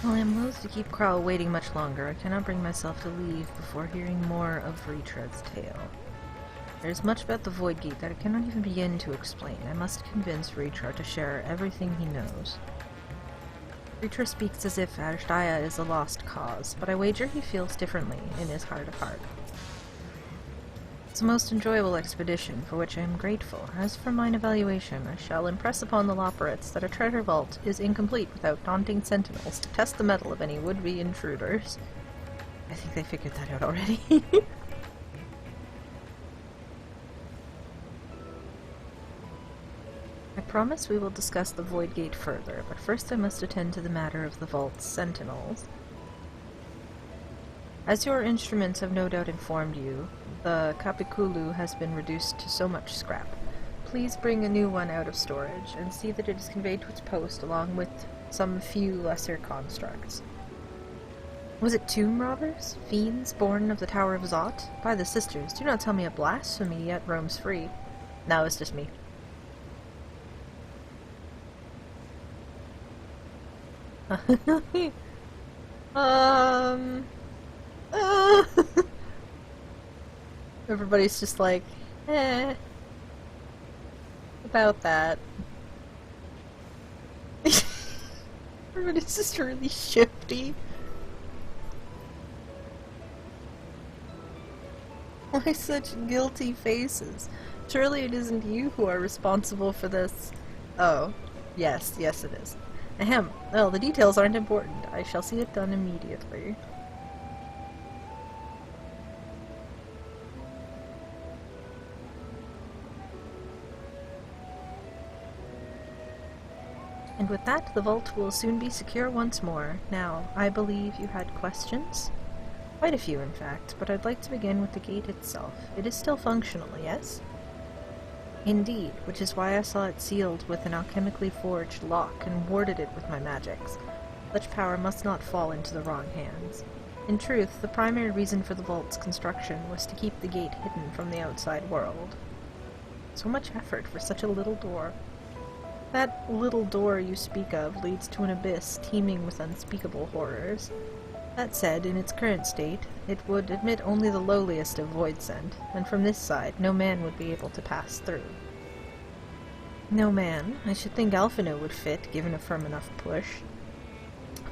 Speaker 7: While I am loath to keep Kral waiting much longer, I cannot bring myself to leave before hearing more of Vritra's tale. There is much about the Void Gate that I cannot even begin to explain. I must convince Ritra to share everything he knows. Ritra speaks as if Ashdaya is a lost cause, but I wager he feels differently in his heart of heart. It's a most enjoyable expedition, for which I am grateful. As for mine evaluation, I shall impress upon the Loperates that a treasure vault is incomplete without daunting sentinels to test the mettle of any would-be intruders. I think they figured that out already. I promise we will discuss the Void Gate further, but first I must attend to the matter of the vault's sentinels. As your instruments have no doubt informed you, the Kapikulu has been reduced to so much scrap. Please bring a new one out of storage, and see that it is conveyed to its post along with some few lesser constructs. Was it tomb robbers? Fiends born of the Tower of Zot? By the sisters, do not tell me a blasphemy yet roams free. No, it's just me. Everybody's just like, about that. Everybody's just really shifty. Why such guilty faces? Surely it isn't you who are responsible for this. Oh, yes, yes it is. Ahem. Well, the details aren't important. I shall see it done immediately. And with that, the vault will soon be secure once more. Now, I believe you had questions? Quite a few, in fact, but I'd like to begin with the gate itself. It is still functional, yes? Indeed, which is why I saw it sealed with an alchemically forged lock and warded it with my magics. Such power must not fall into the wrong hands. In truth, the primary reason for the vault's construction was to keep the gate hidden from the outside world. So much effort for such a little door. That little door you speak of leads to an abyss teeming with unspeakable horrors. That said, in its current state, it would admit only the lowliest of voidsent, and from this side no man would be able to pass through. No man? I should think Alphino would fit, given a firm enough push.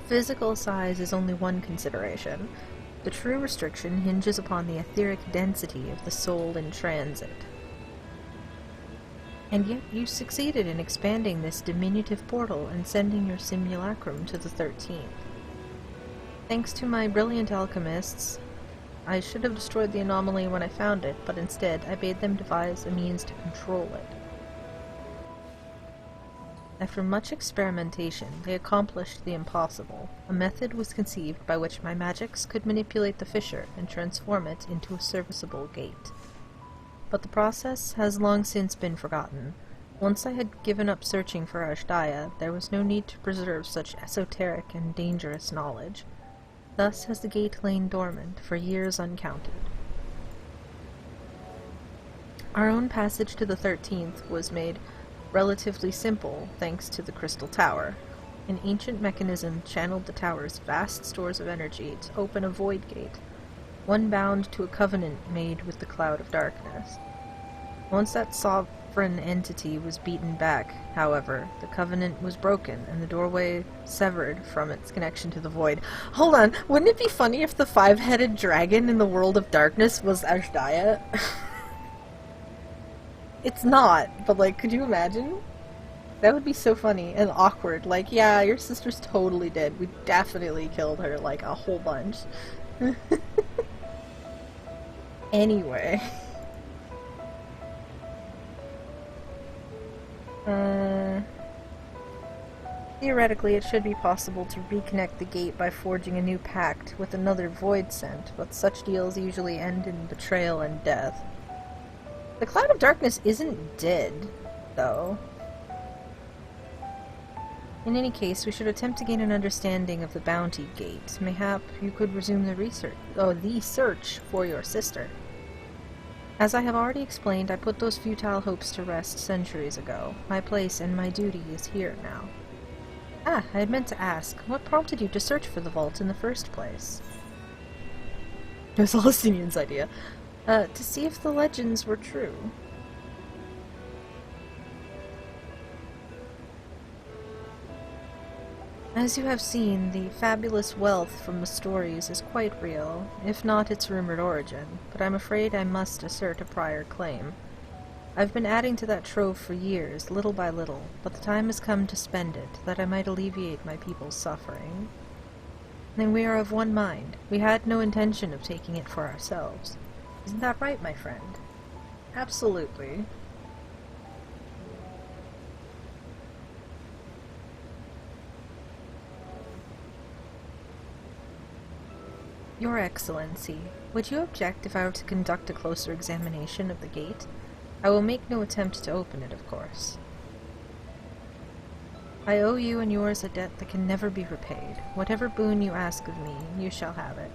Speaker 7: Physical size is only one consideration. The true restriction hinges upon the etheric density of the soul in transit. And yet you succeeded in expanding this diminutive portal and sending your simulacrum to the 13th. Thanks to my brilliant alchemists, I should have destroyed the anomaly when I found it, but instead I bade them devise a means to control it. After much experimentation, they accomplished the impossible. A method was conceived by which my magics could manipulate the fissure and transform it into a serviceable gate. But the process has long since been forgotten. Once I had given up searching for Ashdaya, there was no need to preserve such esoteric and dangerous knowledge. Thus has the gate lain dormant for years uncounted. Our own passage to the 13th was made relatively simple thanks to the Crystal Tower. An ancient mechanism channeled the tower's vast stores of energy to open a void gate, one bound to a covenant made with the Cloud of Darkness. Once that sovereign entity was beaten back, however, the covenant was broken and the doorway severed from its connection to the void. Hold on, wouldn't it be funny if the five-headed dragon in the world of darkness was Ashdaya? It's not, but like, could you imagine? That would be so funny and awkward. Like, yeah, your sister's totally dead. We definitely killed her, like, a whole bunch. Anyway. Theoretically, it should be possible to reconnect the gate by forging a new pact with another voidsent, but such deals usually end in betrayal and death. The Cloud of Darkness isn't dead, though. In any case, we should attempt to gain an understanding of the Bounty Gate. Mayhap you could resume the search for your sister. As I have already explained, I put those futile hopes to rest centuries ago. My place and my duty is here now. Ah, I had meant to ask, what prompted you to search for the vault in the first place? It was Alcinian's idea. To see if the legends were true. As you have seen, the fabulous wealth from the stories is quite real, if not its rumored origin, but I'm afraid I must assert a prior claim. I've been adding to that trove for years, little by little, but the time has come to spend it, that I might alleviate my people's suffering. Then we are of one mind. We had no intention of taking it for ourselves. Isn't that right, my friend? Absolutely. Your Excellency, would you object if I were to conduct a closer examination of the gate? I will make no attempt to open it, of course. I owe you and yours a debt that can never be repaid. Whatever boon you ask of me, you shall have it.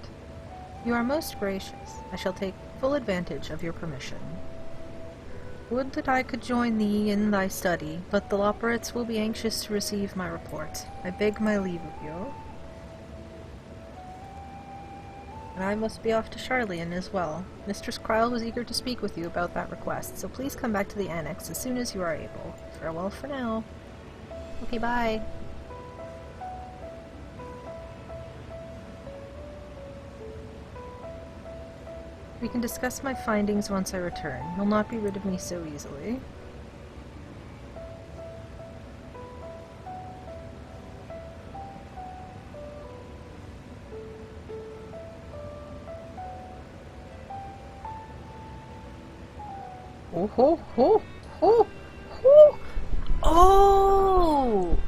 Speaker 7: You are most gracious. I shall take full advantage of your permission. Would that I could join thee in thy study, but the Loperates will be anxious to receive my report. I beg my leave of you. And I must be off to Charlian as well. Mistress Kryle was eager to speak with you about that request, so please come back to the Annex as soon as you are able. Farewell for now. Okay, bye. We can discuss my findings once I return. You'll not be rid of me so easily. Oh, ho, ho, ho, ho. Oh!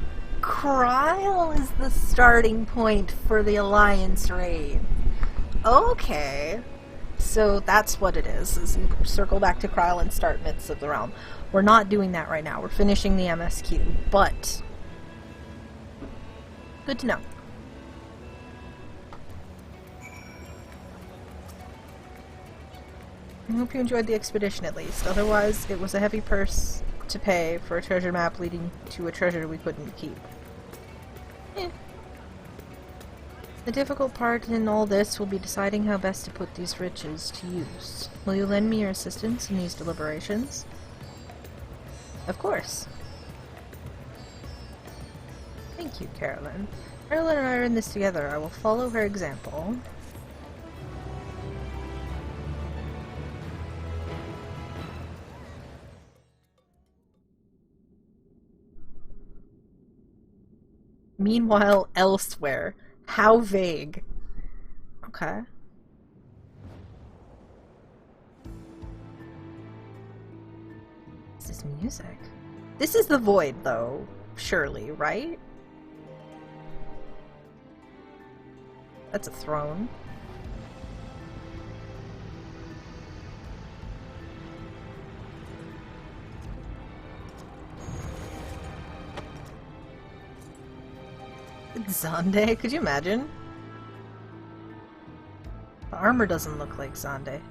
Speaker 7: Kryle is the starting point for the Alliance raid. Okay. So that's what it is you circle back to Kryle and start Myths of the Realm. We're not doing that right now. We're finishing the MSQ, but good to know. I hope you enjoyed the expedition at least. Otherwise, it was a heavy purse to pay for a treasure map leading to a treasure we couldn't keep. The difficult part in all this will be deciding how best to put these riches to use. Will you lend me your assistance in these deliberations? Of course. Thank you, Carolyn. Carolyn and I are in this together. I will follow her example. Meanwhile, elsewhere. How vague. Okay. This is music. This is the void, though. Surely, right? That's a throne. Xande? Could you imagine? The armor doesn't look like Xande.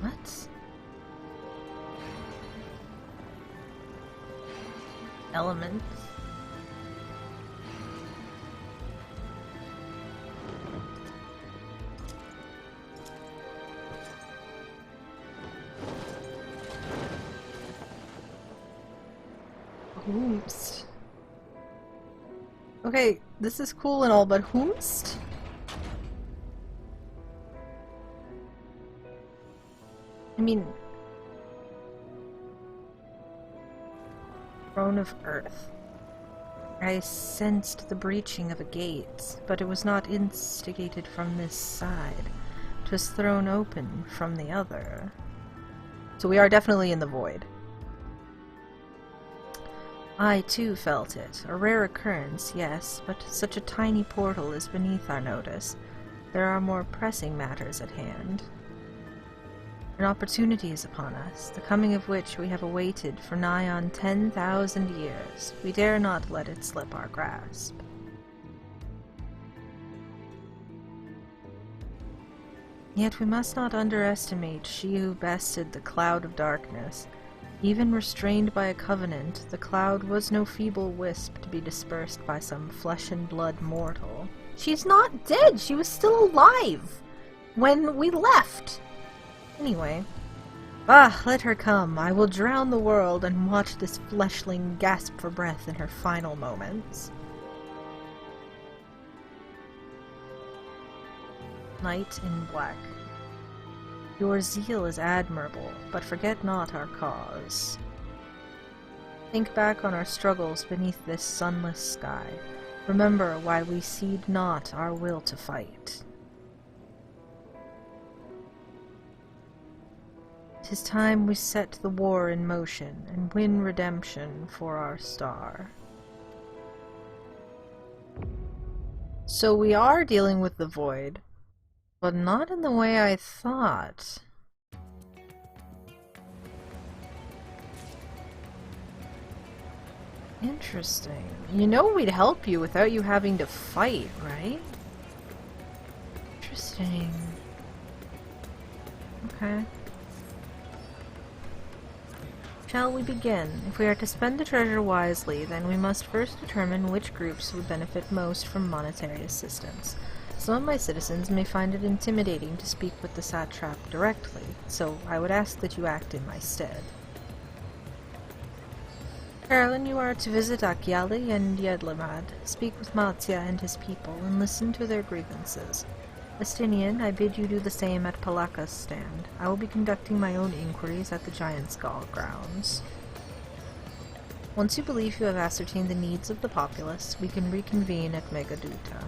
Speaker 7: What? Elements. Whomst. Okay, this is cool and all, but whomst? I mean... Throne of Earth. I sensed the breaching of a gate, but it was not instigated from this side. It was thrown open from the other. So we are definitely in the void. I too felt it. A rare occurrence, yes, but such a tiny portal is beneath our notice. There are more pressing matters at hand. An opportunity is upon us, the coming of which we have awaited for nigh on 10,000 years. We dare not let it slip our grasp. Yet we must not underestimate she who bested the cloud of darkness. Even restrained by a covenant, the cloud was no feeble wisp to be dispersed by some flesh-and-blood mortal. She's not dead! She was still alive! When we left! Anyway. Ah, let her come. I will drown the world and watch this fleshling gasp for breath in her final moments. Knight in black. Your zeal is admirable, but forget not our cause. Think back on our struggles beneath this sunless sky. Remember why we cede not our will to fight. 'Tis time we set the war in motion and win redemption for our star. So we are dealing with the void, but not in the way I thought. Interesting. You know we'd help you without you having to fight, right? Interesting. Okay. Shall we begin? If we are to spend the treasure wisely, then we must first determine which groups would benefit most from monetary assistance. Some of my citizens may find it intimidating to speak with the satrap directly, so I would ask that you act in my stead. Carolyn, you are to visit Akyali and Yedlamad, speak with Matsya and his people, and listen to their grievances. Estinian, I bid you do the same at Palaka's stand. I will be conducting my own inquiries at the Giant Skull grounds. Once you believe you have ascertained the needs of the populace, we can reconvene at Megaduta.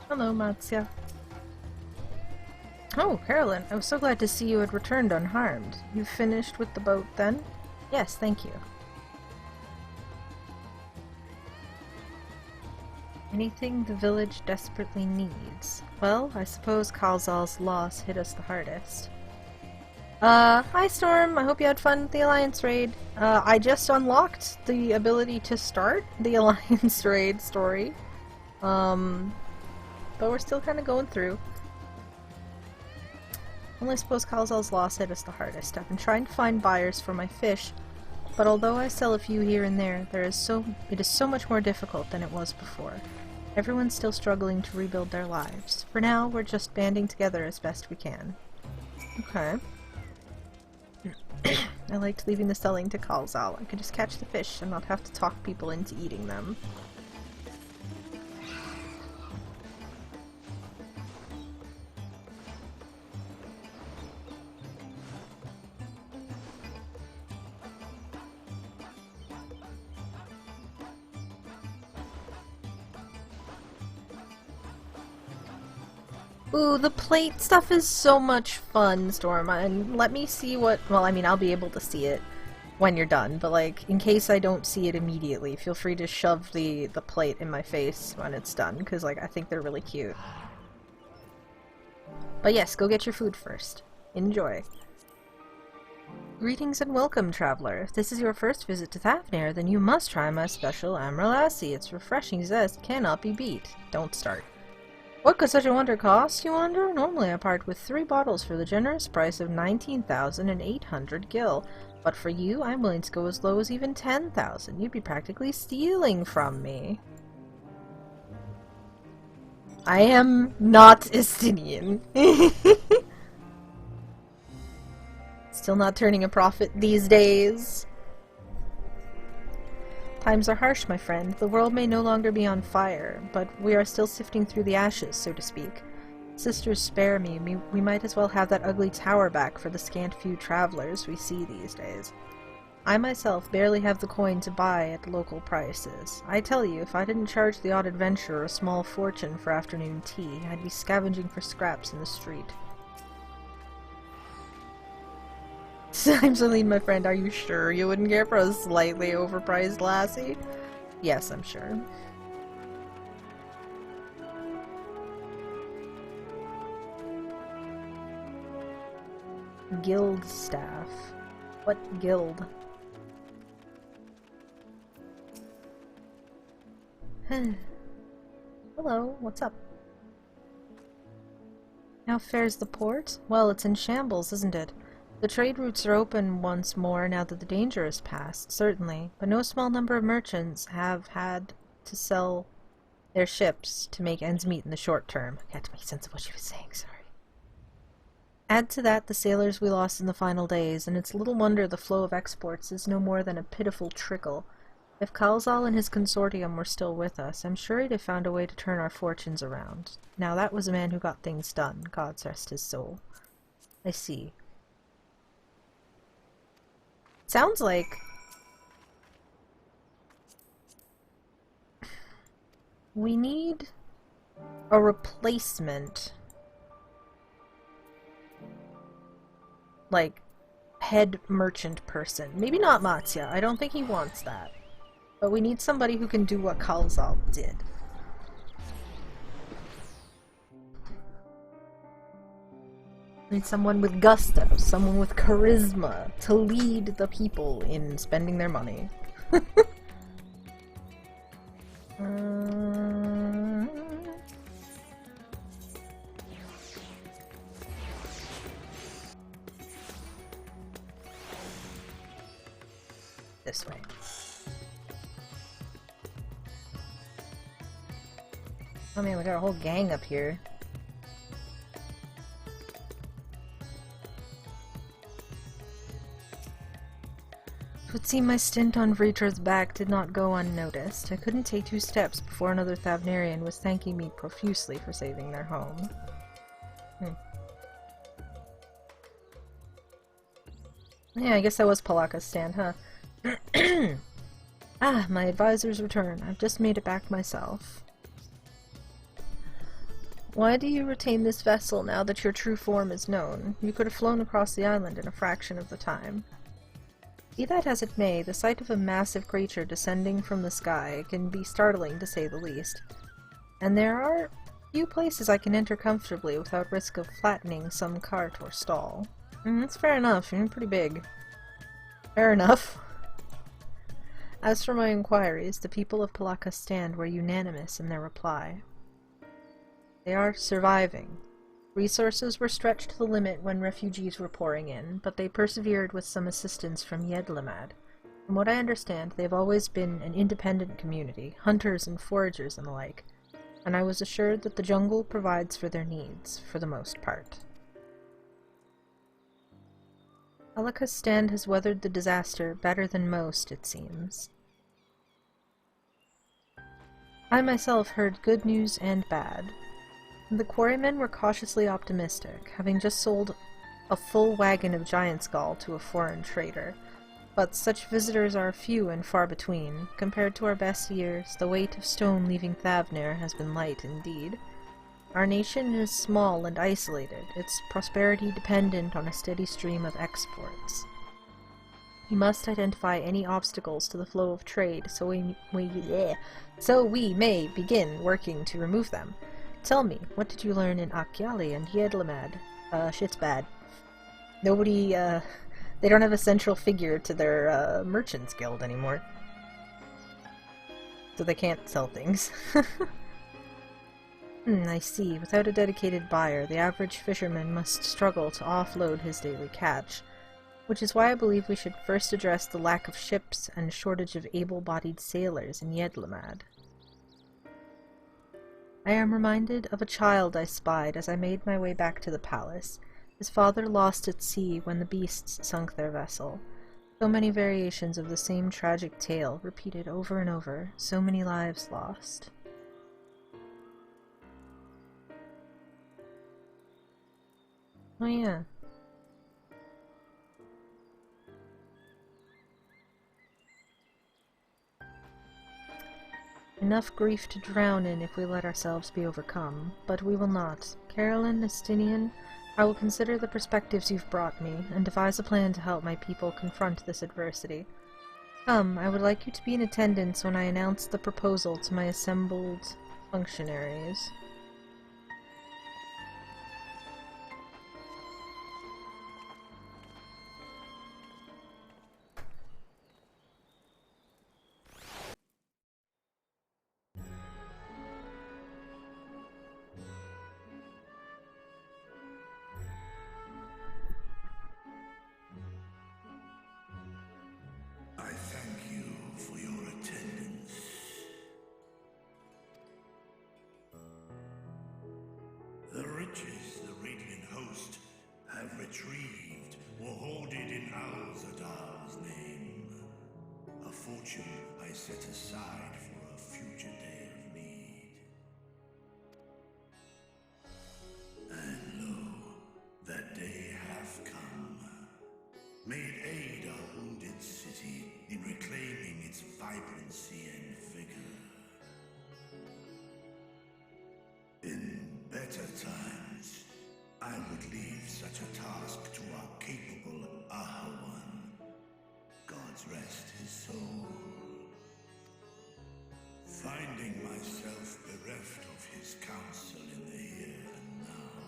Speaker 7: Hello, Matsya. Oh, Carolyn, I was so glad to see you had returned unharmed. You finished with the boat, then? Yes, thank you. Anything the village desperately needs? Well, I suppose Kalzal's loss hit us the hardest. Hi Storm, I hope you had fun with the Alliance raid. I just unlocked the ability to start the Alliance raid story. But we're still kind of going through. Only suppose Kalzal's loss hit us the hardest. I've been trying to find buyers for my fish, but although I sell a few here and there, it is so much more difficult than it was before. Everyone's still struggling to rebuild their lives. For now, we're just banding together as best we can. Okay. I liked leaving the selling to Kalzal. I could just catch the fish and not have to talk people into eating them. Ooh, the plate stuff is so much fun, Storm, and let me see what— well, I mean, I'll be able to see it when you're done, but like, in case I don't see it immediately, feel free to shove the plate in my face when it's done, because like, I think they're really cute. But yes, go get your food first. Enjoy. Greetings and welcome, traveler. If this is your first visit to Thafnir, then you must try my special Amralassi. Its refreshing zest cannot be beat. Don't start. What could such a wonder cost, you wonder? Normally I part with 3 bottles for the generous price of 19,800 gil. But for you, I'm willing to go as low as even 10,000. You'd be practically stealing from me. I am not Estinian. Still not turning a profit these days. Times are harsh, my friend. The world may no longer be on fire, but we are still sifting through the ashes, so to speak. Sisters, spare me. We might as well have that ugly tower back for the scant few travelers we see these days. I myself barely have the coin to buy at local prices. I tell you, if I didn't charge the odd adventurer a small fortune for afternoon tea, I'd be scavenging for scraps in the street. I'm Celine, my friend. Are you sure you wouldn't care for a slightly overpriced lassie? Yes, I'm sure. Guild staff. What guild? Hello, what's up? How fares the port? Well, it's in shambles, isn't it? The trade routes are open once more now that the danger is past, certainly, but no small number of merchants have had to sell their ships to make ends meet in the short term. I had to make sense of what she was saying, sorry. Add to that the sailors we lost in the final days, and it's little wonder the flow of exports is no more than a pitiful trickle. If Kalzal and his consortium were still with us, I'm sure he'd have found a way to turn our fortunes around. Now that was a man who got things done, God rest his soul. I see. Sounds like we need a replacement, like, head merchant person. Maybe not Matsya, I don't think he wants that. But we need somebody who can do what Kalzal did. We need someone with gusto, someone with charisma to lead the people in spending their money. This way. Oh man, we got a whole gang up here. It would seem my stint on Vritra's back did not go unnoticed. I couldn't take 2 steps before another Thavnarian was thanking me profusely for saving their home. Yeah, I guess that was Palaka's stand, huh? Ah, my advisor's return. I've just made it back myself. Why do you retain this vessel now that your true form is known? You could have flown across the island in a fraction of the time. Be that as it may, the sight of a massive creature descending from the sky can be startling to say the least. And there are few places I can enter comfortably without risk of flattening some cart or stall. That's fair enough, you're pretty big. Fair enough. As for my inquiries, the people of Palaka's stand were unanimous in their reply. They are surviving. Resources were stretched to the limit when refugees were pouring in, but they persevered with some assistance from Yedlamad. From what I understand, they've always been an independent community, hunters and foragers and the like, and I was assured that the jungle provides for their needs, for the most part. Palaka's stand has weathered the disaster better than most, it seems. I myself heard good news and bad. The quarrymen were cautiously optimistic, having just sold a full wagon of giant skull to a foreign trader. But such visitors are few and far between. Compared to our best years, the weight of stone leaving Thavnir has been light indeed. Our nation is small and isolated, its prosperity dependent on a steady stream of exports. We must identify any obstacles to the flow of trade so we may begin working to remove them. Tell me, what did you learn in Akyali and Yedlamad? Shit's bad. Nobody, they don't have a central figure to their, merchants guild anymore. So they can't sell things. I see. Without a dedicated buyer, the average fisherman must struggle to offload his daily catch. Which is why I believe we should first address the lack of ships and shortage of able-bodied sailors in Yedlamad. I am reminded of a child I spied as I made my way back to the palace. His father lost at sea when the beasts sunk their vessel. So many variations of the same tragic tale, repeated over and over, so many lives lost. Oh yeah. Enough grief to drown in if we let ourselves be overcome, but we will not. Carolyn, Estinian, I will consider the perspectives you've brought me, and devise a plan to help my people confront this adversity. Come, I would like you to be in attendance when I announce the proposal to my assembled functionaries.
Speaker 12: I thank you for your attendance. The riches the Radiant Host have retrieved were hoarded in Al-Zadal's name. A fortune I set aside for a future day of need. And lo, that day hath come. May it aid our wounded city in reclaiming its vibrancy and vigor. In better times, I would leave such a task to our capable Ahawan. God's rest his soul. Finding myself bereft of his counsel in the here and now,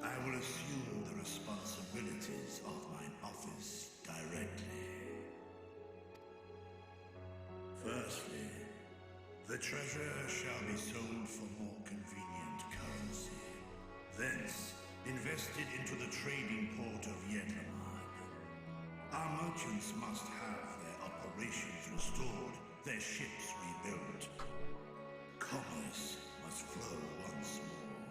Speaker 12: I will assume the responsibilities of mine office directly. Firstly, the treasure shall be sold for more convenient currency. Thence, invested into the trading port of Yetlaman. Our merchants must have their operations restored, their ships rebuilt. Commerce must flow once more.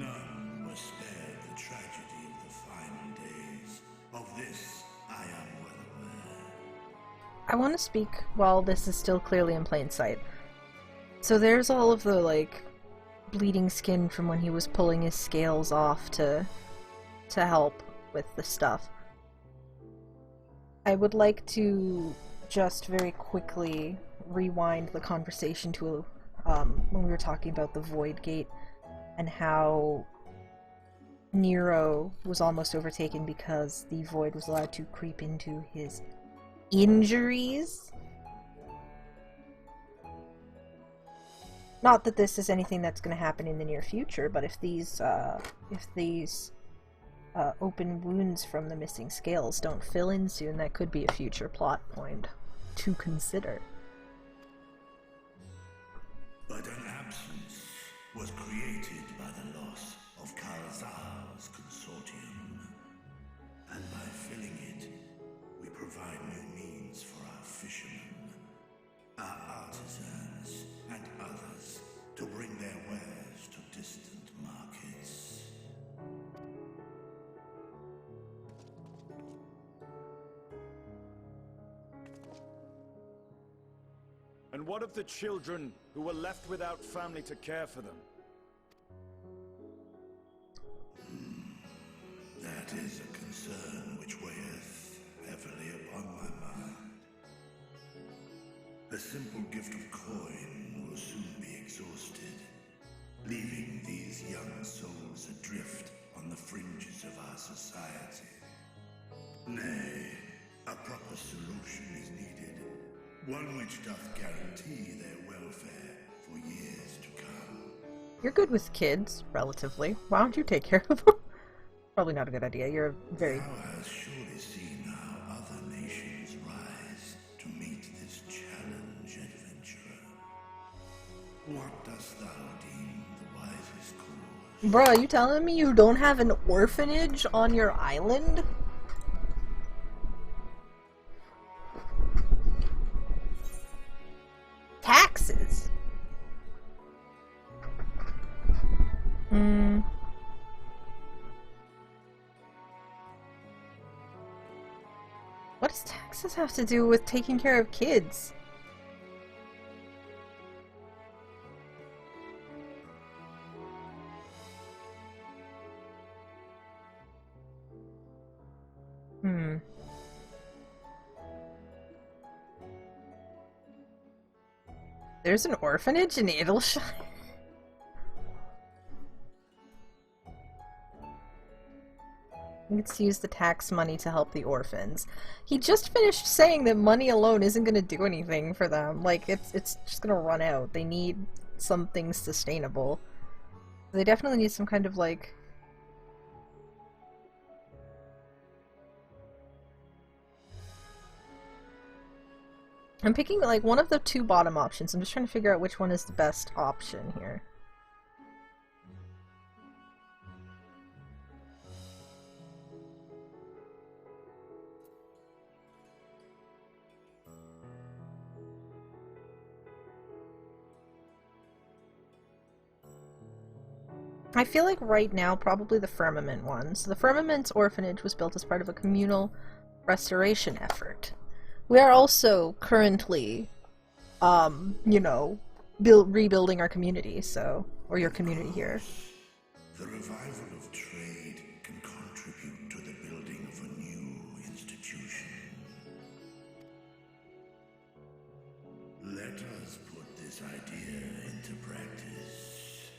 Speaker 12: None were spared the tragedy of the final days. Of this, I am well aware.
Speaker 7: I want to speak while this is still clearly in plain sight. So there's all of the, like, bleeding skin from when he was pulling his scales off to help with the stuff. I would like to just very quickly rewind the conversation to when we were talking about the Void Gate and how Nero was almost overtaken because the Void was allowed to creep into his injuries. Not that this is anything that's going to happen in the near future, but if these open wounds from the missing scales don't fill in soon, that could be a future plot point to consider.
Speaker 12: But an absence was created by the loss of Karazal's consortium. And by filling it, we provide new means for our fishermen, our artisans, and others to bring their wares to distant markets.
Speaker 13: And what of the children who were left without family to care for them?
Speaker 12: That is a concern which weigheth heavily upon my mind. A simple gift of coin will soon be exhausted, leaving these young souls adrift on the fringes of our society. Nay, a proper solution is needed, one which doth guarantee their welfare for years to come.
Speaker 7: You're good with kids, relatively. Why don't you take care of them? Probably not a good idea. You're very...
Speaker 12: Thou hast surely seen how other nations rise to meet this challenge, adventurer. What dost thou deem the wisest course?
Speaker 7: Bruh, you telling me you don't have an orphanage on your island? Taxes! What does taxes have to do with taking care of kids? There's an orphanage in Edelshire? Let's use the tax money to help the orphans. He just finished saying that money alone isn't going to do anything for them. Like, it's just going to run out. They need something sustainable. They definitely need some kind of, like... I'm picking, like, one of the two bottom options. I'm just trying to figure out which one is the best option here. I feel like right now, probably the Firmament one. So the Firmament's orphanage was built as part of a communal restoration effort. We are also currently, you know, rebuilding our community, so, or your community here.
Speaker 12: The revival of trade can contribute to the building of a new institution. Let us put this idea into practice.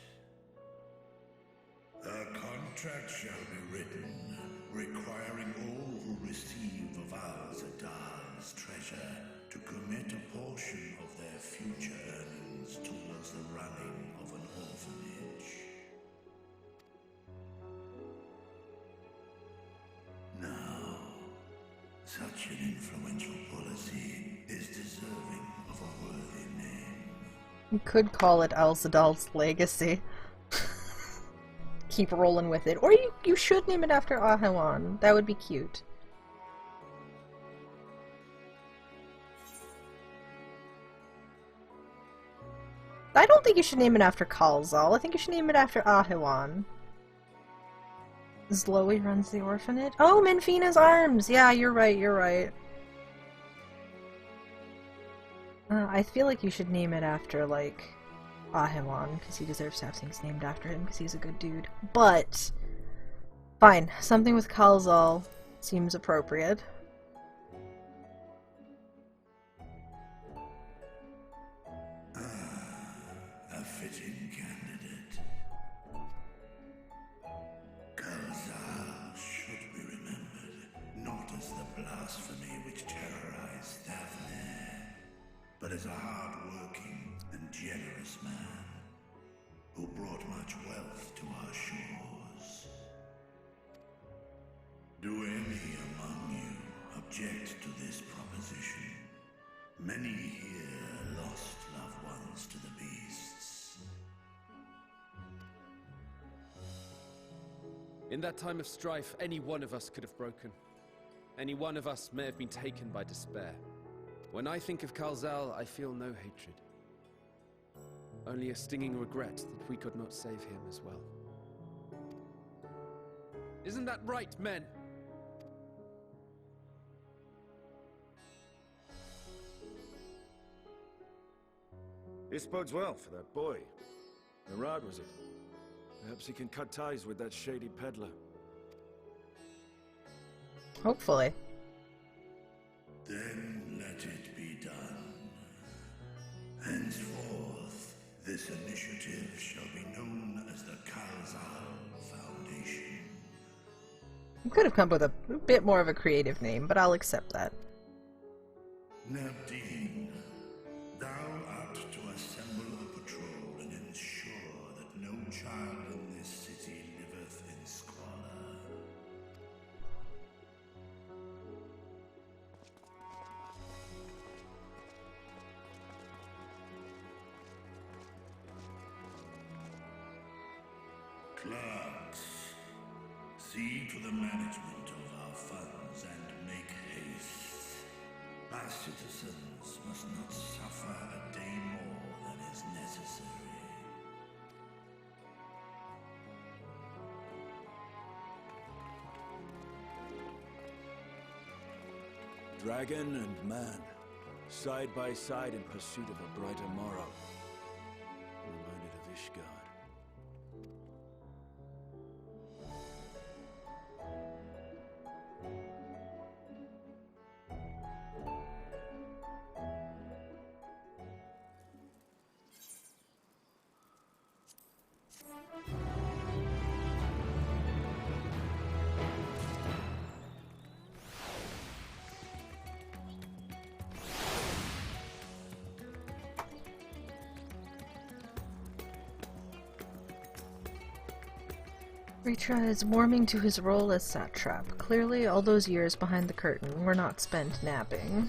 Speaker 12: A contract shall be written, requiring all who receive of Asphodelos' treasure to commit a portion of their future earnings towards the running of an orphanage. Now, such an influential policy is deserving of a worthy name.
Speaker 7: You could call it Asphodelos' Legacy. Keep rolling with it. Or you should name it after Ahewan. That would be cute. I don't think you should name it after Kalzal. I think you should name it after Ahewan. Zloe runs the orphanage? Oh, Menfina's arms! Yeah, you're right, you're right. I feel like you should name it after, like, Ahewan, because he deserves to have things named after him, because he's a good dude. But, fine. Something with Kalzal seems appropriate.
Speaker 12: A fitting candidate. Kalzal should be remembered, not as the blasphemy which terrorized Daphne, but as a hard-working and generous man who brought much wealth to our shores. Do any among you object to this proposition? Many here lost loved ones to the beasts.
Speaker 14: In that time of strife, any one of us could have broken. Any one of us may have been taken by despair. When I think of Kalzal, I feel no hatred. Only a stinging regret that we could not save him as well. Isn't that right, men?
Speaker 13: This bodes well for that boy. Murad, was it? Perhaps he can cut ties with that shady peddler.
Speaker 7: Hopefully.
Speaker 12: Then let it be done. Henceforth, this initiative shall be known as the Kalzal Foundation.
Speaker 7: You could have come up with a bit more of a creative name, but I'll accept that.
Speaker 12: Nabdeen, thou art to assemble a patrol and ensure that no child in this city liveth in squalor. Clerks, see to the management of our funds and make haste. Our citizens must not suffer a day more than is necessary.
Speaker 13: Dragon and man, side by side in pursuit of a brighter morrow. Reminded of Ishgard.
Speaker 7: Ritra is warming to his role as satrap. Clearly, all those years behind the curtain were not spent napping.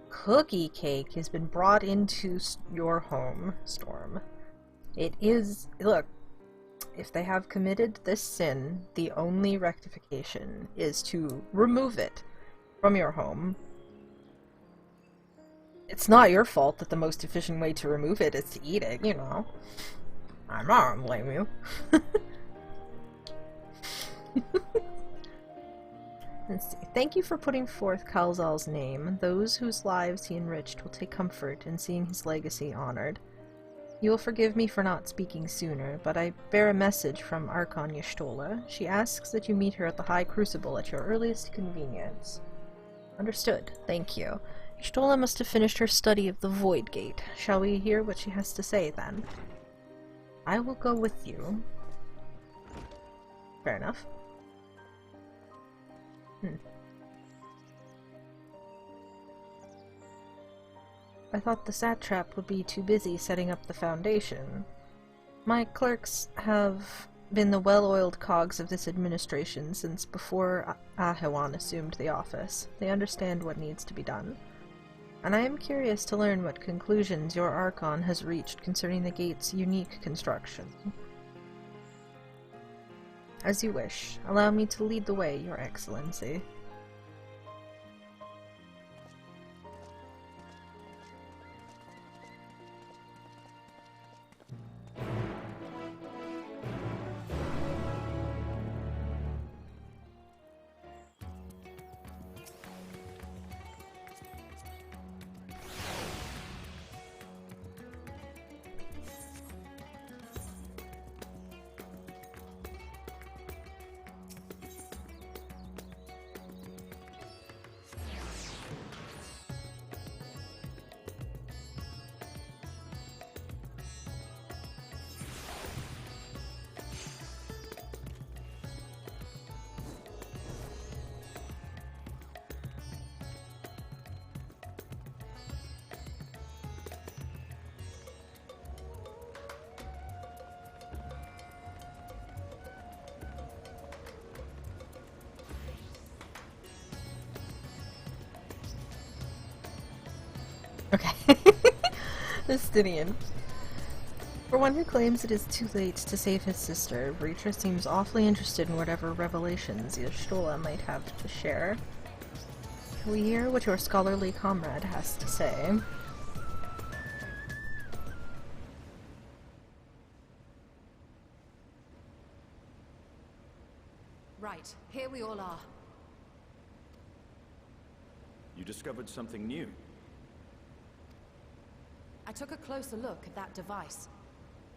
Speaker 7: Cookie cake has been brought into your home, Storm. It is... Look, if they have committed this sin, the only rectification is to remove it from your home. It's not your fault that the most efficient way to remove it is to eat it, you know. I'm not gonna blame you. Let's see. Thank you for putting forth Kalzal's name. Those whose lives he enriched will take comfort in seeing his legacy honored. You will forgive me for not speaking sooner, but I bear a message from Archon Y'shtola. She asks that you meet her at the High Crucible at your earliest convenience. Understood. Thank you. Y'shtola must have finished her study of the Void Gate. Shall we hear what she has to say, then? I will go with you. Fair enough. I thought the satrap would be too busy setting up the foundation. My clerks have been the well-oiled cogs of this administration since before Ahewan assumed the office. They understand what needs to be done. And I am curious to learn what conclusions your Archon has reached concerning the gate's unique construction. As you wish. Allow me to lead the way, Your Excellency. Okay. Justinian. For one who claims it is too late to save his sister, Ritra seems awfully interested in whatever revelations Y'shtola might have to share. Can we hear what your scholarly comrade has to say?
Speaker 15: Right, here we all are.
Speaker 13: You discovered something new.
Speaker 15: I took a closer look at that device.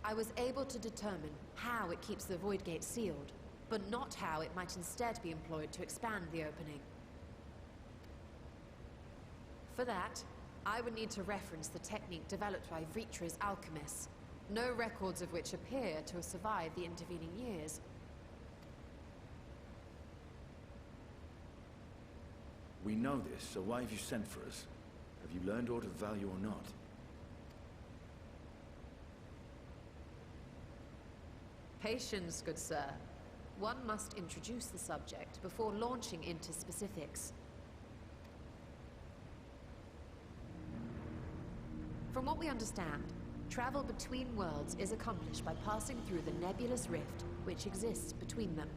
Speaker 15: I was able to determine how it keeps the Void Gate sealed, but not how it might instead be employed to expand the opening. For that, I would need to reference the technique developed by Vritra's alchemists, no records of which appear to have survived the intervening years.
Speaker 13: We know this, so why have you sent for us? Have you learned aught of value or not?
Speaker 15: Patience, good sir. One must introduce the subject before launching into specifics. From what we understand, travel between worlds is accomplished by passing through the nebulous rift which exists between them.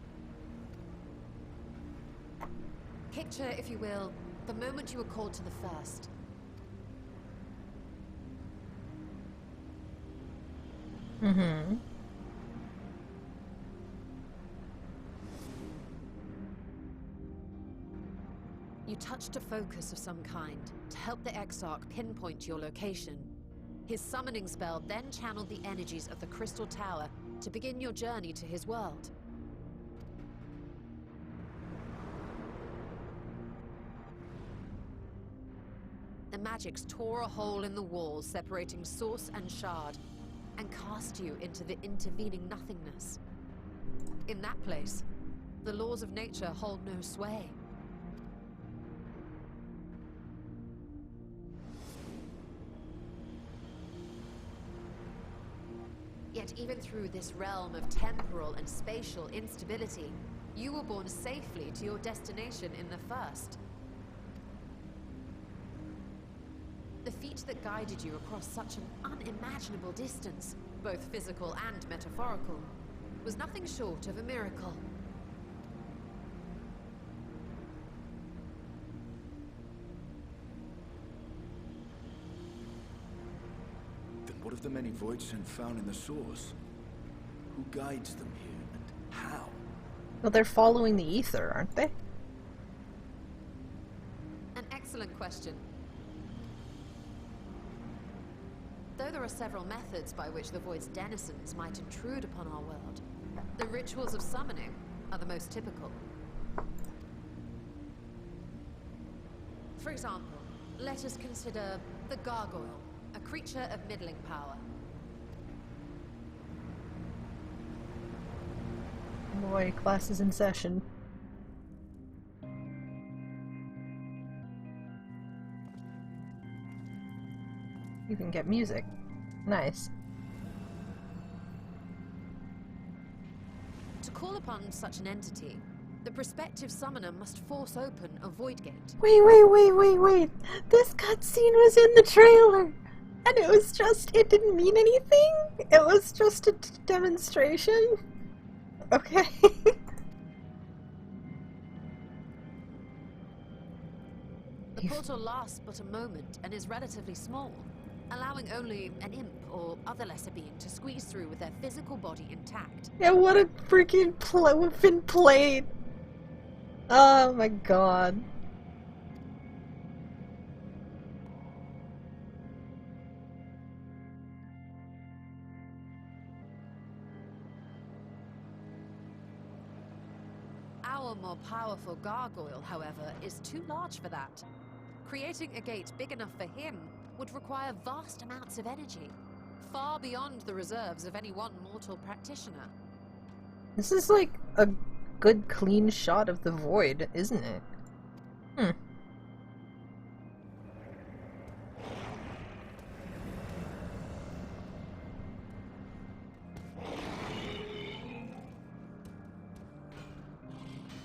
Speaker 15: Picture, if you will, the moment you were called to the first.
Speaker 7: Mm-hmm.
Speaker 15: You touched a focus of some kind to help the Exarch pinpoint your location. His summoning spell then channeled the energies of the Crystal Tower to begin your journey to his world. The magics tore a hole in the wall separating source and shard, and cast you into the intervening nothingness. In that place, the laws of nature hold no sway. Yet even through this realm of temporal and spatial instability, you were borne safely to your destination in the first. The feat that guided you across such an unimaginable distance, both physical and metaphorical, was nothing short of a miracle.
Speaker 13: Then what of the many voidsent found in the source? Who guides them here, and how?
Speaker 7: Well, they're following the ether, aren't they?
Speaker 15: An excellent question. Though there are several methods by which the Void's denizens might intrude upon our world, the rituals of summoning are the most typical. For example, let us consider the Gargoyle, a creature of middling power.
Speaker 7: Boy, class is in session. You can get music. Nice.
Speaker 15: To call upon such an entity, the prospective summoner must force open a void gate.
Speaker 7: Wait. This cutscene was in the trailer! And it was just, it didn't mean anything? It was just a demonstration? Okay.
Speaker 15: The portal lasts but a moment and is relatively small, allowing only an imp or other lesser being to squeeze through with their physical body intact.
Speaker 7: Yeah, what a freaking been played! Oh my god.
Speaker 15: Our more powerful gargoyle, however, is too large for that. Creating a gate big enough for him would require vast amounts of energy, far beyond the reserves of any one mortal practitioner.
Speaker 7: This is like a good clean shot of the void, isn't it?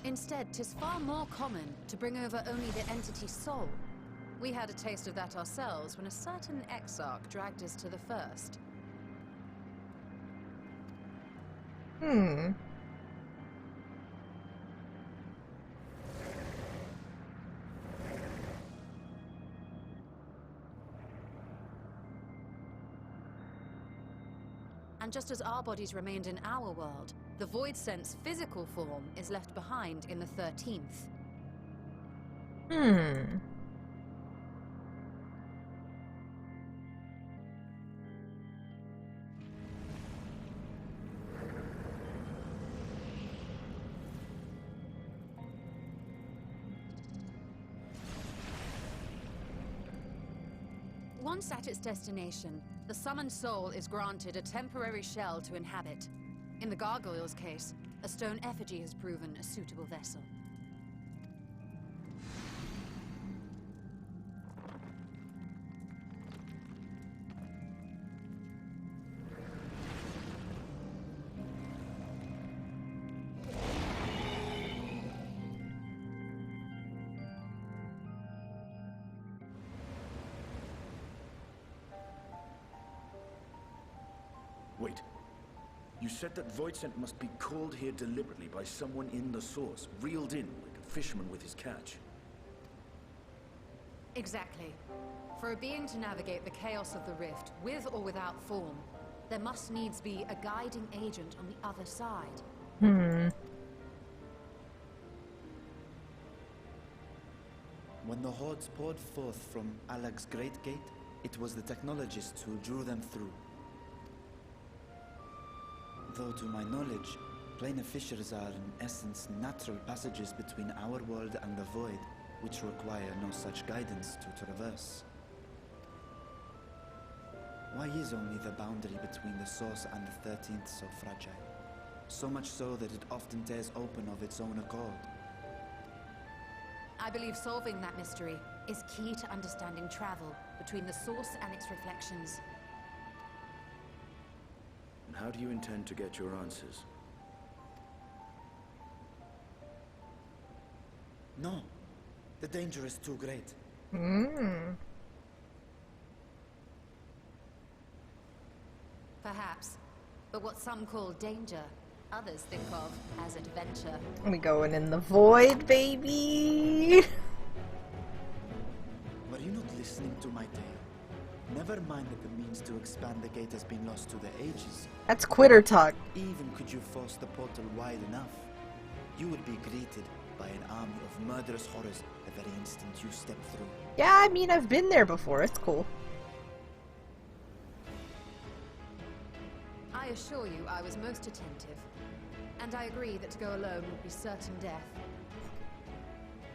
Speaker 15: Instead, 'tis far more common to bring over only the entity's soul. We had a taste of that ourselves when a certain exarch dragged us to the first. And just as our bodies remained in our world, the Void Sense physical form is left behind in the 13th. Once at its destination, the summoned soul is granted a temporary shell to inhabit. In the gargoyle's case, a stone effigy has proven a suitable vessel.
Speaker 13: Wait. You said that Voidsent must be called here deliberately by someone in the source, reeled in like a fisherman with his catch.
Speaker 15: Exactly. For a being to navigate the chaos of the rift, with or without form, there must needs be a guiding agent on the other side.
Speaker 4: When the hordes poured forth from Alag's Great Gate, it was the technologists who drew them through. Though to my knowledge, planar fissures are in essence natural passages between our world and the void, which require no such guidance to traverse. Why is only the boundary between the source and the 13th so fragile? So much so that it often tears open of its own accord.
Speaker 15: I believe solving that mystery is key to understanding travel between the source and its reflections.
Speaker 13: And how do you intend to get your answers?
Speaker 3: No. The danger is too great.
Speaker 15: Perhaps. But what some call danger, others think of as adventure.
Speaker 7: We going in the void, baby!
Speaker 3: Were you not listening to my tale? Never mind that the means to expand the gate has been lost to the ages.
Speaker 7: That's quitter talk.
Speaker 3: Even could you force the portal wide enough, you would be greeted by an army of murderous horrors the very instant you step through.
Speaker 7: Yeah, I mean, I've been there before. It's cool.
Speaker 15: I assure you I was most attentive, and I agree that to go alone would be certain death.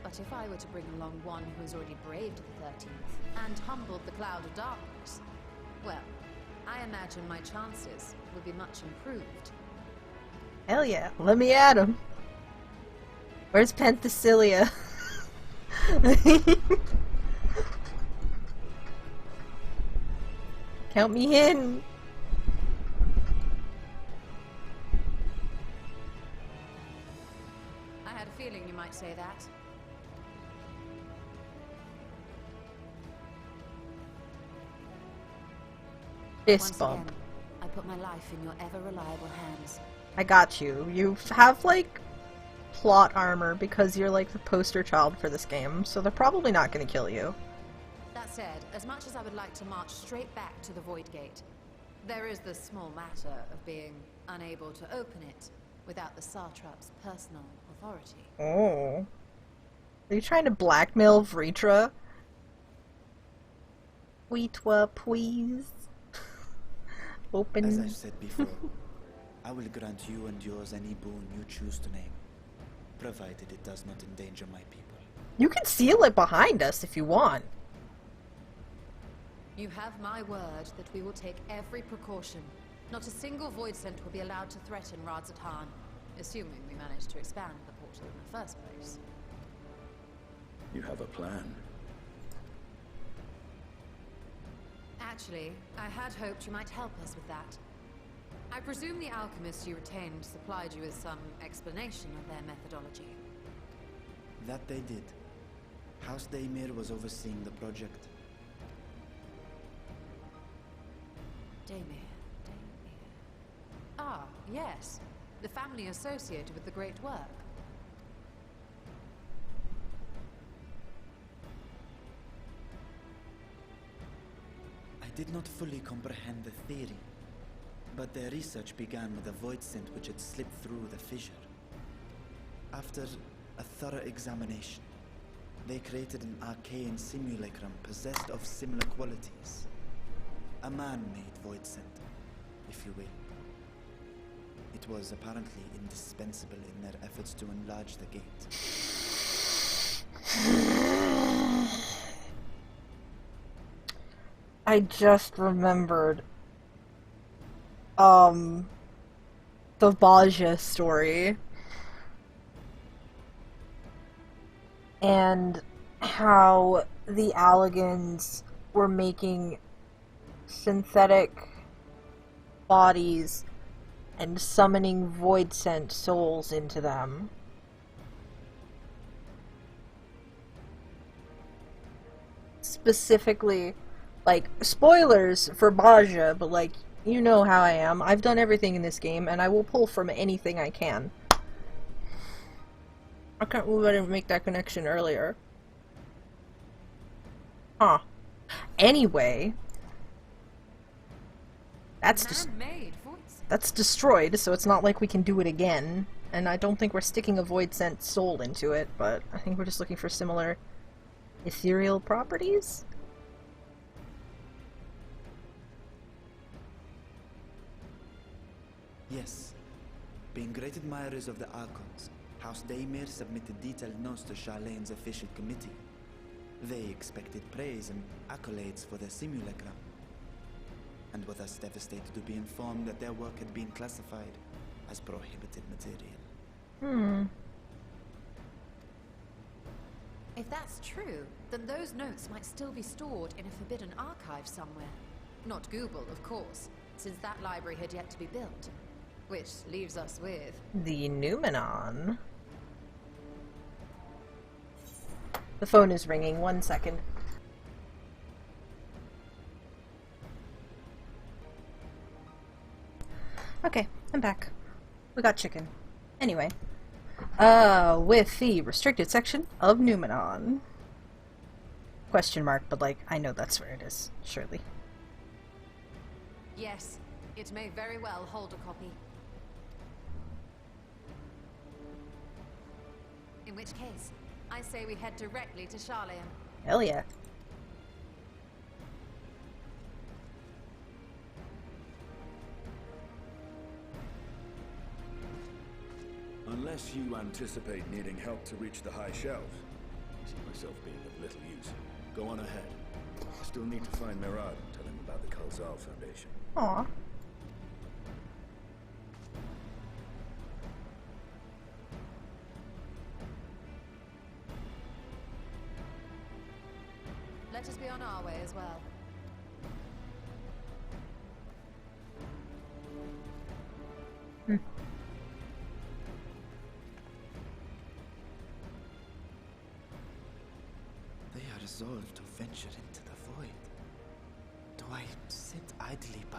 Speaker 15: But if I were to bring along one who has already braved the 13th and humbled the cloud of darkness, well, I imagine my chances would be much improved.
Speaker 7: Hell yeah, let me at him. Where's Penthesilea? Count me in.
Speaker 15: I had a feeling you might say that.
Speaker 7: Fist bump.
Speaker 15: Again, I put my life in your ever-reliable hands.
Speaker 7: I got you. You have, like, plot armor because you're, like, the poster child for this game, so they're probably not gonna kill you.
Speaker 15: That said, as much as I would like to march straight back to the Void Gate, there is the small matter of being unable to open it without the Satrap's personal authority.
Speaker 7: Oh. Are you trying to blackmail Vritra? Wheatwa, please. Open.
Speaker 3: As I've said before, I will grant you and yours any boon you choose to name, provided it does not endanger my people.
Speaker 7: You can seal it behind us if you want.
Speaker 15: You have my word that we will take every precaution. Not a single void scent will be allowed to threaten Radzatan, assuming we manage to expand the portal in the first place.
Speaker 13: You have a plan.
Speaker 15: Actually, I had hoped you might help us with that. I presume the alchemists you retained supplied you with some explanation of their methodology.
Speaker 3: That they did. House Daymir was overseeing the project.
Speaker 15: Daymir. Ah, yes. The family associated with the great work.
Speaker 3: I did not fully comprehend the theory, but their research began with a void scent which had slipped through the fissure. After a thorough examination, they created an arcane simulacrum possessed of similar qualities. A man-made void scent, if you will. It was apparently indispensable in their efforts to enlarge the gate.
Speaker 7: I just remembered the Baja story and how the Alligans were making synthetic bodies and summoning void sent souls into them. Specifically, like, spoilers for Baja, but like, you know how I am. I've done everything in this game, and I will pull from anything I can. I can't believe I didn't make that connection earlier. Huh. Anyway, that's destroyed, so it's not like we can do it again. And I don't think we're sticking a void sent soul into it, but I think we're just looking for similar ethereal properties?
Speaker 3: Yes. Being great admirers of the Archons, House Daymir submitted detailed notes to Charlene's official committee. They expected praise and accolades for their simulacrum, and were thus devastated to be informed that their work had been classified as prohibited material.
Speaker 15: If that's true, then those notes might still be stored in a forbidden archive somewhere. Not Google, of course, since that library had yet to be built. Which leaves us with...
Speaker 7: the Numenon. The phone is ringing. 1 second. Okay, I'm back. We got chicken. Anyway. With the restricted section of Numenon. Question mark, but like, I know that's where it is, surely.
Speaker 15: Yes, it may very well hold a copy. In which case, I say we head directly to Charlian.
Speaker 7: Hell yeah.
Speaker 13: Unless you anticipate needing help to reach the high shelves, I see myself being of little use. Go on ahead. I still need to find Merad and tell him about the Kalzal Foundation.
Speaker 7: Aw.
Speaker 15: Let us be on our way as well.
Speaker 3: They are resolved to venture into the void. Do I sit idly by?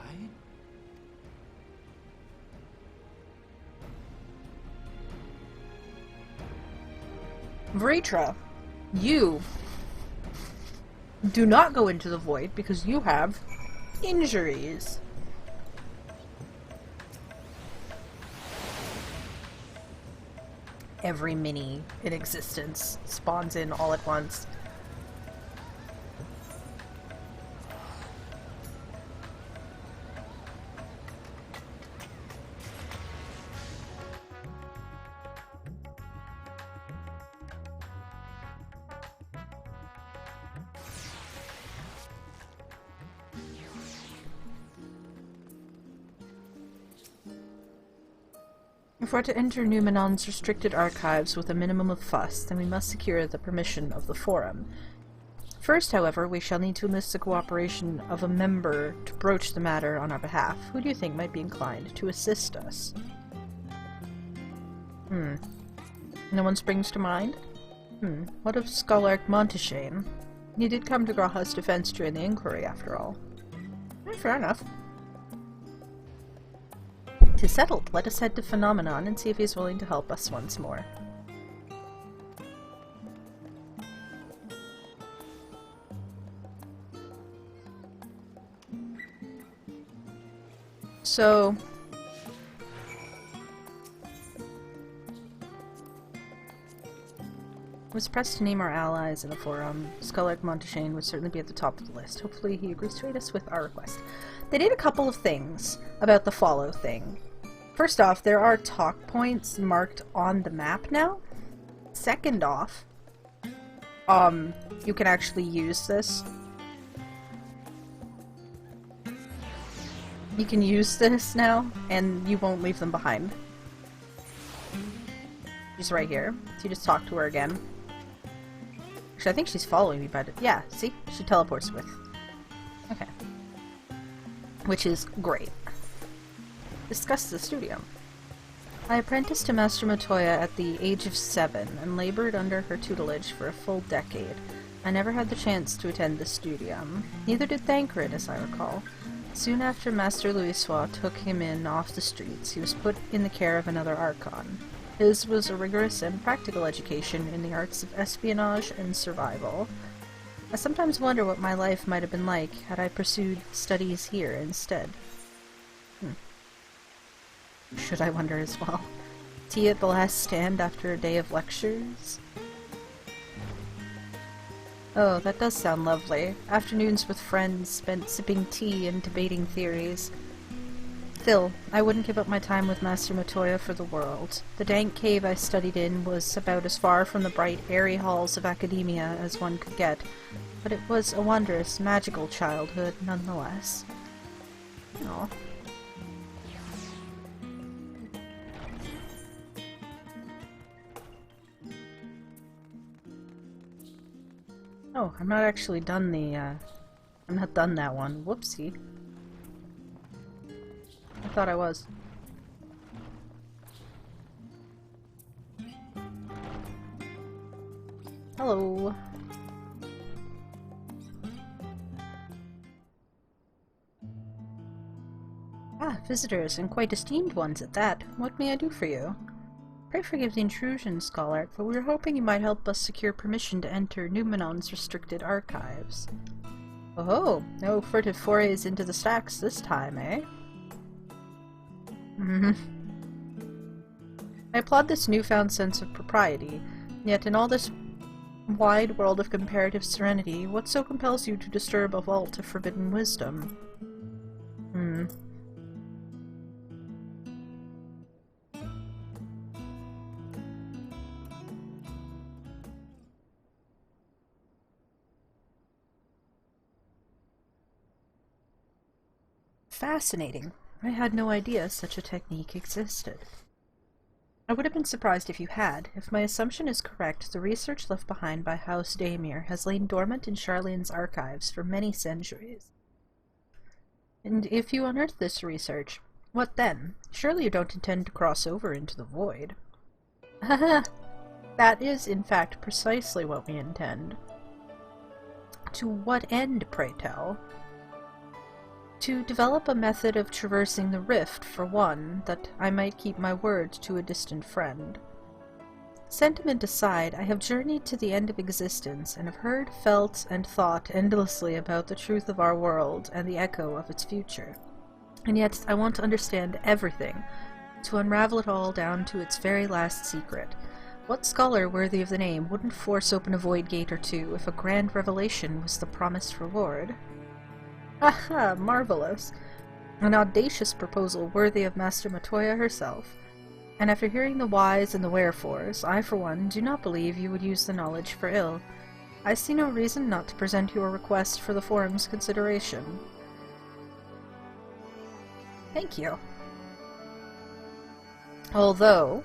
Speaker 7: Vritra, you do not go into the void because you have injuries. Every mini in existence spawns in all at once. If we're to enter Numenon's restricted archives with a minimum of fuss, then we must secure the permission of the Forum. First, however, we shall need to enlist the cooperation of a member to broach the matter on our behalf. Who do you think might be inclined to assist us? No one springs to mind? What of Scholark Monteshane? He did come to Graha's defense during the inquiry, after all. Fair enough. 'Tis settled. Let us head to Phenomenon and see if he's willing to help us once more. So... I was pressed to name our allies in the forum. Scholark Monteshane would certainly be at the top of the list. Hopefully he agrees to aid us with our request. They did a couple of things about the follow thing. First off, there are talk points marked on the map now. Second off, you can actually use this. You can use this now, and you won't leave them behind. She's right here. So you just talk to her again. Actually, I think she's following me, but yeah, see? She teleports with. Okay. Which is great. Discuss the studio. I apprenticed to Master Matoya at the age of 7 and labored under her tutelage for a full decade. I never had the chance to attend the studium. Neither did Thancred, as I recall. Soon after Master Louisoix took him in off the streets, he was put in the care of another Archon. His was a rigorous and practical education in the arts of espionage and survival. I sometimes wonder what my life might have been like had I pursued studies here instead. Should I wonder as well? Tea at the last stand after a day of lectures? Oh, that does sound lovely. Afternoons with friends spent sipping tea and debating theories. Still, I wouldn't give up my time with Master Matoya for the world. The dank cave I studied in was about as far from the bright, airy halls of academia as one could get, but it was a wondrous, magical childhood nonetheless. Aww. Oh, I'm not actually done the, I'm not done that one. Whoopsie. thought I was. Hello. Ah, visitors, and quite esteemed ones at that. What may I do for you? Pray forgive the intrusion, Scholar, but we were hoping you might help us secure permission to enter Numenon's restricted archives. Oh, no furtive forays into the stacks this time, eh? I applaud this newfound sense of propriety, yet in all this wide world of comparative serenity, what so compels you to disturb a vault of forbidden wisdom? Fascinating. I had no idea such a technique existed. I would have been surprised if you had. If my assumption is correct, the research left behind by House Daemir has lain dormant in Charlene's archives for many centuries. And if you unearth this research, what then? Surely you don't intend to cross over into the void. Haha! That is, in fact, precisely what we intend. To what end, pray tell? To develop a method of traversing the rift, for one, that I might keep my word to a distant friend. Sentiment aside, I have journeyed to the end of existence, and have heard, felt, and thought endlessly about the truth of our world and the echo of its future. And yet I want to understand everything, to unravel it all down to its very last secret. What scholar worthy of the name wouldn't force open a void gate or two if a grand revelation was the promised reward? Haha, marvelous! An audacious proposal worthy of Master Matoya herself. And after hearing the whys and the wherefores, I for one do not believe you would use the knowledge for ill. I see no reason not to present your request for the forum's consideration. Thank you. Although,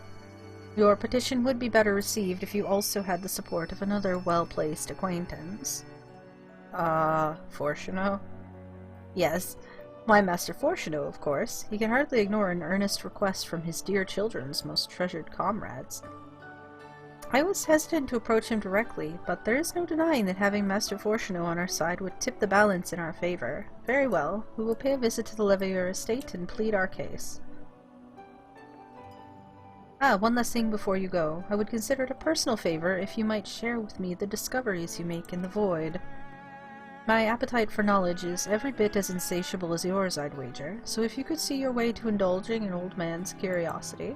Speaker 7: your petition would be better received if you also had the support of another well-placed acquaintance. Fortuno? Yes, my Master Fortuno, of course. He can hardly ignore an earnest request from his dear children's most treasured comrades. I was hesitant to approach him directly, but there is no denying that having Master Fortuno on our side would tip the balance in our favor. Very well, we will pay a visit to the Levier estate and plead our case. Ah, one last thing before you go. I would consider it a personal favor if you might share with me the discoveries you make in the void. My appetite for knowledge is every bit as insatiable as yours, I'd wager, so if you could see your way to indulging an old man's curiosity.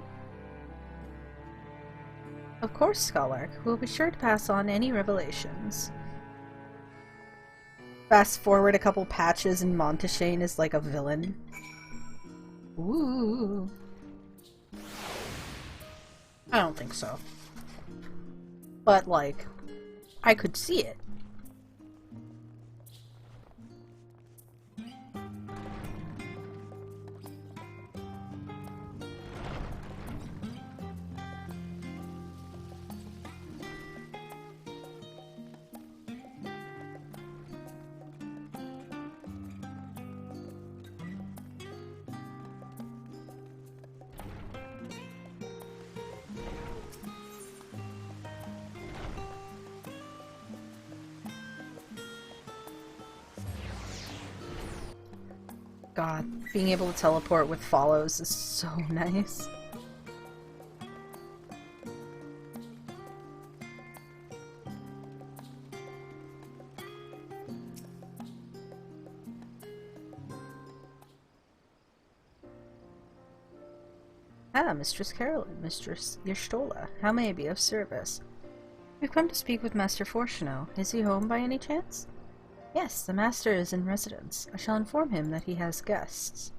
Speaker 7: Of course, Scholar. We'll be sure to pass on any revelations. Fast forward a couple patches and Monteshane is like a villain. Ooh. I don't think so. But, like, I could see it. God, being able to teleport with follows is so nice. Ah, Mistress Carolyn, Mistress Yerstola, how may I be of service? We've come to speak with Master Fortuno. Is he home by any chance? Yes, the Master is in residence. I shall inform him that he has guests.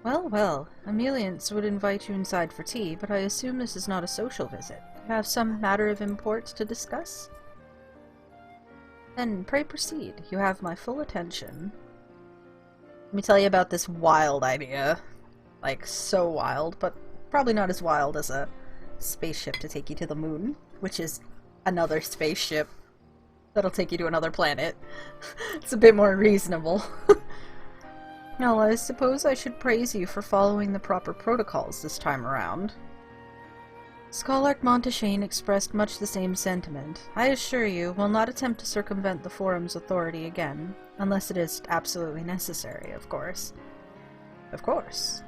Speaker 7: Well, well, Emeliance would invite you inside for tea, but I assume this is not a social visit. You have some matter of import to discuss? Then pray proceed. You have my full attention. Let me tell you about this wild idea. Like, so wild, but Probably not as wild as a spaceship to take you to the moon, which is another spaceship that'll take you to another planet. It's a bit more reasonable. Well, I suppose I should praise you for following the proper protocols this time around. Scholark Monteshane expressed much the same sentiment. I assure you, will not attempt to circumvent the Forum's authority again, unless it is absolutely necessary, of course. Of course.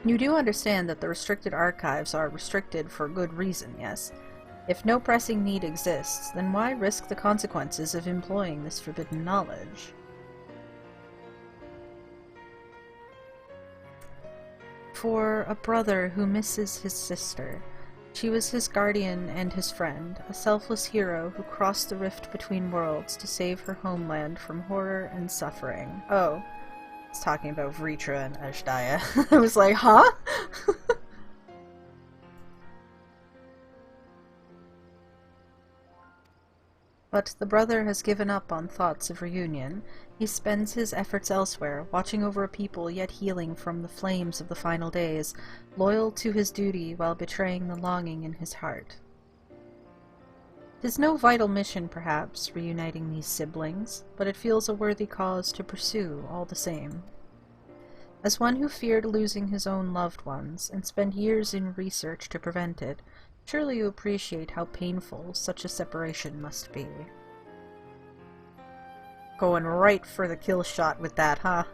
Speaker 7: You do understand that the restricted archives are restricted for good reason, yes? If no pressing need exists, then why risk the consequences of employing this forbidden knowledge? For a brother who misses his sister, she was his guardian and his friend, a selfless hero who crossed the rift between worlds to save her homeland from horror and suffering. Oh, it's talking about Vritra and Ashdaya. I was like, huh? But the brother has given up on thoughts of reunion. He spends his efforts elsewhere, watching over a people yet healing from the flames of the final days, loyal to his duty while betraying the longing in his heart. 'Tis no vital mission, perhaps, reuniting these siblings, but it feels a worthy cause to pursue all the same. As one who feared losing his own loved ones, and spent years in research to prevent it, surely you appreciate how painful such a separation must be. Going right for the kill shot with that, huh?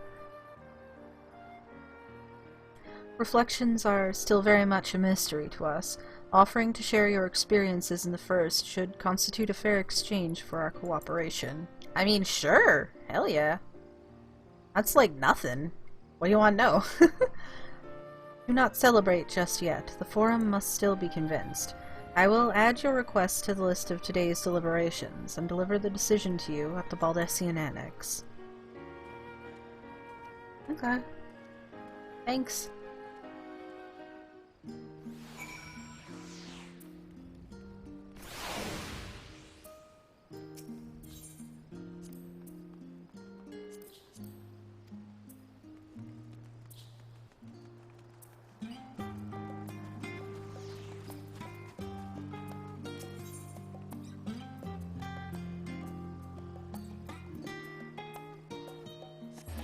Speaker 7: Reflections are still very much a mystery to us. Offering to share your experiences in the first should constitute a fair exchange for our cooperation. I mean, sure! Hell yeah! That's like nothing. What do you want to know? Do not celebrate just yet. The Forum must still be convinced. I will add your request to the list of today's deliberations and deliver the decision to you at the Baldessian Annex. Okay. Thanks.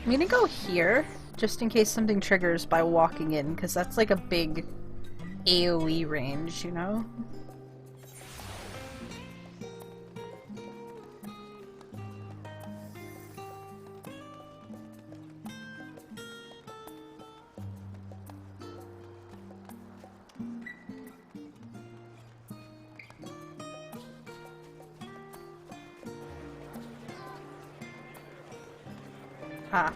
Speaker 7: I'm gonna go here, just in case something triggers by walking in, because that's like a big AoE range, you know? Ah.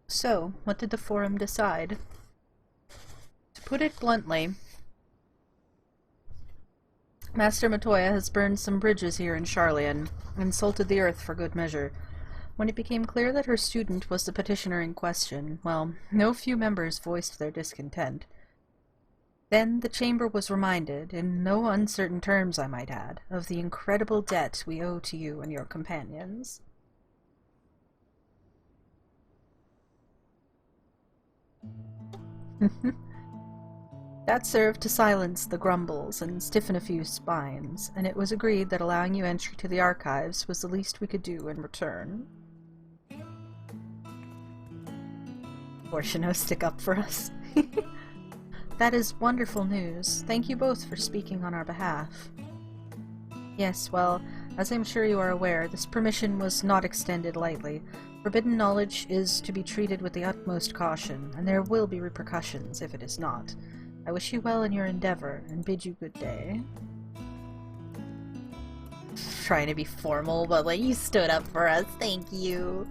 Speaker 7: So, what did the Forum decide? To put it bluntly, Master Matoya has burned some bridges here in Sharlayan, and salted the earth for good measure. When it became clear that her student was the petitioner in question, well, no few members voiced their discontent. Then the Chamber was reminded, in no uncertain terms I might add, of the incredible debt we owe to you and your companions. That served to silence the grumbles and stiffen a few spines, and it was agreed that allowing you entry to the archives was the least we could do in return. Portiono, stick up for us. That is wonderful news. Thank you both for speaking on our behalf. Yes, well, as I'm sure you are aware, this permission was not extended lightly. Forbidden knowledge is to be treated with the utmost caution, and there will be repercussions if it is not. I wish you well in your endeavor, and bid you good day. Trying to be formal, but like, you stood up for us, thank you.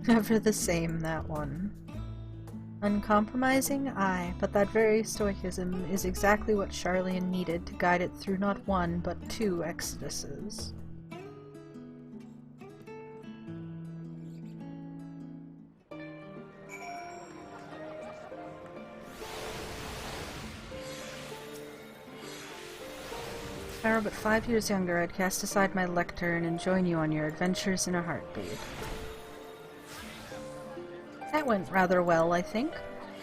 Speaker 7: Never the same, that one. Uncompromising? Aye, but that very stoicism is exactly what Sharlayan needed to guide it through not one, but 2 exoduses. If I were but 5 years younger, I'd cast aside my lectern and join you on your adventures in a heartbeat. That went rather well, I think.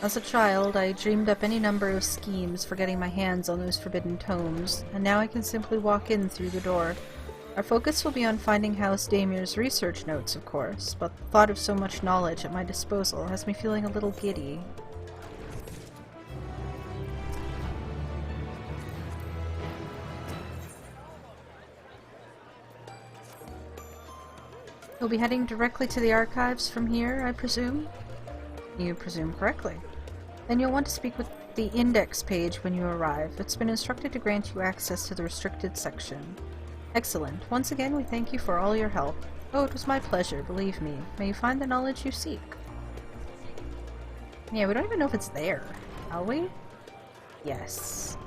Speaker 7: As a child, I dreamed up any number of schemes for getting my hands on those forbidden tomes, and now I can simply walk in through the door. Our focus will be on finding House Damir's research notes, of course, but the thought of so much knowledge at my disposal has me feeling a little giddy. You'll be heading directly to the archives from here, I presume? You presume correctly. Then you'll want to speak with the index page when you arrive. It's been instructed to grant you access to the restricted section. Excellent. Once again, we thank you for all your help. Oh, it was my pleasure, believe me. May you find the knowledge you seek. Yeah, we don't even know if it's there. Are we? Yes.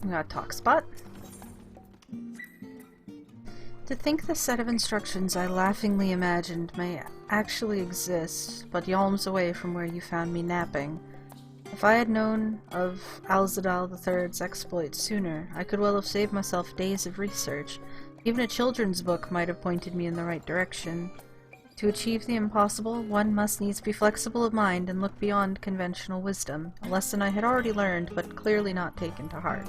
Speaker 7: We got a talk spot. To think the set of instructions I laughingly imagined may actually exist, but yalms away from where you found me napping. If I had known of Asphodelos III's exploits sooner, I could well have saved myself days of research. Even a children's book might have pointed me in the right direction. To achieve the impossible, one must needs be flexible of mind and look beyond conventional wisdom, a lesson I had already learned but clearly not taken to heart.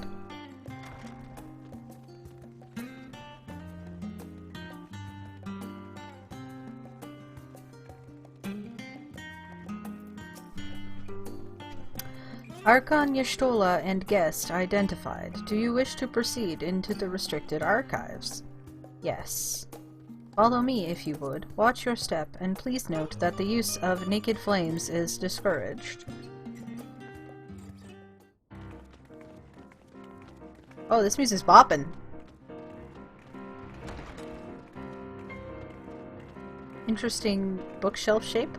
Speaker 7: Archon Y'shtola and guest identified. Do you wish to proceed into the restricted archives? Yes. Follow me if you would. Watch your step, and please note that the use of naked flames is discouraged. Oh, this music's bopping. Interesting bookshelf shape.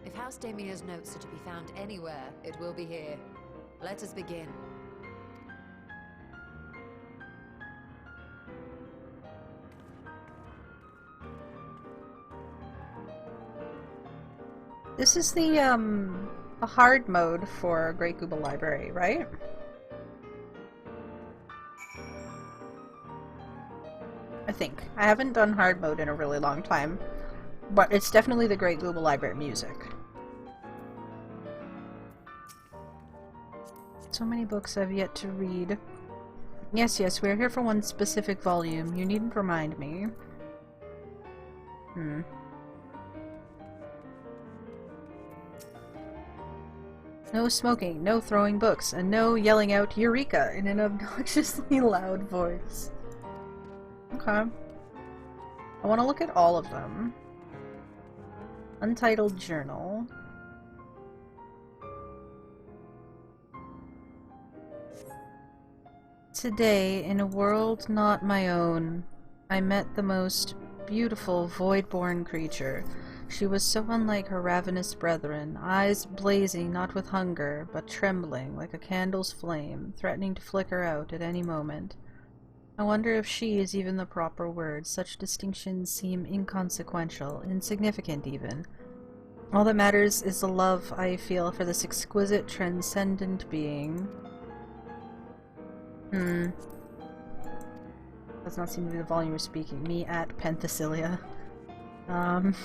Speaker 15: If House Damir's notes are to be found anywhere, it will be here. Let us begin.
Speaker 7: This is the hard mode for Great Google Library, right? I think. I haven't done hard mode in a really long time, but it's definitely the Great Google Library music. So many books I've yet to read. Yes, we are here for one specific volume. You needn't remind me. No smoking, no throwing books, and no yelling out Eureka in an obnoxiously loud voice. Okay. I want to look at all of them. Untitled Journal. Today, in a world not my own, I met the most beautiful void-born creature. She was so unlike her ravenous brethren, eyes blazing not with hunger, but trembling like a candle's flame, threatening to flicker out at any moment. I wonder if she is even the proper word. Such distinctions seem inconsequential, insignificant even. All that matters is the love I feel for this exquisite, transcendent being. Does not seem to be the volume of speaking. Me at Penthesilia. Um...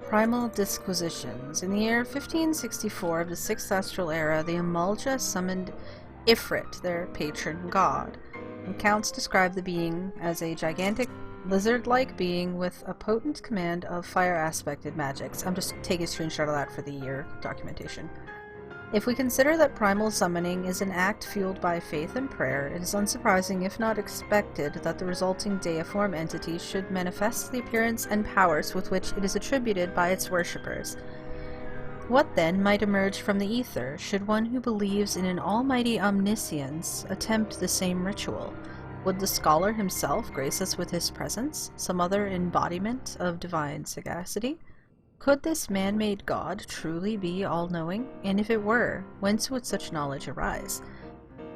Speaker 7: Primal Disquisitions. In the year 1564 of the 6th Astral Era, the Amalja summoned Ifrit, their patron god. Accounts describe the being as a gigantic lizard-like being with a potent command of fire-aspected magics. I'm just taking a screenshot of that for the year documentation. If we consider that primal summoning is an act fueled by faith and prayer, it is unsurprising, if not expected, that the resulting deiform entity should manifest the appearance and powers with which it is attributed by its worshippers. What then might emerge from the ether should one who believes in an almighty omniscience attempt the same ritual? Would the scholar himself grace us with his presence, some other embodiment of divine sagacity? Could this man-made god truly be all-knowing? And if it were, whence would such knowledge arise?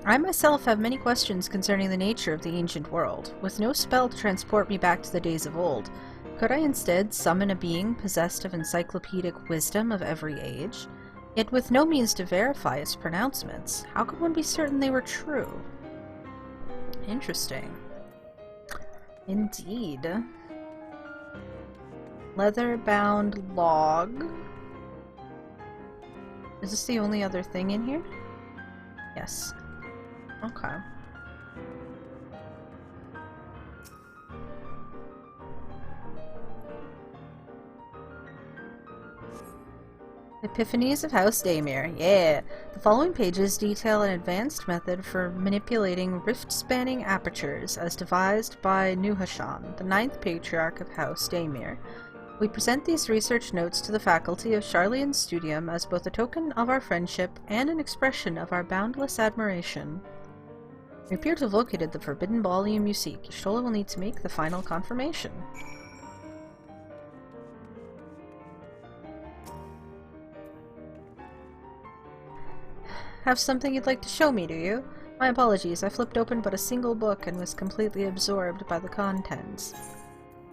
Speaker 7: I myself have many questions concerning the nature of the ancient world. With no spell to transport me back to the days of old, could I instead summon a being possessed of encyclopedic wisdom of every age? Yet with no means to verify its pronouncements, how could one be certain they were true? Interesting. Indeed. Leather-bound log. Is this the only other thing in here? Yes. Okay. Epiphanies of House Daymere. Yeah! The following pages detail an advanced method for manipulating rift-spanning apertures as devised by Nuhashan, the 9th patriarch of House Daymere. We present these research notes to the faculty of Charlene's Studium as both a token of our friendship and an expression of our boundless admiration. We appear to have located the forbidden volume you seek. Y'shtola will need to make the final confirmation. Have something you'd like to show me, do you? My apologies, I flipped open but a single book and was completely absorbed by the contents.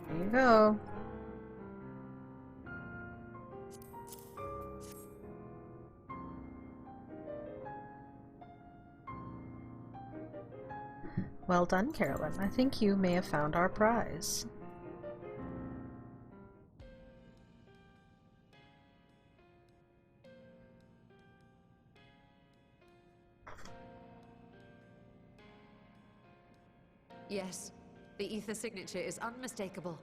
Speaker 7: There you go. Well done, Carolyn. I think you may have found our prize.
Speaker 15: Yes, the ether signature is unmistakable.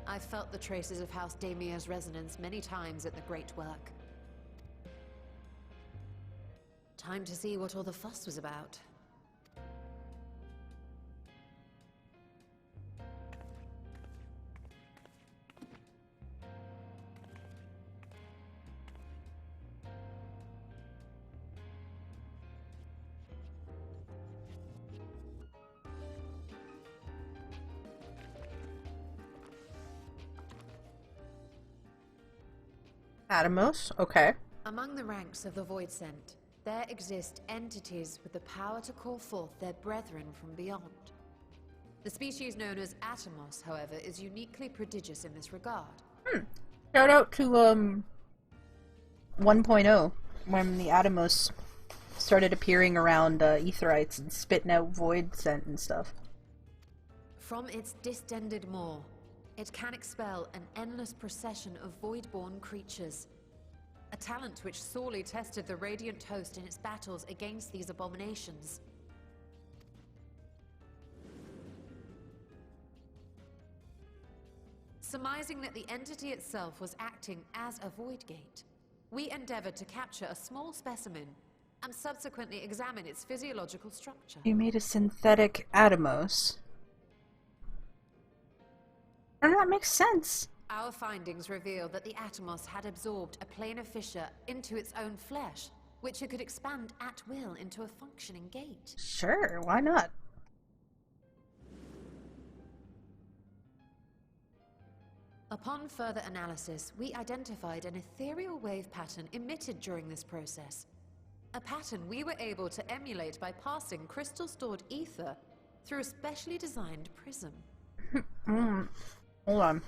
Speaker 15: I've felt the traces of House Daymere's resonance many times at the Great Work. Time to see what all the fuss was about.
Speaker 7: Atomos? Okay.
Speaker 15: Among the ranks of the Void Sent, there exist entities with the power to call forth their brethren from beyond. The species known as Atomos, however, is uniquely prodigious in this regard.
Speaker 7: Shout out to 1.0, when the Atomos started appearing around Etherites and spitting out Void Scent and stuff.
Speaker 15: From its distended maw, it can expel an endless procession of void-born creatures. A talent which sorely tested the Radiant Host in its battles against these abominations. Surmising that the entity itself was acting as a void gate, we endeavored to capture a small specimen and subsequently examine its physiological structure.
Speaker 7: You made a synthetic Atomos. And that makes sense.
Speaker 15: Our findings reveal that the Atomos had absorbed a planar fissure into its own flesh, which it could expand at will into a functioning gate.
Speaker 7: Sure, why not?
Speaker 15: Upon further analysis, we identified an ethereal wave pattern emitted during this process. A pattern we were able to emulate by passing crystal-stored ether through a specially designed prism.
Speaker 7: Hold on.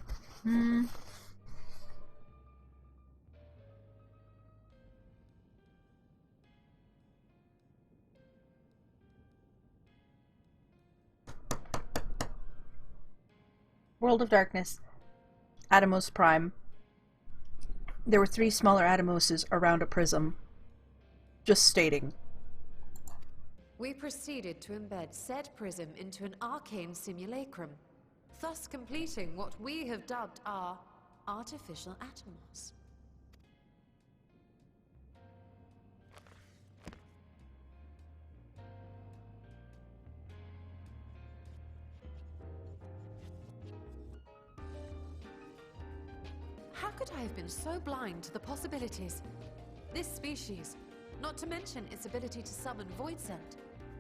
Speaker 7: World of Darkness. Atomos Prime. There were 3 smaller Atomoses around a prism. Just stating.
Speaker 15: We proceeded to embed said prism into an arcane simulacrum, thus completing what we have dubbed our artificial atomos. How could I have been so blind to the possibilities? This species, not to mention its ability to summon void scent,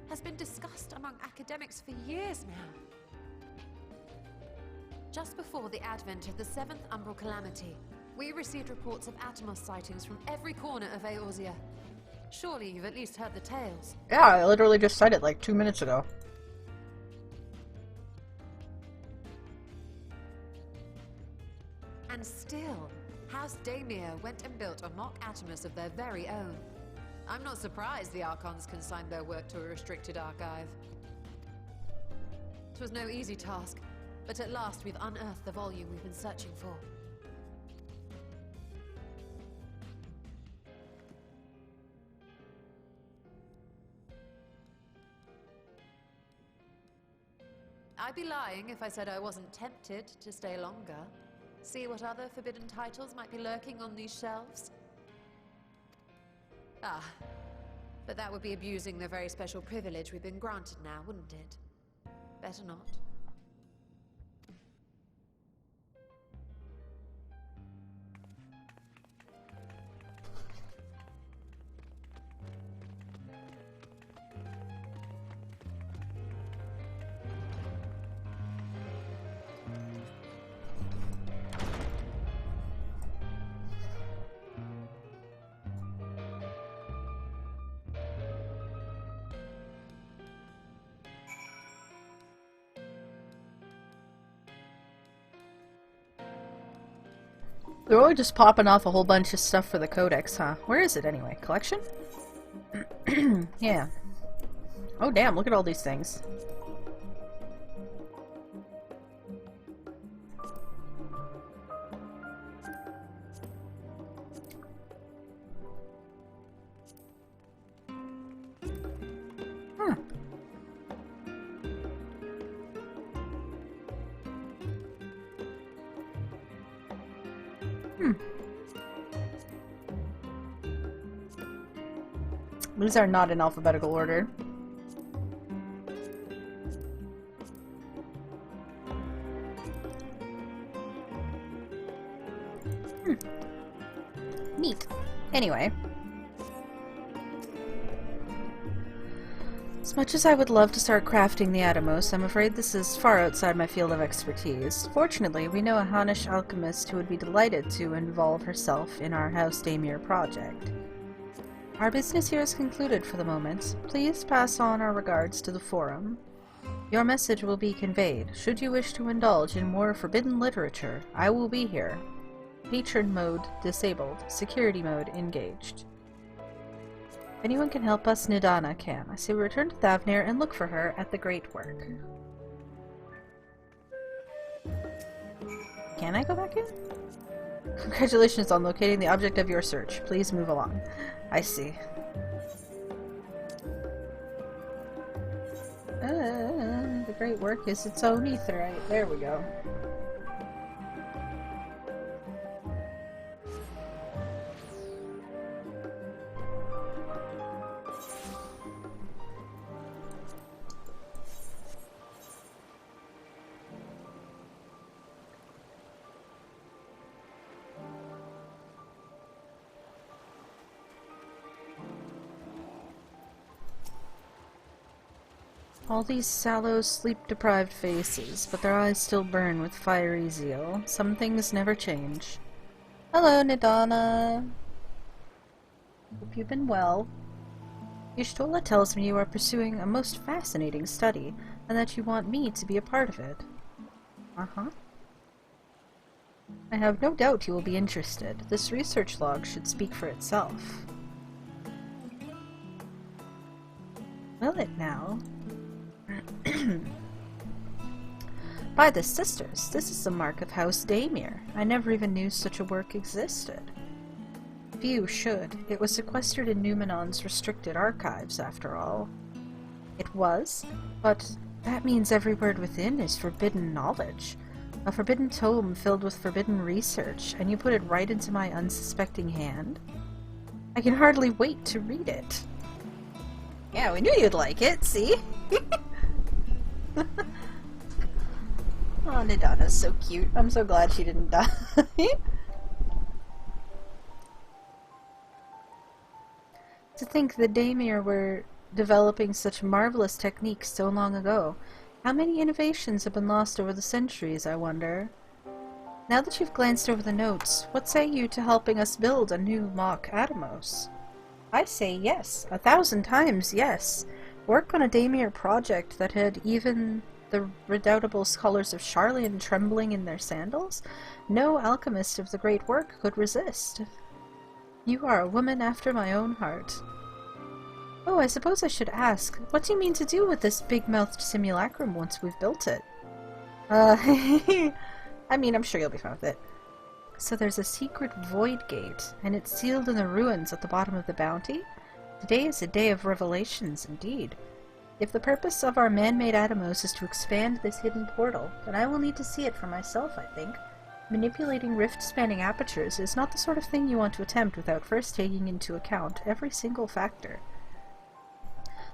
Speaker 15: has been discussed among academics for years now. Just before the advent of the 7th Umbral Calamity, we received reports of Atomos sightings from every corner of Eorzea. Surely you've at least heard the tales.
Speaker 7: Yeah, I literally just said it like 2 minutes ago.
Speaker 15: And still, House Daemir went and built a mock Atomos of their very own. I'm not surprised the Archons consigned their work to a restricted archive. It was no easy task, but at last we've unearthed the volume we've been searching for. I'd be lying if I said I wasn't tempted to stay longer. See what other forbidden titles might be lurking on these shelves? Ah, but that would be abusing the very special privilege we've been granted now, wouldn't it? Better not.
Speaker 7: They're really just popping off a whole bunch of stuff for the Codex, huh? Where is it anyway? Collection? Yeah. Oh damn, look at all these things. These are not in alphabetical order. Neat. Anyway. As much as I would love to start crafting the Atomos, I'm afraid this is far outside my field of expertise. Fortunately, we know a Hannish alchemist who would be delighted to involve herself in our House Daemir project. Our business here is concluded for the moment. Please pass on our regards to the Forum. Your message will be conveyed. Should you wish to indulge in more forbidden literature, I will be here. Patron mode disabled. Security mode engaged. If anyone can help us, Nidana can. I say we return to Thavnir and look for her at the Great Work. Can I go back in? Congratulations on locating the object of your search. Please move along. I see. The Great Work is its own aetherite. There we go. All these sallow, sleep-deprived faces, but their eyes still burn with fiery zeal. Some things never change. Hello, Nidana. Hope you've been well. Y'shtola tells me you are pursuing a most fascinating study, and that you want me to be a part of it. Uh-huh. I have no doubt you will be interested. This research log should speak for itself. Will it now? By the sisters, this is the mark of House Daimir. I never even knew such a work existed. Few should. It was sequestered in Numenon's restricted archives, after all. It was, but that means every word within is forbidden knowledge. A forbidden tome filled with forbidden research, and you put it right into my unsuspecting hand? I can hardly wait to read it. Yeah, we knew you'd like it, see? Oh, Nidana's so cute. I'm so glad she didn't die. To think the Daimir were developing such marvelous techniques so long ago. How many innovations have been lost over the centuries, I wonder? Now that you've glanced over the notes, what say you to helping us build a new mock Atomos? I say yes, 1,000 times yes. Work on a Daimir project that had even the redoubtable scholars of Sharlayan trembling in their sandals? No alchemist of the great work could resist. You are a woman after my own heart. Oh, I suppose I should ask, what do you mean to do with this big-mouthed simulacrum once we've built it? I mean, I'm sure you'll be fine with it. So there's a secret void gate, and it's sealed in the ruins at the bottom of the bounty? Today is a day of revelations, indeed. If the purpose of our man-made Atomos is to expand this hidden portal, then I will need to see it for myself, I think. Manipulating rift-spanning apertures is not the sort of thing you want to attempt without first taking into account every single factor.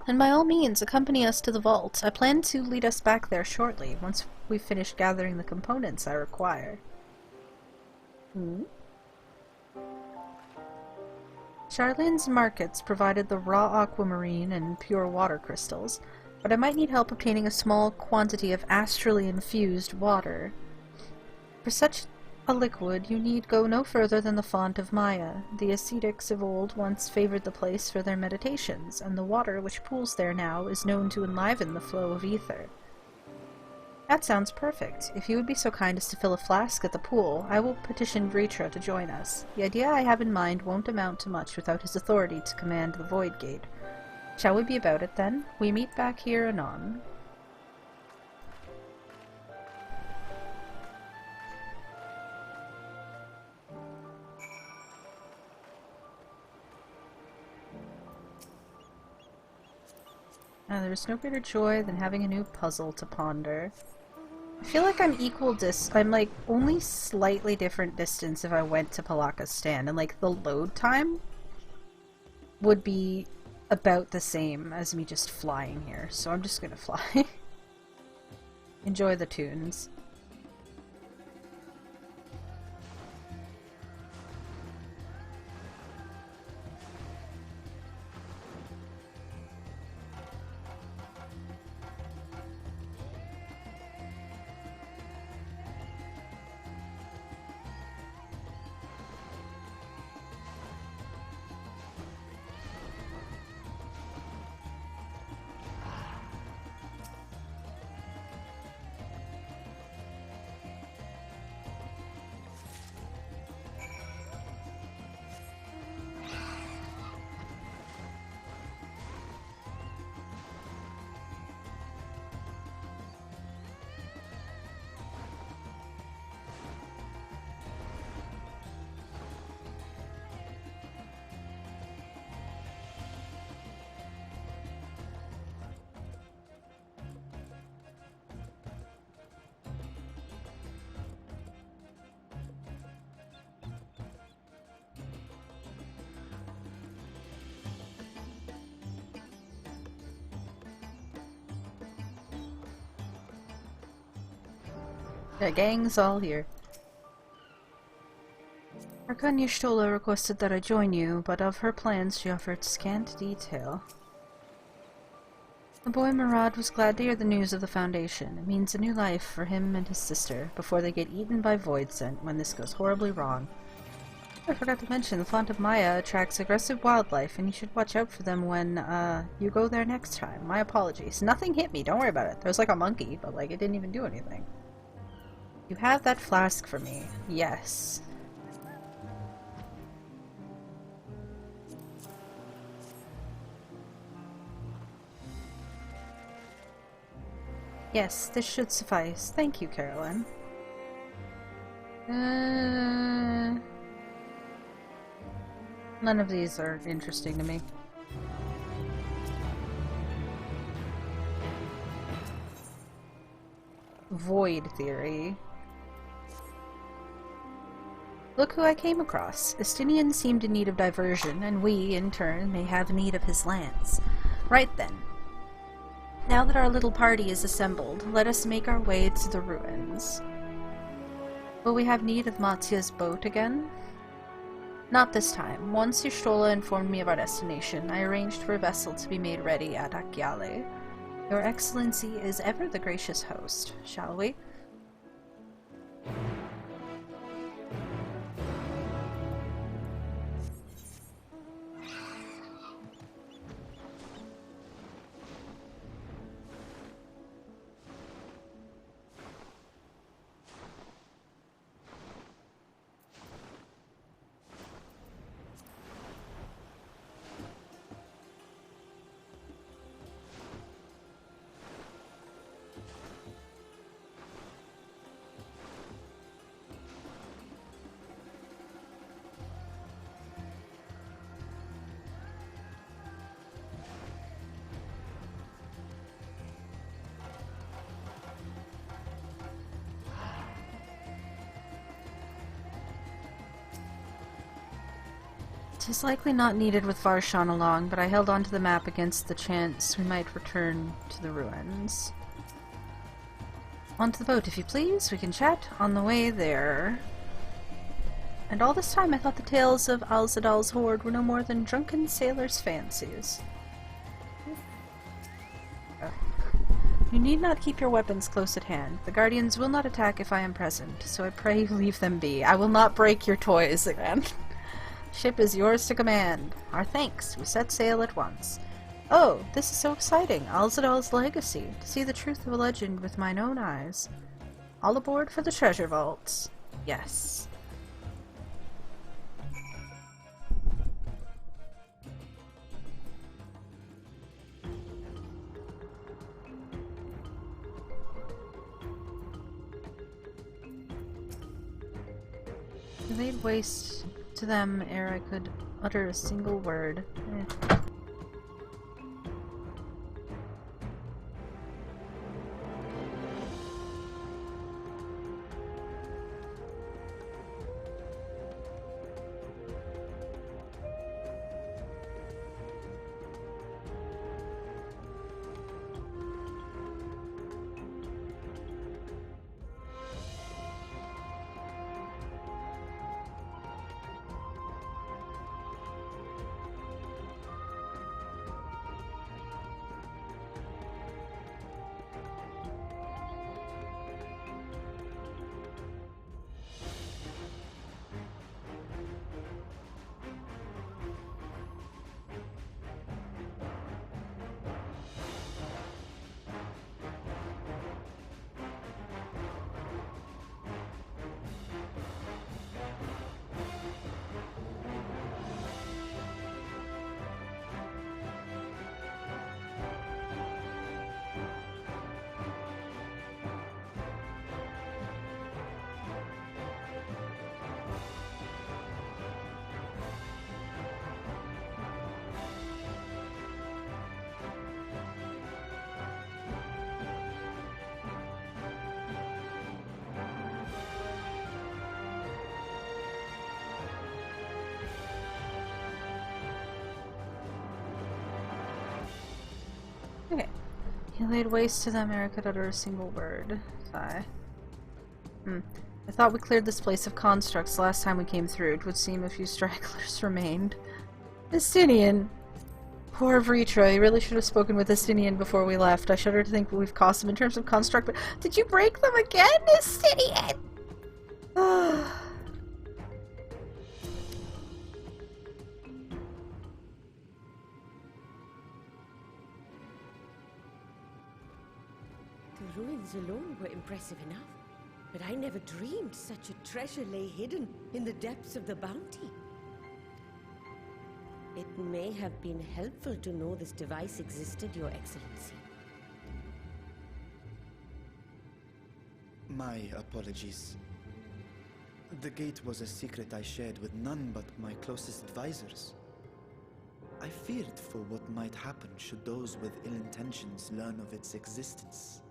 Speaker 7: And by all means, accompany us to the vault. I plan to lead us back there shortly, once we've finished gathering the components I require. Charlene's markets provided the raw aquamarine and pure water crystals, but I might need help obtaining a small quantity of astrally infused water. For such a liquid, you need go no further than the font of Maya. The ascetics of old once favored the place for their meditations, and the water which pools there now is known to enliven the flow of ether. That sounds perfect. If you would be so kind as to fill a flask at the pool, I will petition Vritra to join us. The idea I have in mind won't amount to much without his authority to command the Void Gate. Shall we be about it, then? We meet back here anon. There's no greater joy than having a new puzzle to ponder. I feel like I'm I'm like only slightly different distance if I went to Palaka's stand, and like the load time would be about the same as me just flying here, so I'm just gonna fly. Enjoy the tunes. The gang's all here. Arkanya Stola requested that I join you, but of her plans she offered scant detail. The boy Murad was glad to hear the news of the Foundation. It means a new life for him and his sister, before they get eaten by Void Scent when this goes horribly wrong. I forgot to mention, the Font of Maya attracts aggressive wildlife, and you should watch out for them when, you go there next time. My apologies. Nothing hit me, don't worry about it. There was like a monkey, but like, it didn't even do anything. You have that flask for me. Yes. Yes, this should suffice. Thank you, Caroline. None of these are interesting to me. Void theory. Look who I came across. Estinian seemed in need of diversion, and we, in turn, may have need of his lands. Right then. Now that our little party is assembled, let us make our way to the ruins. Will we have need of Matzia's boat again? Not this time. Once Y'shtola informed me of our destination, I arranged for a vessel to be made ready at Akyale. Your Excellency is ever the gracious host, shall we? Tis likely not needed with Varshan along, but I held onto the map against the chance we might return to the ruins. Onto the boat, if you please. We can chat on the way there. And all this time I thought the tales of Alzadal's horde were no more than drunken sailors' fancies. You need not keep your weapons close at hand. The Guardians will not attack if I am present, so I pray you leave them be. I will not break your toys again. Ship is yours to command. Our thanks. We set sail at once. Oh, this is so exciting. Alzadal's legacy. To see the truth of a legend with mine own eyes. All aboard for the treasure vaults. Yes. I laid waste to them ere I could utter a single word. Okay. He laid waste to them ere I could utter a single word. Sigh. I thought we cleared this place of constructs the last time we came through. It would seem a few stragglers remained. Estinian! Poor Vritra, you really should have spoken with Estinian before we left. I shudder to think what we've cost him in terms of construct, but did you break them again, Estinian?
Speaker 16: The ruins alone were impressive enough, but I never dreamed such a treasure lay hidden in the depths of the bounty. It may have been helpful to know this device existed, Your Excellency.
Speaker 3: My apologies. The gate was a secret I shared with none but my closest advisors. I feared for what might happen should those with ill intentions learn of its existence.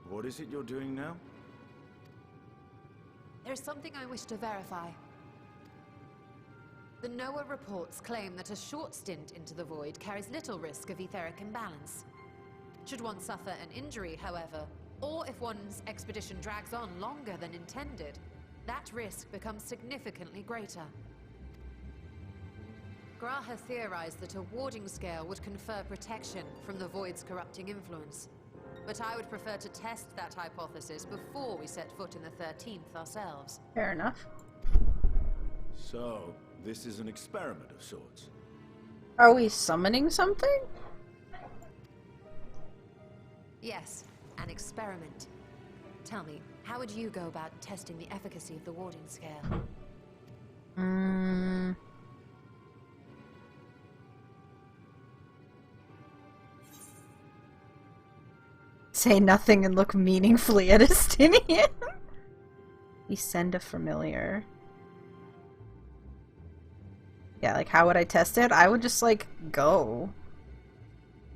Speaker 13: What is it you're doing now?
Speaker 15: There's something I wish to verify. The NOAA reports claim that a short stint into the void carries little risk of etheric imbalance. Should one suffer an injury, however, or if one's expedition drags on longer than intended, that risk becomes significantly greater. Graha theorized that a warding scale would confer protection from the void's corrupting influence. But I would prefer to test that hypothesis before we set foot in the 13th ourselves.
Speaker 7: Fair enough.
Speaker 13: So, this is an experiment of sorts.
Speaker 7: Are we summoning something?
Speaker 15: Yes, an experiment. Tell me, how would you go about testing the efficacy of the warding scale?
Speaker 7: Say nothing and look meaningfully at Estinian. We send a familiar. Yeah, like how would I test it? I would just like go.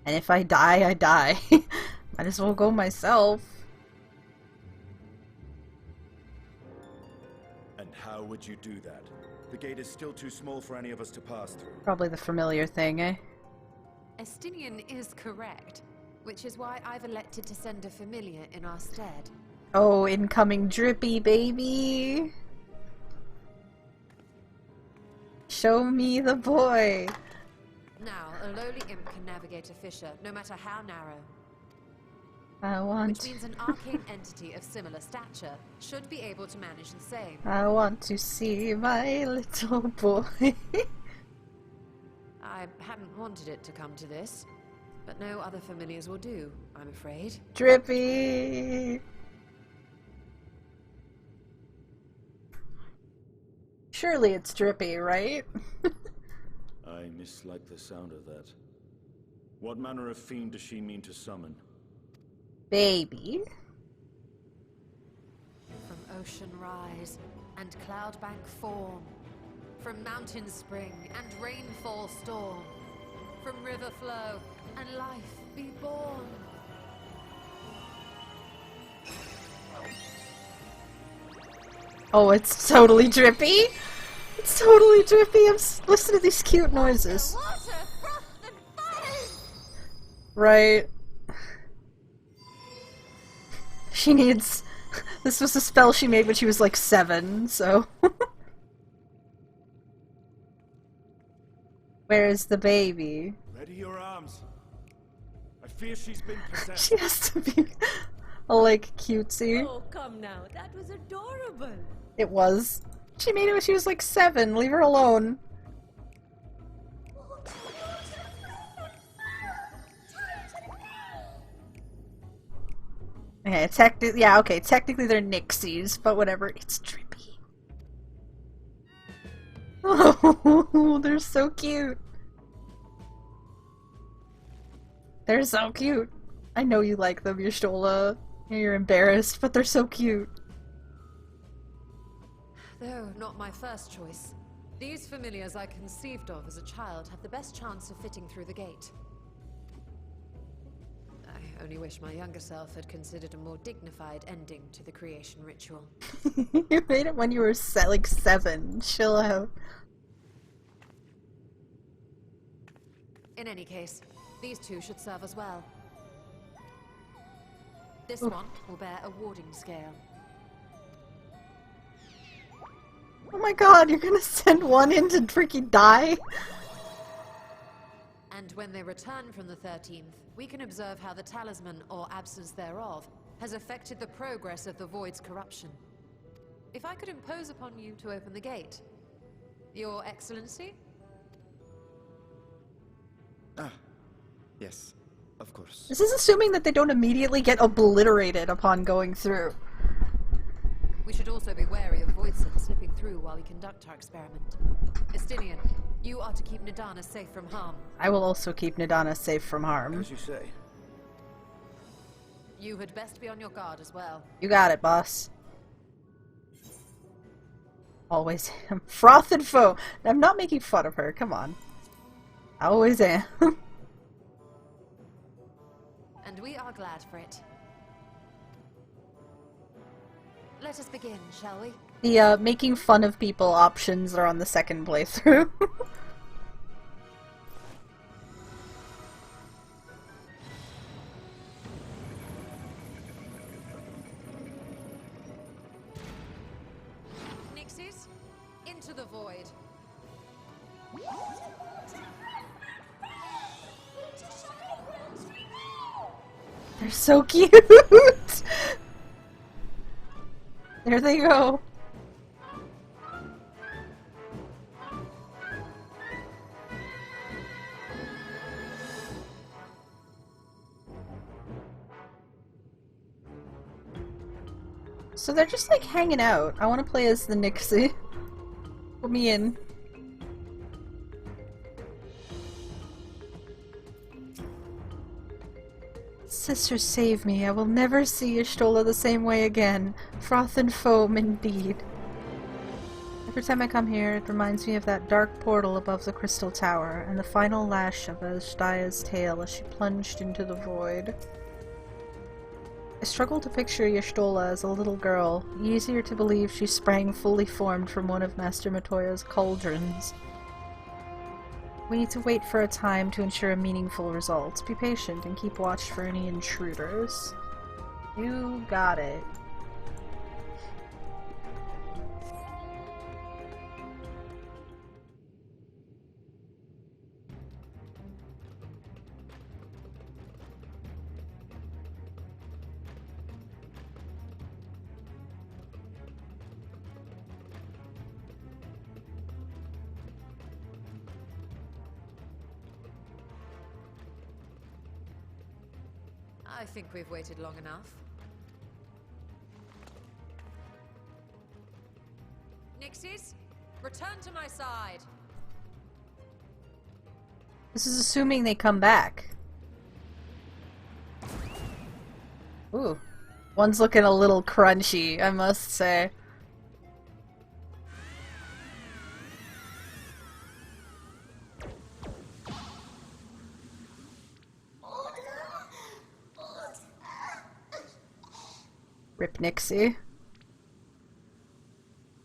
Speaker 7: And if I die, I die. Might as well go myself.
Speaker 13: And how would you do that? The gate is still too small for any of us to pass through.
Speaker 7: Probably the familiar thing, eh?
Speaker 15: Estinian is correct, which is why I've elected to send a familiar in our stead.
Speaker 7: Oh, incoming drippy baby! Show me the boy!
Speaker 15: Now, a lowly imp can navigate a fissure, no matter how narrow. Which means an arcane entity of similar stature should be able to manage the same.
Speaker 7: I want to see my little boy.
Speaker 15: I hadn't wanted it to come to this, but no other familiars will do, I'm afraid.
Speaker 7: Drippy! Surely it's Drippy, right?
Speaker 13: I mislike the sound of that. What manner of fiend does she mean to summon?
Speaker 7: Baby.
Speaker 15: From ocean rise and cloudbank form, from mountain spring and rainfall storm, from river flow and life be born.
Speaker 7: Oh, it's totally Drippy! It's totally Drippy! Listen to these cute noises.
Speaker 6: Water, frost, and fire!
Speaker 7: Right. She needs... This was a spell she made when she was like 7, so... Where's the baby?
Speaker 13: Ready your arms. I fear she's been possessed.
Speaker 7: She has to be like cutesy.
Speaker 16: Oh, come now. That was adorable.
Speaker 7: It was. She made it when she was like 7. Leave her alone. Okay, technically they're Nixies, but whatever. It's Drippy. Oh, they're so cute. They're so cute. I know you like them, Y'shtola. You're embarrassed, but they're so cute.
Speaker 15: Though not my first choice, these familiars I conceived of as a child have the best chance of fitting through the gate. I only wish my younger self had considered a more dignified ending to the creation ritual.
Speaker 7: You made it when you were like 7. Chill out.
Speaker 15: In any case, these two should serve as well. This one will bear a warding scale.
Speaker 7: Oh my god, you're gonna send one in to freaking die?
Speaker 15: And when they return from the 13th, we can observe how the talisman, or absence thereof, has affected the progress of the Void's corruption. If I could impose upon you to open the gate. Your Excellency?
Speaker 3: Ah, yes.
Speaker 4: Of course.
Speaker 7: This is assuming that they don't immediately get obliterated upon going through.
Speaker 15: We should also be wary of voids slipping through while we conduct our experiment. Estinian, you are to keep Nidana safe from harm.
Speaker 7: I will also keep Nidana safe from harm.
Speaker 13: As you say.
Speaker 15: You had best be on your guard as well.
Speaker 7: You got it, boss. Always am. Froth and foe. I'm not making fun of her, come on. I always am.
Speaker 15: And we are glad for it. Let us begin, shall we?
Speaker 7: The making fun of people options are on the second playthrough.
Speaker 15: Nixies, into the void.
Speaker 7: They're so cute! There they go. So they're just like hanging out. I want to play as the Nixie. Put me in. Sister, save me. I will never see Y'shtola the same way again. Froth and foam, indeed. Every time I come here, it reminds me of that dark portal above the Crystal Tower, and the final lash of Ashdaya's tail as she plunged into the void. I struggle to picture Y'shtola as a little girl, easier to believe she sprang fully formed from one of Master Matoya's cauldrons. We need to wait for a time to ensure a meaningful result. Be patient and keep watch for any intruders. You got it.
Speaker 15: I think we've waited long enough. Nixies, return to my side.
Speaker 7: This is assuming they come back. Ooh. One's looking a little crunchy, I must say. Rip Nixie.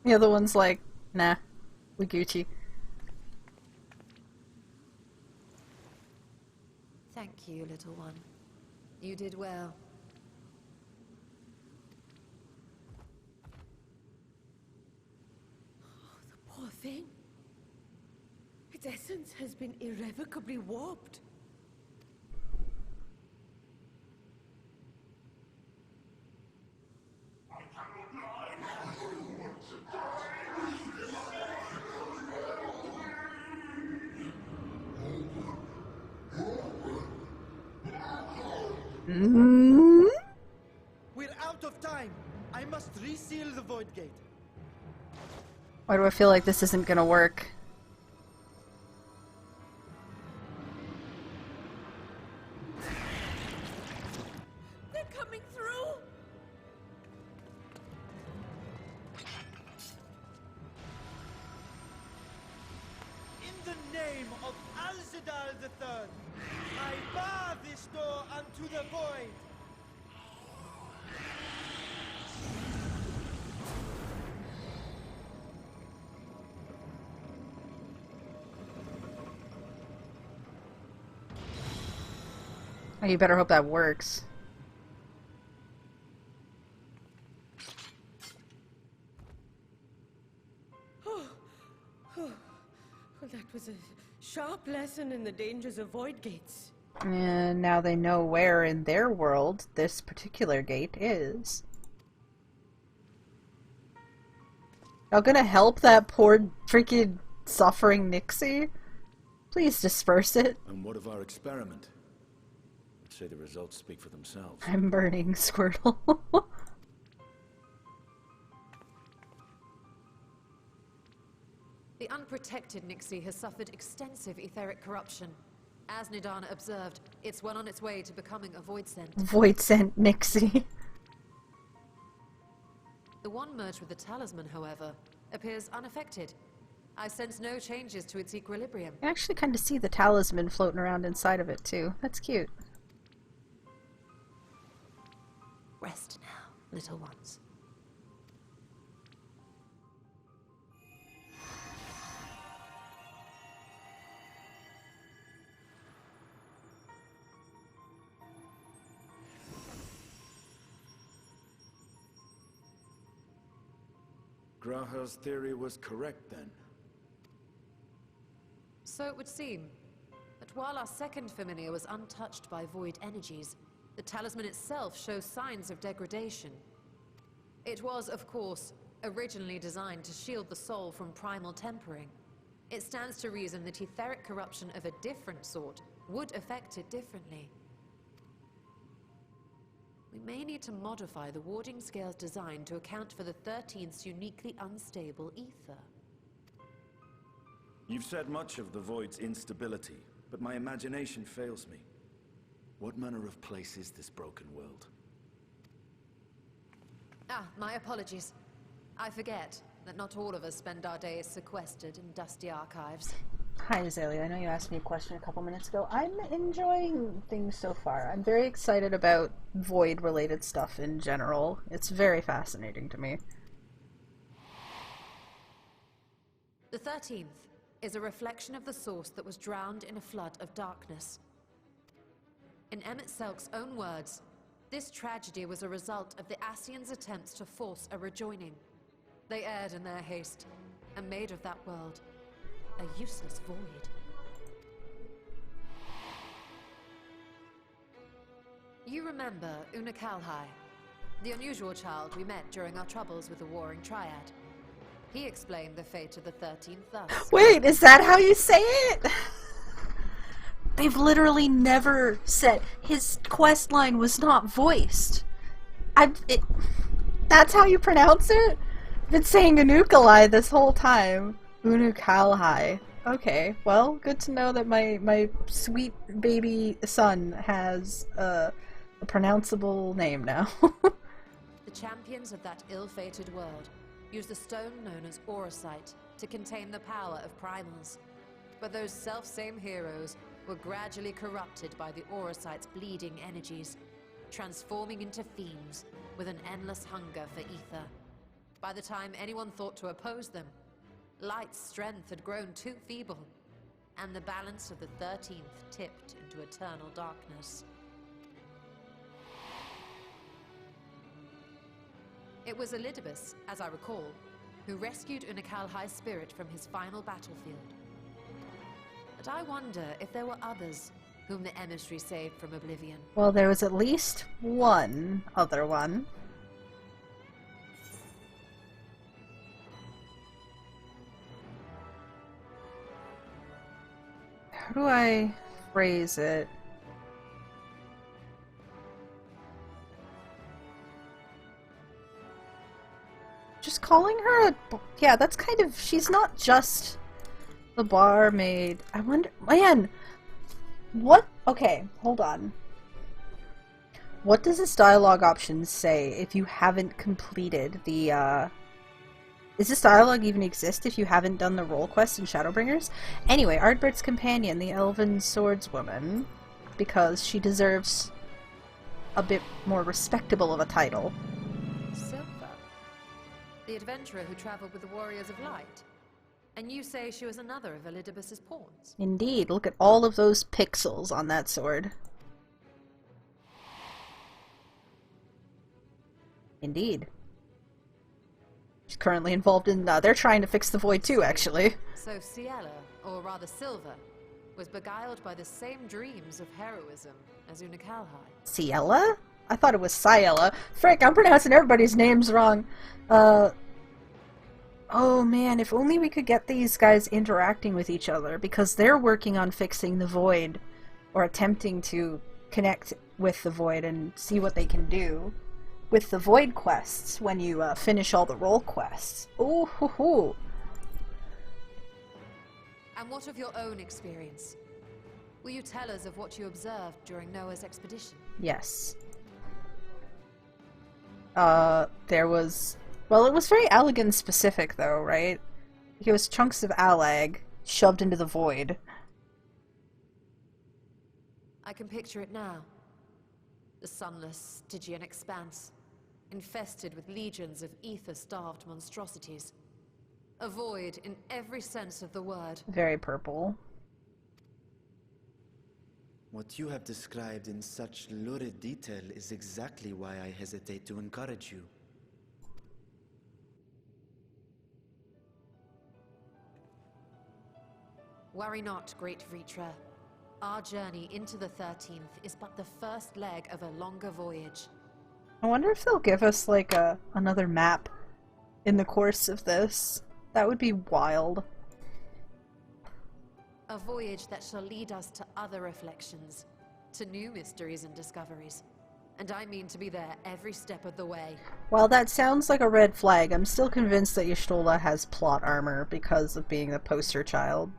Speaker 7: The other one's like, nah, we Gucci.
Speaker 15: Thank you, little one. You did well.
Speaker 16: Oh, the poor thing. Its essence has been irrevocably warped.
Speaker 17: We're out of time. I must reseal the void gate.
Speaker 7: Why do I feel like this isn't gonna work?
Speaker 16: They're coming through.
Speaker 17: In the name of Alzadal III, I bar this door unto the void.
Speaker 7: Oh, you better hope that works.
Speaker 16: Well, that was a sharp lesson in the dangers of void gates.
Speaker 7: And now they know where in their world this particular gate is. Y'all gonna help that poor freaking suffering Nixie? Please disperse it.
Speaker 13: And what of our experiment? say the results speak for themselves.
Speaker 7: I'm burning, Squirtle.
Speaker 15: The unprotected Nixie has suffered extensive etheric corruption. As Nidana observed, it's well on its way to becoming a void scent.
Speaker 7: Void scent Nixie.
Speaker 15: The one merged with the talisman, however, appears unaffected. I sense no changes to its equilibrium.
Speaker 7: I actually kind of see the talisman floating around inside of it too. That's cute.
Speaker 15: Rest now, little ones.
Speaker 13: Graha's theory was correct then.
Speaker 15: So it would seem. But while our second familiar was untouched by void energies, the talisman itself shows signs of degradation. It was, of course, originally designed to shield the soul from primal tempering. It stands to reason that etheric corruption of a different sort would affect it differently. We may need to modify the warding scale's design to account for the 13th's uniquely unstable ether.
Speaker 13: You've said much of the Void's instability, but my imagination fails me. What manner of place is this broken world?
Speaker 15: Ah, my apologies. I forget that not all of us spend our days sequestered in dusty archives.
Speaker 7: Hi Azalea, I know you asked me a question a couple minutes ago. I'm enjoying things so far. I'm very excited about Void-related stuff in general. It's very fascinating to me.
Speaker 15: The 13th is a reflection of the source that was drowned in a flood of darkness. In Emmett Selk's own words, this tragedy was a result of the Ascians' attempts to force a rejoining. They erred in their haste, and made of that world a useless void. You remember Una Kalhai, the unusual child we met during our troubles with the Warring Triad. He explained the fate of the 13th thus.
Speaker 7: Wait, is that how you say it? They've literally never said his quest line was not voiced. That's how you pronounce it? I've been saying Unukalai this whole time. Unukalhai. Okay, well, good to know that my sweet baby son has a pronounceable name now.
Speaker 15: The champions of that ill-fated world used the stone known as Aurosite to contain the power of primals. But those self-same heroes were gradually corrupted by the Aurosite's bleeding energies, transforming into fiends with an endless hunger for ether. By the time anyone thought to oppose them, Light's strength had grown too feeble, and the balance of the 13th tipped into eternal darkness. It was Elidibus, as I recall, who rescued Unakalhai's spirit from his final battlefield. But I wonder if there were others whom the emissary saved from oblivion.
Speaker 7: Well, there was at least one other one. How do I phrase it? Just calling her a... Yeah, that's kind of... She's not just the barmaid. I wonder... Man! What? Okay, hold on. What does this dialogue option say if you haven't completed the, Does this dialogue even exist if you haven't done the role quest in Shadowbringers? Anyway, Ardbert's companion, the elven swordswoman, because she deserves a bit more respectable of a title.
Speaker 15: Silver, the adventurer who traveled with the Warriors of Light. And you say she was another of Elidibus's pawns?
Speaker 7: Indeed, look at all of those pixels on that sword. Indeed. She's currently involved in, they're trying to fix the Void too, actually.
Speaker 15: So Ciela, or rather Silver, was beguiled by the same dreams of heroism as Unakalhai.
Speaker 7: Ciela? I thought it was Ciela. Frick, I'm pronouncing everybody's names wrong. Oh man, if only we could get these guys interacting with each other, because they're working on fixing the Void, or attempting to connect with the Void and see what they can do with the Void quests when you finish all the role quests. Ooh, hoo, hoo.
Speaker 15: And what of your own experience? Will you tell us of what you observed during Noah's expedition?
Speaker 7: Yes. There was... Well, it was very Allagan specific, though, right? It was chunks of Allag shoved into the Void.
Speaker 15: I can picture it now. The sunless, Stygian expanse, infested with legions of ether-starved monstrosities. A void in every sense of the word.
Speaker 7: Very purple.
Speaker 4: What you have described in such lurid detail is exactly why I hesitate to encourage you.
Speaker 15: Worry not, great Vritra. Our journey into the 13th is but the first leg of a longer voyage.
Speaker 7: I wonder if they'll give us, like, another map in the course of this. That would be wild.
Speaker 15: A voyage that shall lead us to other reflections, to new mysteries and discoveries. And I mean to be there every step of the way.
Speaker 7: While that sounds like a red flag, I'm still convinced that Y'shtola has plot armor because of being the poster child.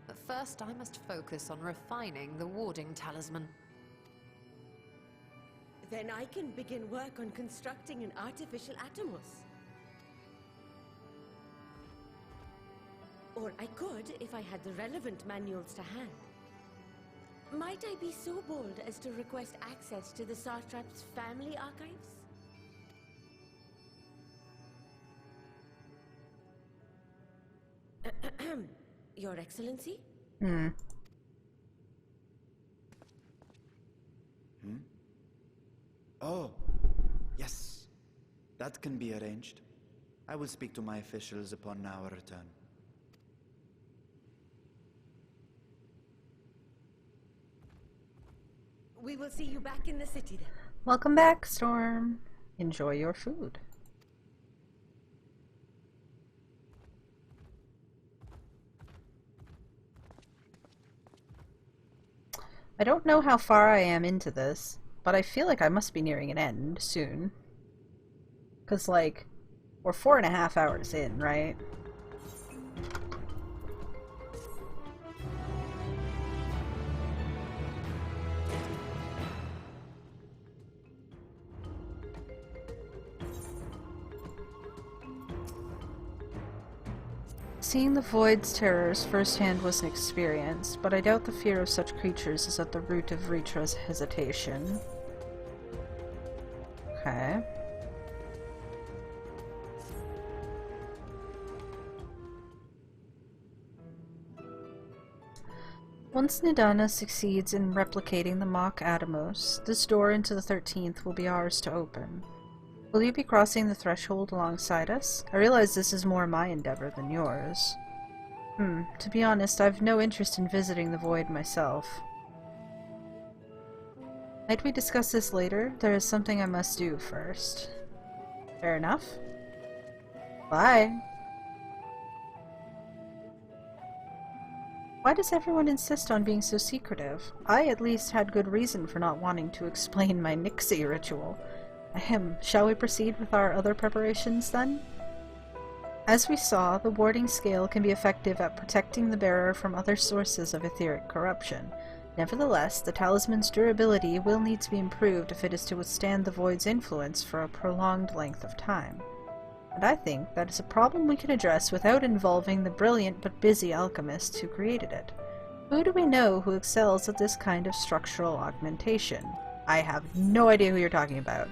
Speaker 15: But first I must focus on refining the warding talisman.
Speaker 16: Then I can begin work on constructing an artificial Atomos. Or I could if I had the relevant manuals to hand. Might I be so bold as to request access to the Satrap's family archives? Your Excellency?
Speaker 4: Oh, yes. That can be arranged. I will speak to my officials upon our return.
Speaker 16: We will see you back in the city then.
Speaker 7: Welcome back, Storm. Enjoy your food. I don't know how far I am into this, but I feel like I must be nearing an end soon. 'Cause, like, we're 4.5 hours in, right? Seeing the Void's terrors firsthand was an experience, but I doubt the fear of such creatures is at the root of Vritra's hesitation. Okay. Once Nidana succeeds in replicating the mock Atomos, this door into the 13th will be ours to open. Will you be crossing the threshold alongside us? I realize this is more my endeavor than yours. To be honest, I've no interest in visiting the Void myself. Might we discuss this later? There is something I must do first. Fair enough. Bye. Why does everyone insist on being so secretive? I at least had good reason for not wanting to explain my Nixie ritual. Ahem, shall we proceed with our other preparations then? As we saw, the warding scale can be effective at protecting the bearer from other sources of etheric corruption. Nevertheless, the talisman's durability will need to be improved if it is to withstand the Void's influence for a prolonged length of time. And I think that is a problem we can address without involving the brilliant but busy alchemists who created it. Who do we know who excels at this kind of structural augmentation? I have no idea who you're talking about.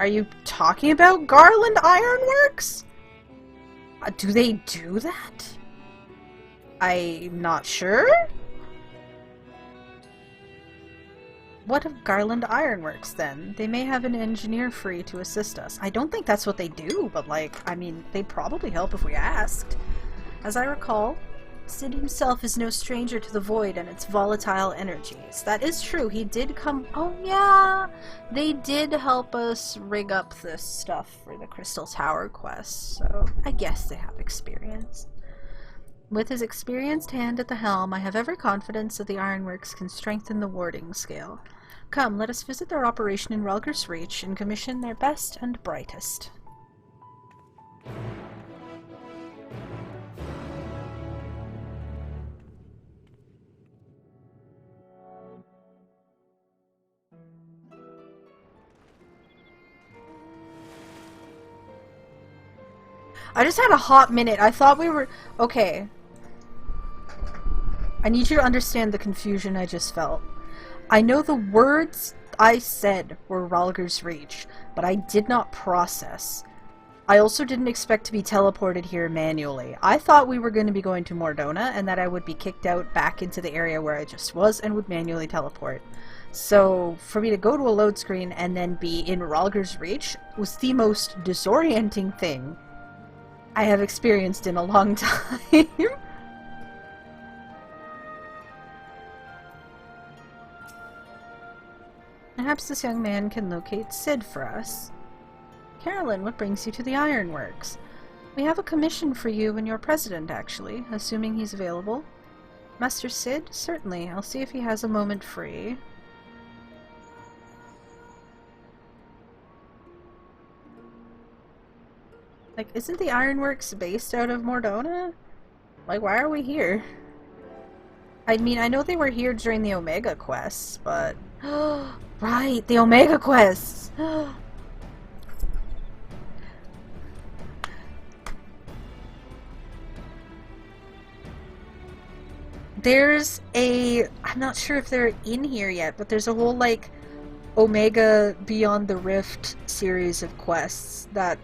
Speaker 7: Are you talking about Garland Ironworks? Do they do that? I'm not sure? What of Garland Ironworks, then? They may have an engineer free to assist us. I don't think that's what they do, but, like, I mean, they'd probably help if we asked. As I recall, Sid himself is no stranger to the void and its volatile energies. That is true, he did come— oh yeah! They did help us rig up this stuff for the Crystal Tower quest, so I guess they have experience. With his experienced hand at the helm, I have every confidence that the Ironworks can strengthen the warding scale. Come, let us visit their operation in Relger's Reach and commission their best and brightest. I just had a hot minute. I thought we were— okay. I need you to understand the confusion I just felt. I know the words I said were Ralger's Reach, but I did not process. I also didn't expect to be teleported here manually. I thought we were going to be going to Mordona and that I would be kicked out back into the area where I just was and would manually teleport. So, for me to go to a load screen and then be in Ralger's Reach was the most disorienting thing I have experienced in a long time. Perhaps this young man can locate Sid for us. Carolyn, what brings you to the Ironworks? We have a commission for you and your president, actually, assuming he's available. Master Sid? Certainly. I'll see if he has a moment free. Like, isn't the Ironworks based out of Mordona? Like, why are we here? I mean, I know they were here during the Omega quests, but... right, the Omega quests! There's a... I'm not sure if they're in here yet, but there's a whole, like, Omega Beyond the Rift series of quests that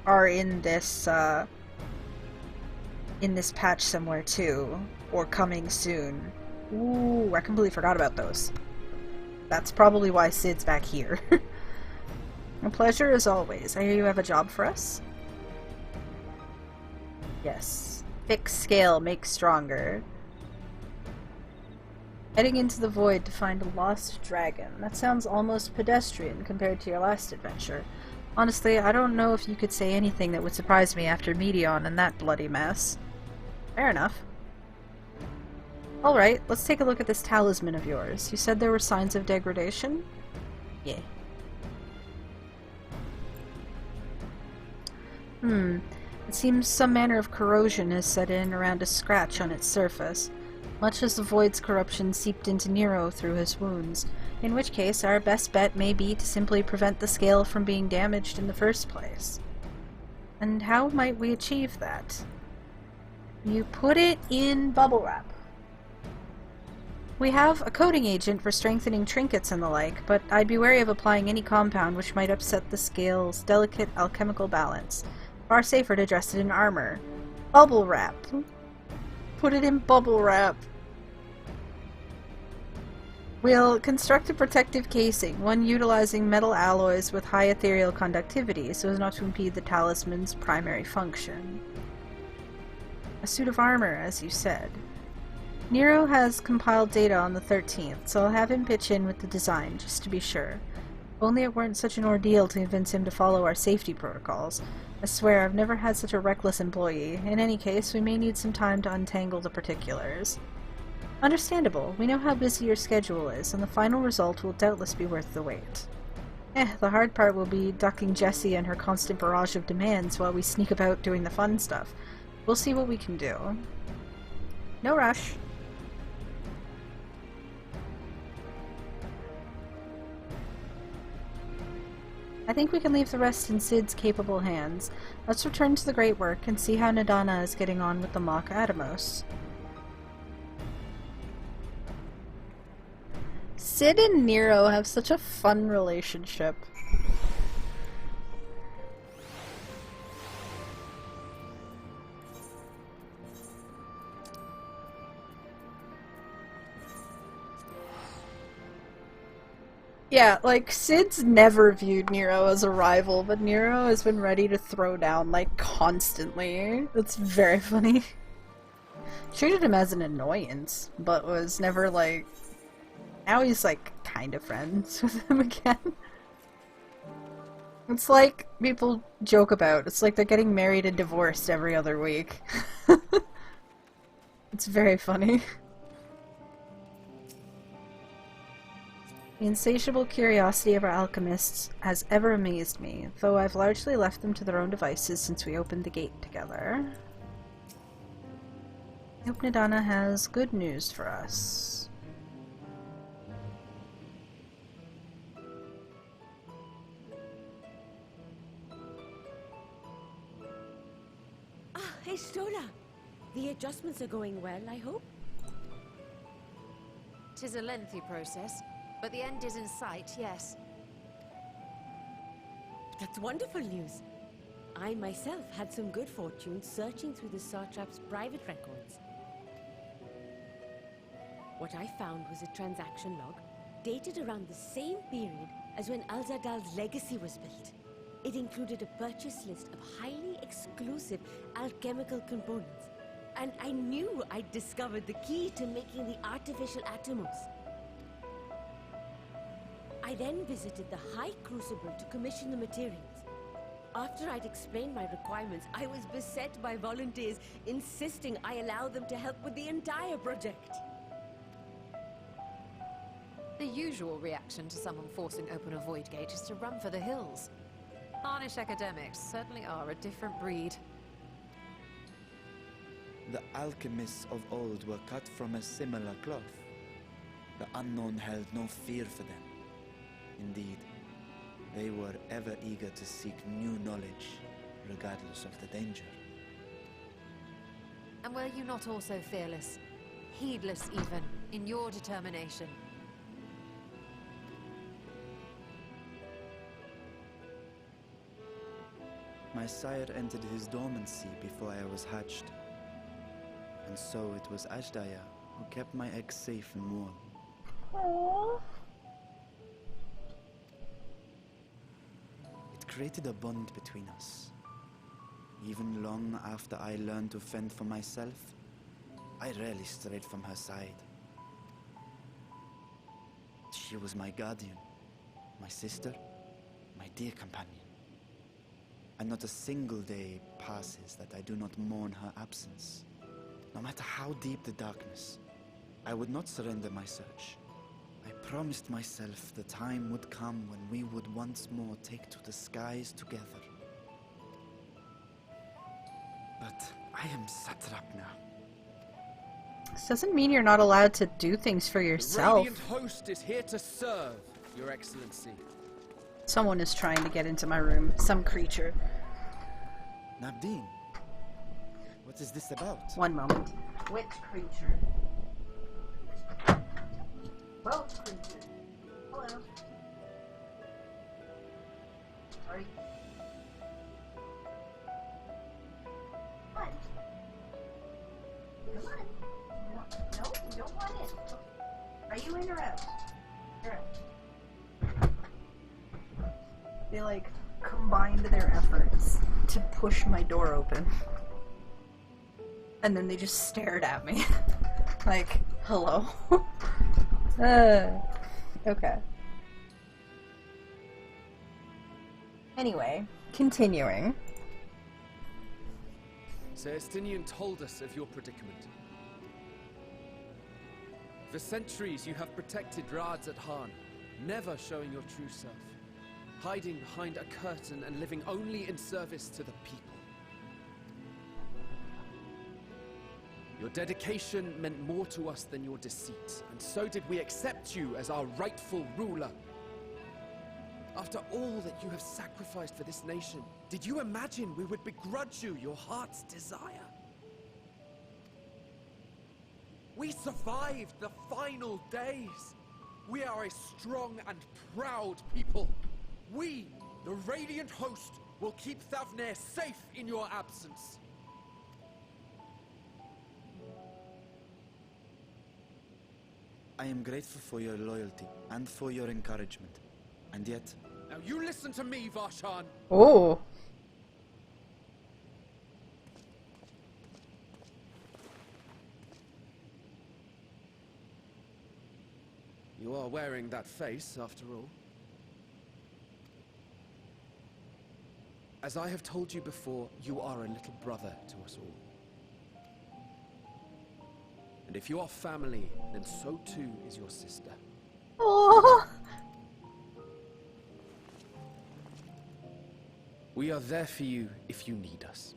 Speaker 7: are in this patch somewhere too, or coming soon. Ooh, I completely forgot about those. That's probably why Sid's back here. A pleasure as always. I hear you have a job for us? Yes. Fix scale, make stronger. Heading into the void to find a lost dragon. That sounds almost pedestrian compared to your last adventure. Honestly, I don't know if you could say anything that would surprise me after Meteon and that bloody mess. Fair enough. Alright, let's take a look at this talisman of yours. You said there were signs of degradation? Yeah. It seems some manner of corrosion has set in around a scratch on its surface, much as the void's corruption seeped into Nero through his wounds. In which case, our best bet may be to simply prevent the scale from being damaged in the first place. And how might we achieve that? You put it in bubble wrap. We have a coating agent for strengthening trinkets and the like, but I'd be wary of applying any compound which might upset the scale's delicate alchemical balance. Far safer to dress it in armor. Bubble wrap. Put it in bubble wrap. We'll construct a protective casing, one utilizing metal alloys with high ethereal conductivity so as not to impede the talisman's primary function. A suit of armor, as you said. Nero has compiled data on the 13th, so I'll have him pitch in with the design, just to be sure. If only it weren't such an ordeal to convince him to follow our safety protocols. I swear, I've never had such a reckless employee. In any case, we may need some time to untangle the particulars. Understandable. We know how busy your schedule is, and the final result will doubtless be worth the wait. The hard part will be ducking Jessie and her constant barrage of demands while we sneak about doing the fun stuff. We'll see what we can do. No rush. I think we can leave the rest in Sid's capable hands. Let's return to the great work and see how Nadana is getting on with the mock Atomos. Sid and Nero have such a fun relationship. Yeah, like, Sid's never viewed Nero as a rival, but Nero has been ready to throw down, like, constantly. It's very funny. treated him as an annoyance, but was never like... Now he's like kind of friends with him again. It's like people joke about. It's like they're getting married and divorced every other week. It's very funny. The insatiable curiosity of our alchemists has ever amazed me, though I've largely left them to their own devices since we opened the gate together. I hope Nadana has good news for us.
Speaker 16: Hey, Stola. The adjustments are going well, I hope?
Speaker 15: 'Tis a lengthy process, but the end is in sight, yes.
Speaker 16: That's wonderful news. I myself had some good fortune searching through the Satrap's private records. What I found was a transaction log dated around the same period as when Alzadal's legacy was built. It included a purchase list of highly exclusive alchemical components, and I knew I'd discovered the key to making the artificial atomos. I then visited the High Crucible to commission the materials. After I'd explained my requirements, I was beset by volunteers insisting I allow them to help with the entire project.
Speaker 15: The usual reaction to someone forcing open a void gate is to run for the hills. Harnish academics certainly are a different breed.
Speaker 4: The alchemists of old were cut from a similar cloth. The unknown held no fear for them. Indeed, they were ever eager to seek new knowledge, regardless of the danger.
Speaker 15: And were you not also fearless, heedless even, in your determination?
Speaker 4: My sire entered his dormancy before I was hatched. And so it was Ashdaya who kept my eggs safe and warm.
Speaker 7: Aww.
Speaker 4: It created a bond between us. Even long after I learned to fend for myself, I rarely strayed from her side. She was my guardian, my sister, my dear companion. And not a single day passes that I do not mourn her absence. No matter how deep the darkness, I would not surrender my search. I promised myself the time would come when we would once more take to the skies together. But I am satrap now.
Speaker 7: This doesn't mean you're not allowed to do things for yourself.
Speaker 14: The Radiant Host is here to serve, Your Excellency.
Speaker 7: Someone is trying to get into my room. Some creature.
Speaker 4: Nabdeen, what is this about?
Speaker 7: One moment. Which creature? Both creatures. Hello. Sorry. Come on. Come on. No, you don't want in. Are you in or out? You're out. They like combined their efforts to push my door open. And then they just stared at me. Like, hello? Okay. Anyway, continuing.
Speaker 14: Celestinian told us of your predicament. For centuries you have protected Rads at Han, never showing your true self. Hiding behind a curtain and living only in service to the people. Your dedication meant more to us than your deceit, and so did we accept you as our rightful ruler. After all that you have sacrificed for this nation, did you imagine we would begrudge you your heart's desire? We survived the final days. We are a strong and proud people. We, the Radiant Host, will keep Thavnair safe in your absence.
Speaker 4: I am grateful for your loyalty and for your encouragement. And yet...
Speaker 14: Now you listen to me, Varshan!
Speaker 7: Oh.
Speaker 14: You are wearing that face, after all. As I have told you before, you are a little brother to us all. And if you are family, then so too is your sister.
Speaker 7: Oh.
Speaker 14: We are there for you if you need us.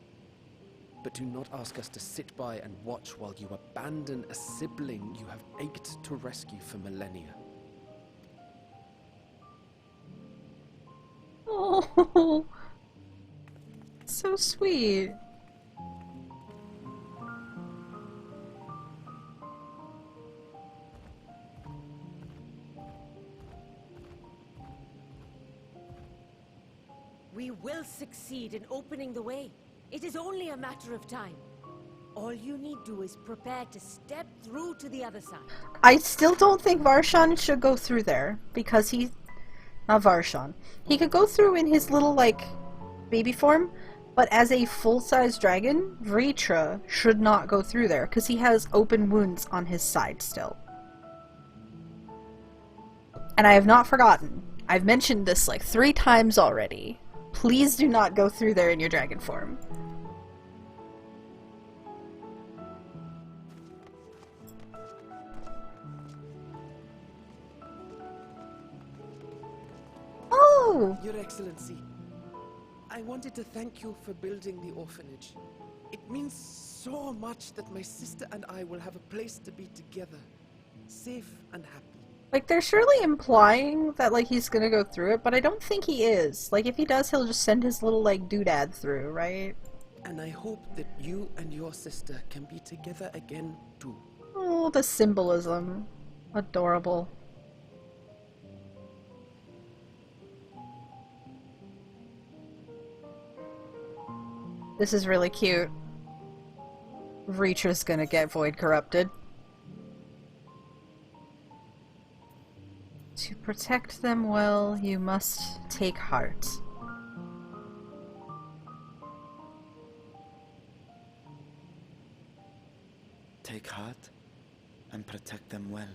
Speaker 14: But do not ask us to sit by and watch while you abandon a sibling you have ached to rescue for millennia.
Speaker 7: Oh. So sweet.
Speaker 16: We will succeed in opening the way. It is only a matter of time. All you need do is prepare to step through to the other side.
Speaker 7: I still don't think Varshan should go through there, because he... Not Varshan. He could go through in his little, like, baby form, but as a full-size dragon, Vritra should not go through there, because he has open wounds on his side still. And I have not forgotten. I've mentioned this like 3 times already. Please do not go through there in your dragon form. Oh!
Speaker 14: Your Excellency, I wanted to thank you for building the orphanage. It means so much that my sister and I will have a place to be together, safe and happy.
Speaker 7: Like, they're surely implying that, like, he's gonna go through it, but I don't think he is. Like, if he does, he'll just send his little, like, doodad through, right?
Speaker 14: And I hope that you and your sister can be together again, too.
Speaker 7: Oh, the symbolism. Adorable. This is really cute. Vritra's gonna get void corrupted. To protect them well, you must take heart.
Speaker 4: Take heart and protect them well.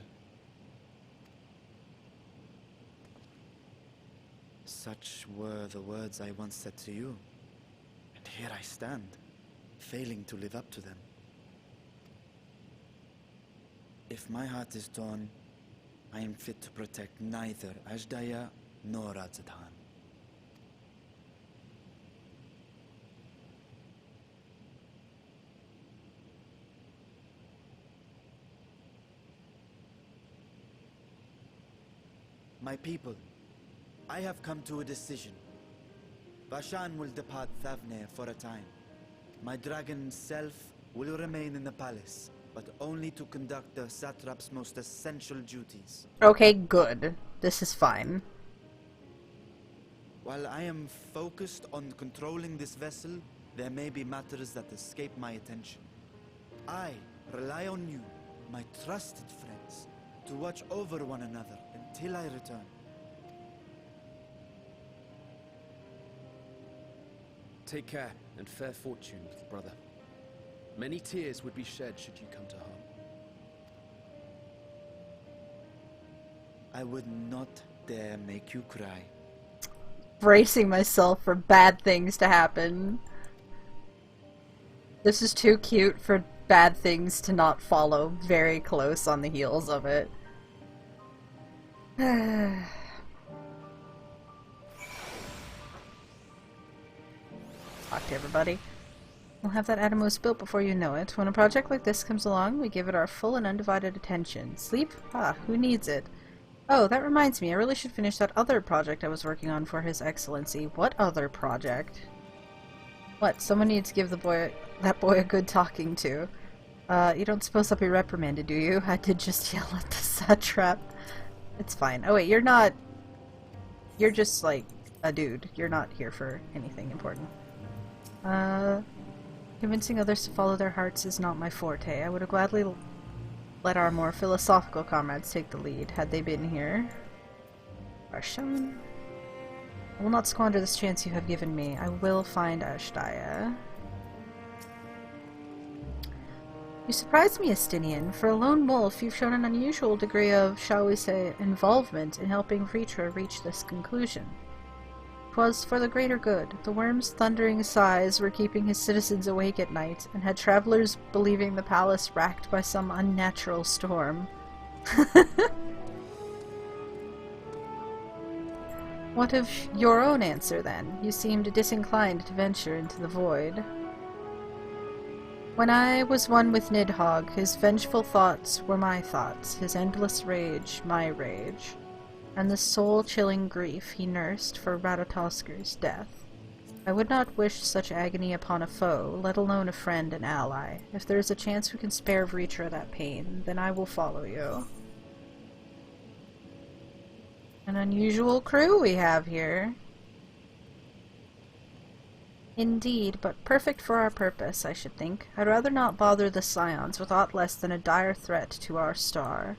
Speaker 4: Such were the words I once said to you. And here I stand, failing to live up to them. If my heart is torn, I am fit to protect neither Ashdaya nor Radzatan. My people, I have come to a decision. Vashan will depart Thavne for a time. My dragon self will remain in the palace, but only to conduct the satrap's most essential duties.
Speaker 7: Okay, good. This is fine.
Speaker 4: While I am focused on controlling this vessel, there may be matters that escape my attention. I rely on you, my trusted friends, to watch over one another until I return.
Speaker 14: Take care and fair fortune, little brother. Many tears would be shed should you come to harm.
Speaker 4: I would not dare make you cry.
Speaker 7: Bracing myself for bad things to happen. This is too cute for bad things to not follow very close on the heels of it. Talk to everybody. We'll have that Atomos built before you know it. When a project like this comes along, we give it our full and undivided attention. Sleep? Ah, who needs it? Oh, that reminds me, I really should finish that other project I was working on for His Excellency. What other project? What? Someone needs to give that boy a good talking to. You don't suppose I'll be reprimanded, do you? I did just yell at the satrap. It's fine. Oh wait, you're not... You're just, like, a dude. You're not here for anything important. Convincing others to follow their hearts is not my forte. I would have gladly let our more philosophical comrades take the lead, had they been here. Arshan. I will not squander this chance you have given me. I will find Ashdaya. You surprise me, Estinian. For a lone wolf, you've shown an unusual degree of, shall we say, involvement in helping Vritra reach this conclusion. 'Twas for the greater good. The worm's thundering sighs were keeping his citizens awake at night, and had travelers believing the palace racked by some unnatural storm. What of your own answer, then? You seemed disinclined to venture into the void. When I was one with Nidhogg, his vengeful thoughts were my thoughts, his endless rage my rage, and the soul-chilling grief he nursed for Ratatoskir's death. I would not wish such agony upon a foe, let alone a friend and ally. If there is a chance we can spare Vritra that pain, then I will follow you. An unusual crew we have here. Indeed, but perfect for our purpose, I should think. I'd rather not bother the Scions with aught less than a dire threat to our star.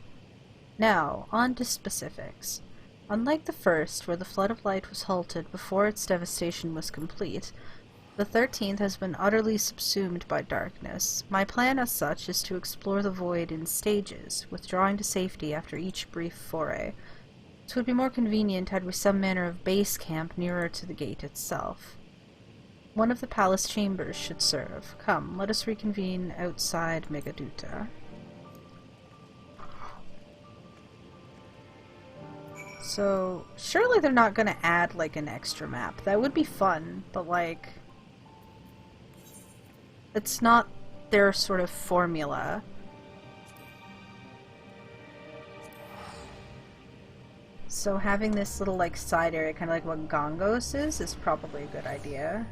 Speaker 7: Now, on to specifics. Unlike the first, where the flood of light was halted before its devastation was complete, the 13th has been utterly subsumed by darkness. My plan as such is to explore the void in stages, withdrawing to safety after each brief foray. It would be more convenient had we some manner of base camp nearer to the gate itself. One of the palace chambers should serve. Come, let us reconvene outside Megaduta. So, surely they're not gonna add, like, an extra map. That would be fun, but, like, it's not their sort of formula. So having this little, like, side area, kind of like what Gongos is probably a good idea.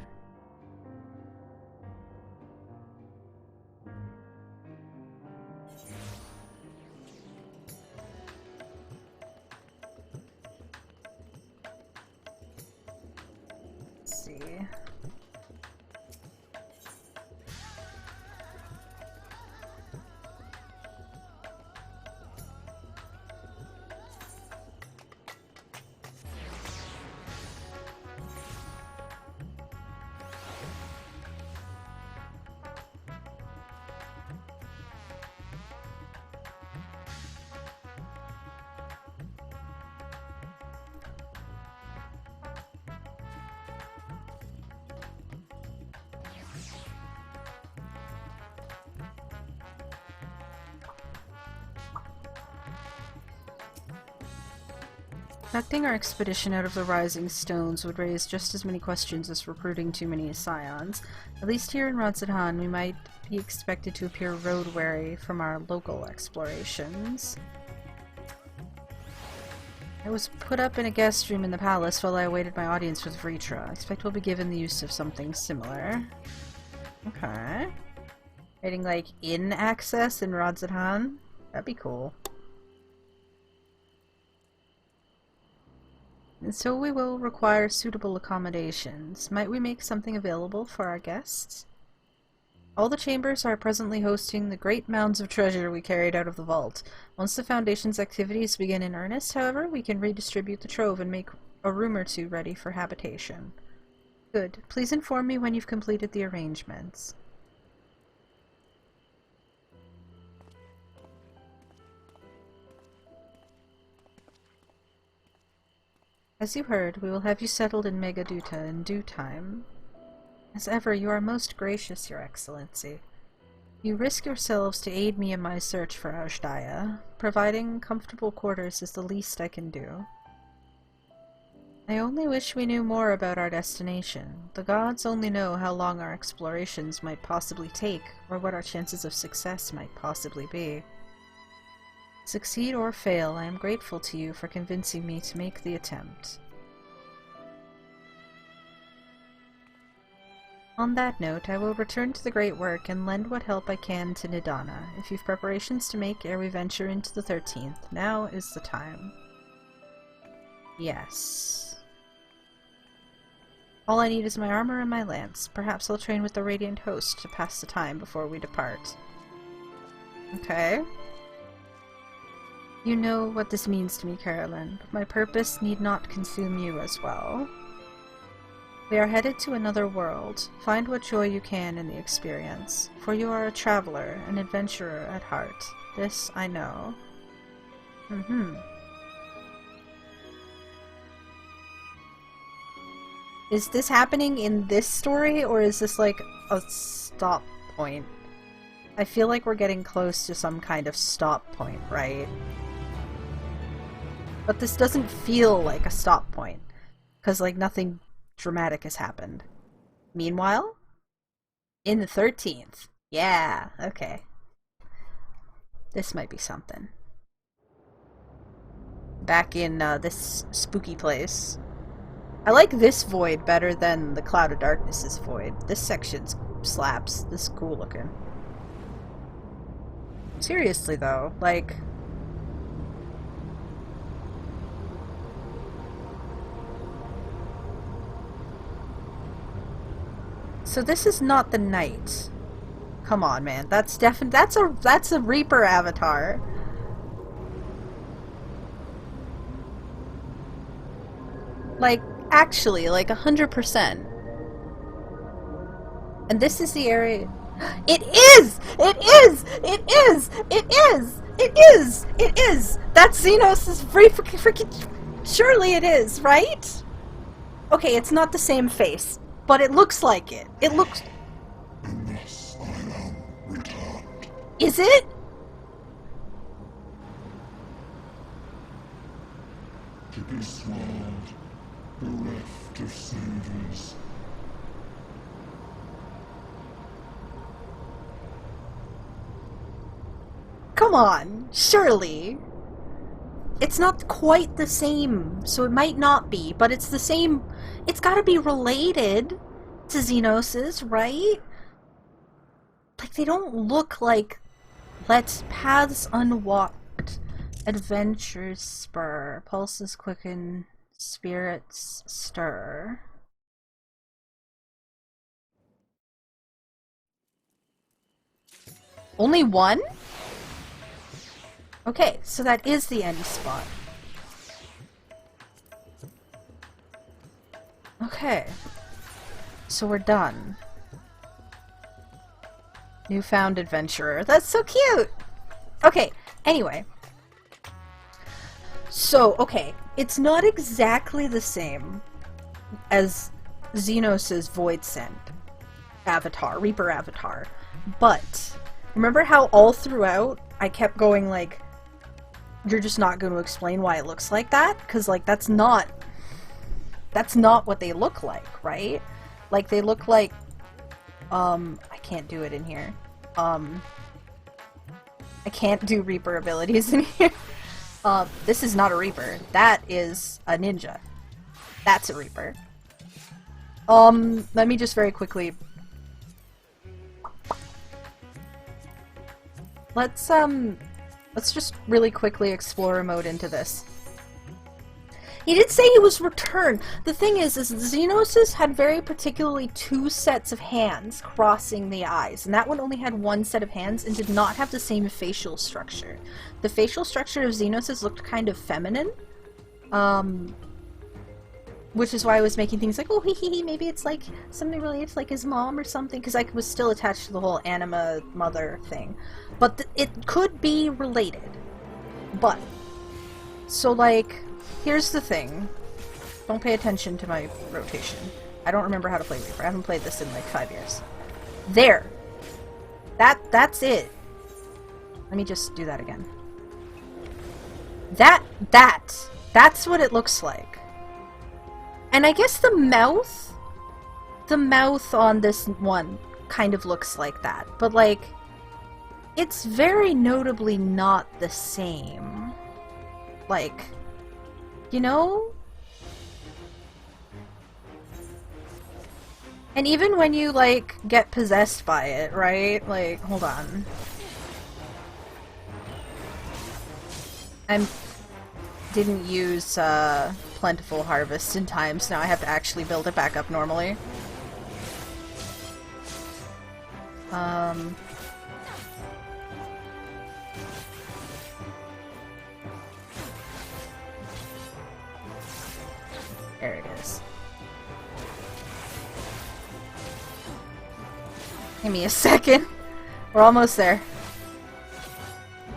Speaker 7: Let's see. Conducting our expedition out of the Rising Stones would raise just as many questions as recruiting too many Scions. At least here in Rodzadhan, we might be expected to appear road-weary from our local explorations. I was put up in a guest room in the palace while I awaited my audience with Vritra. I expect we'll be given the use of something similar. Okay. Getting, like, in-access in Rodzadhan? That'd be cool. And so we will require suitable accommodations. Might we make something available for our guests? All the chambers are presently hosting the great mounds of treasure we carried out of the vault. Once the Foundation's activities begin in earnest, however, we can redistribute the trove and make a room or two ready for habitation. Good. Please inform me when you've completed the arrangements. As you heard, we will have you settled in Megaduta in due time. As ever, you are most gracious, Your Excellency. You risk yourselves to aid me in my search for Azdaya. Providing comfortable quarters is the least I can do. I only wish we knew more about our destination. The gods only know how long our explorations might possibly take, or what our chances of success might possibly be. Succeed or fail, I am grateful to you for convincing me to make the attempt. On that note, I will return to the great work and lend what help I can to Nidana. If you've preparations to make ere we venture into the 13th, now is the time. Yes. All I need is my armor and my lance. Perhaps I'll train with the Radiant Host to pass the time before we depart. Okay. You know what this means to me, Carolyn, but my purpose need not consume you as well. We are headed to another world. Find what joy you can in the experience, for you are a traveler, an adventurer at heart. This I know. Is this happening in this story, or is this like a stop point? I feel like we're getting close to some kind of stop point, right? But this doesn't feel like a stop point, because like nothing dramatic has happened. Meanwhile, in the 13th. Yeah, okay. This might be something. Back in this spooky place. I like this void better than the Cloud of Darkness's void. This section slaps. This is cool looking. Seriously though, like... So this is not the Knight. Come on, man. That's a Reaper avatar. Like, actually, like 100%. And this is the area... It is! It is! It is! It is! It is! It is! That's Xenos' freaking... Surely it is, right? Okay, it's not the same face, but it looks like it. It looks...
Speaker 12: And thus I am returned.
Speaker 7: Is it?
Speaker 12: To this world, bereft of savours.
Speaker 7: Come on, surely. It's not quite the same, so it might not be, but it's the same. It's gotta be related to Xenos's, right? Like, they don't look like Let's Paths Unwalked, Adventures Spur, Pulses Quicken, Spirits Stir. Only one? Okay, so that is the end spot. Okay. So we're done. Newfound adventurer. That's so cute! Okay, anyway. So, okay. It's not exactly the same as Xenos' Void Sent avatar, Reaper avatar. But, remember how all throughout I kept going like, you're just not going to explain why it looks like that? Because, like, that's not what they look like, right? Like, they look like, I can't do it in here. I can't do Reaper abilities in here. This is not a Reaper. That is a ninja. That's a Reaper. Let me just very quickly... Let's just really quickly Explorer mode into this. He did say he was returned. The thing is Xenos had very particularly two sets of hands crossing the eyes, and that one only had one set of hands and did not have the same facial structure. The facial structure of Xenos looked kind of feminine, which is why I was making things like, oh, maybe it's like something related to like his mom or something, because I was still attached to the whole anima mother thing. But it could be related. But, so like, here's the thing. Don't pay attention to my rotation. I don't remember how to play Reaper. I haven't played this in like 5 years. There! That's it. Let me just do that again. That's what it looks like. And I guess the mouth on this one kind of looks like that, but like, it's very notably not the same. Like, you know? And even when you, like, get possessed by it, right? Like, hold on. I didn't use, Plentiful Harvest in time, so now I have to actually build it back up normally. There it is. Give me a second. We're almost there.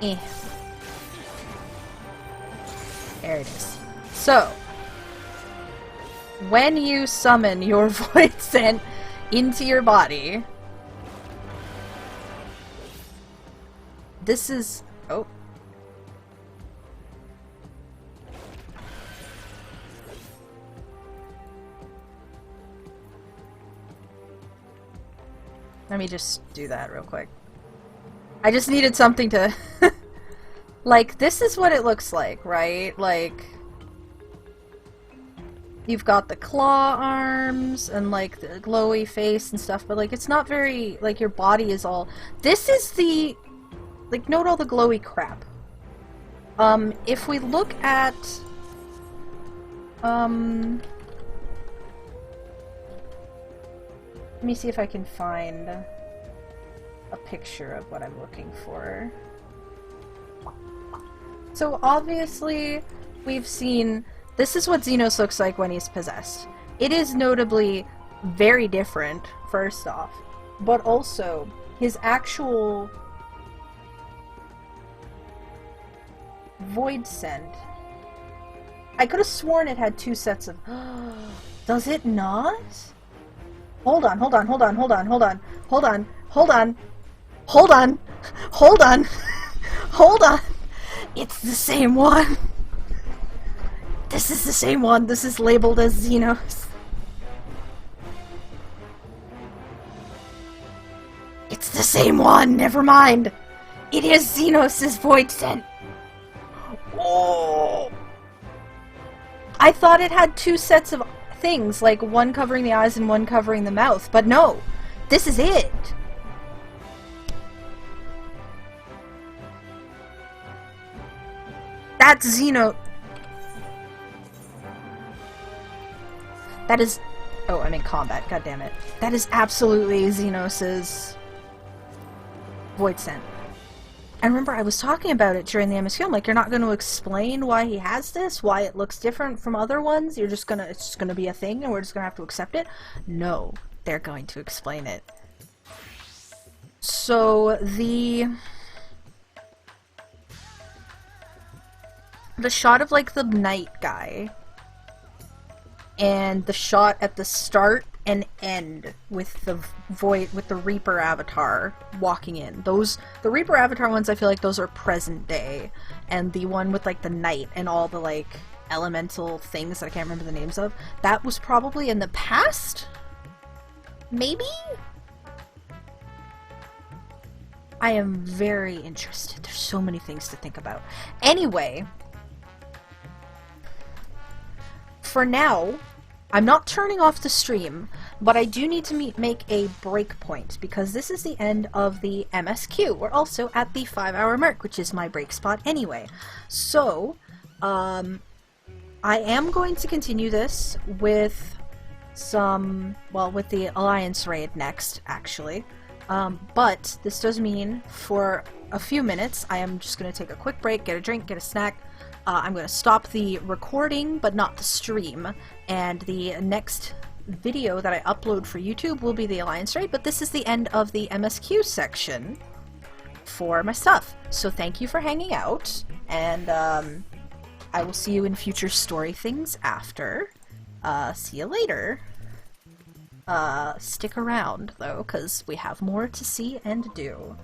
Speaker 7: Eh. There it is. So, when you summon your void scent into your body, this is... oh. Let me just do that real quick. I just needed something to... like, this is what it looks like, right? Like... you've got the claw arms and, like, the glowy face and stuff, but, like, it's not very... like, your body is all... this is the... like, note all the glowy crap. If we look at... let me see if I can find a picture of what I'm looking for. So obviously, we've seen... this is what Xenos looks like when he's possessed. It is notably very different, first off, but also his actual void scent. I could have sworn it had two sets of... does it not? Hold on, hold on, hold on, hold on, hold on, hold on, hold on, hold on, hold on, hold on. It's the same one. This is the same one. This is labeled as Xenos. It's the same one. Never mind. It is Xenos' void scent. Oh! I thought it had two sets of things, like one covering the eyes and one covering the mouth, but no. This is it. That's Xenos. That is... oh, I'm in combat, god damn it. That is absolutely Xenos' void scent. And remember, I was talking about it during the MSQ. I'm like, you're not going to explain why he has this, why it looks different from other ones. You're just gonna... it's just gonna be a thing and we're just gonna have to accept it. No, they're going to explain it. So, the shot of, like, the knight guy, and the shot at the start and end with the Reaper avatar walking in. Those, the Reaper avatar ones, I feel like those are present day, and the one with, like, the knight and all the, like, elemental things that I can't remember the names of, that was probably in the past? Maybe? I am very interested. There's so many things to think about. Anyway, for now, I'm not turning off the stream, but I do need to make a break point, because this is the end of the MSQ. We're also at the 5-hour mark, which is my break spot anyway. So, I am going to continue this with some, well, with the Alliance raid next, actually. But this does mean for a few minutes, I am just going to take a quick break, get a drink, get a snack. I'm going to stop the recording, but not the stream, and the next video that I upload for YouTube will be the Alliance raid, but this is the end of the MSQ section for my stuff. So thank you for hanging out, and I will see you in future story things after. See you later. Stick around, though, because we have more to see and do.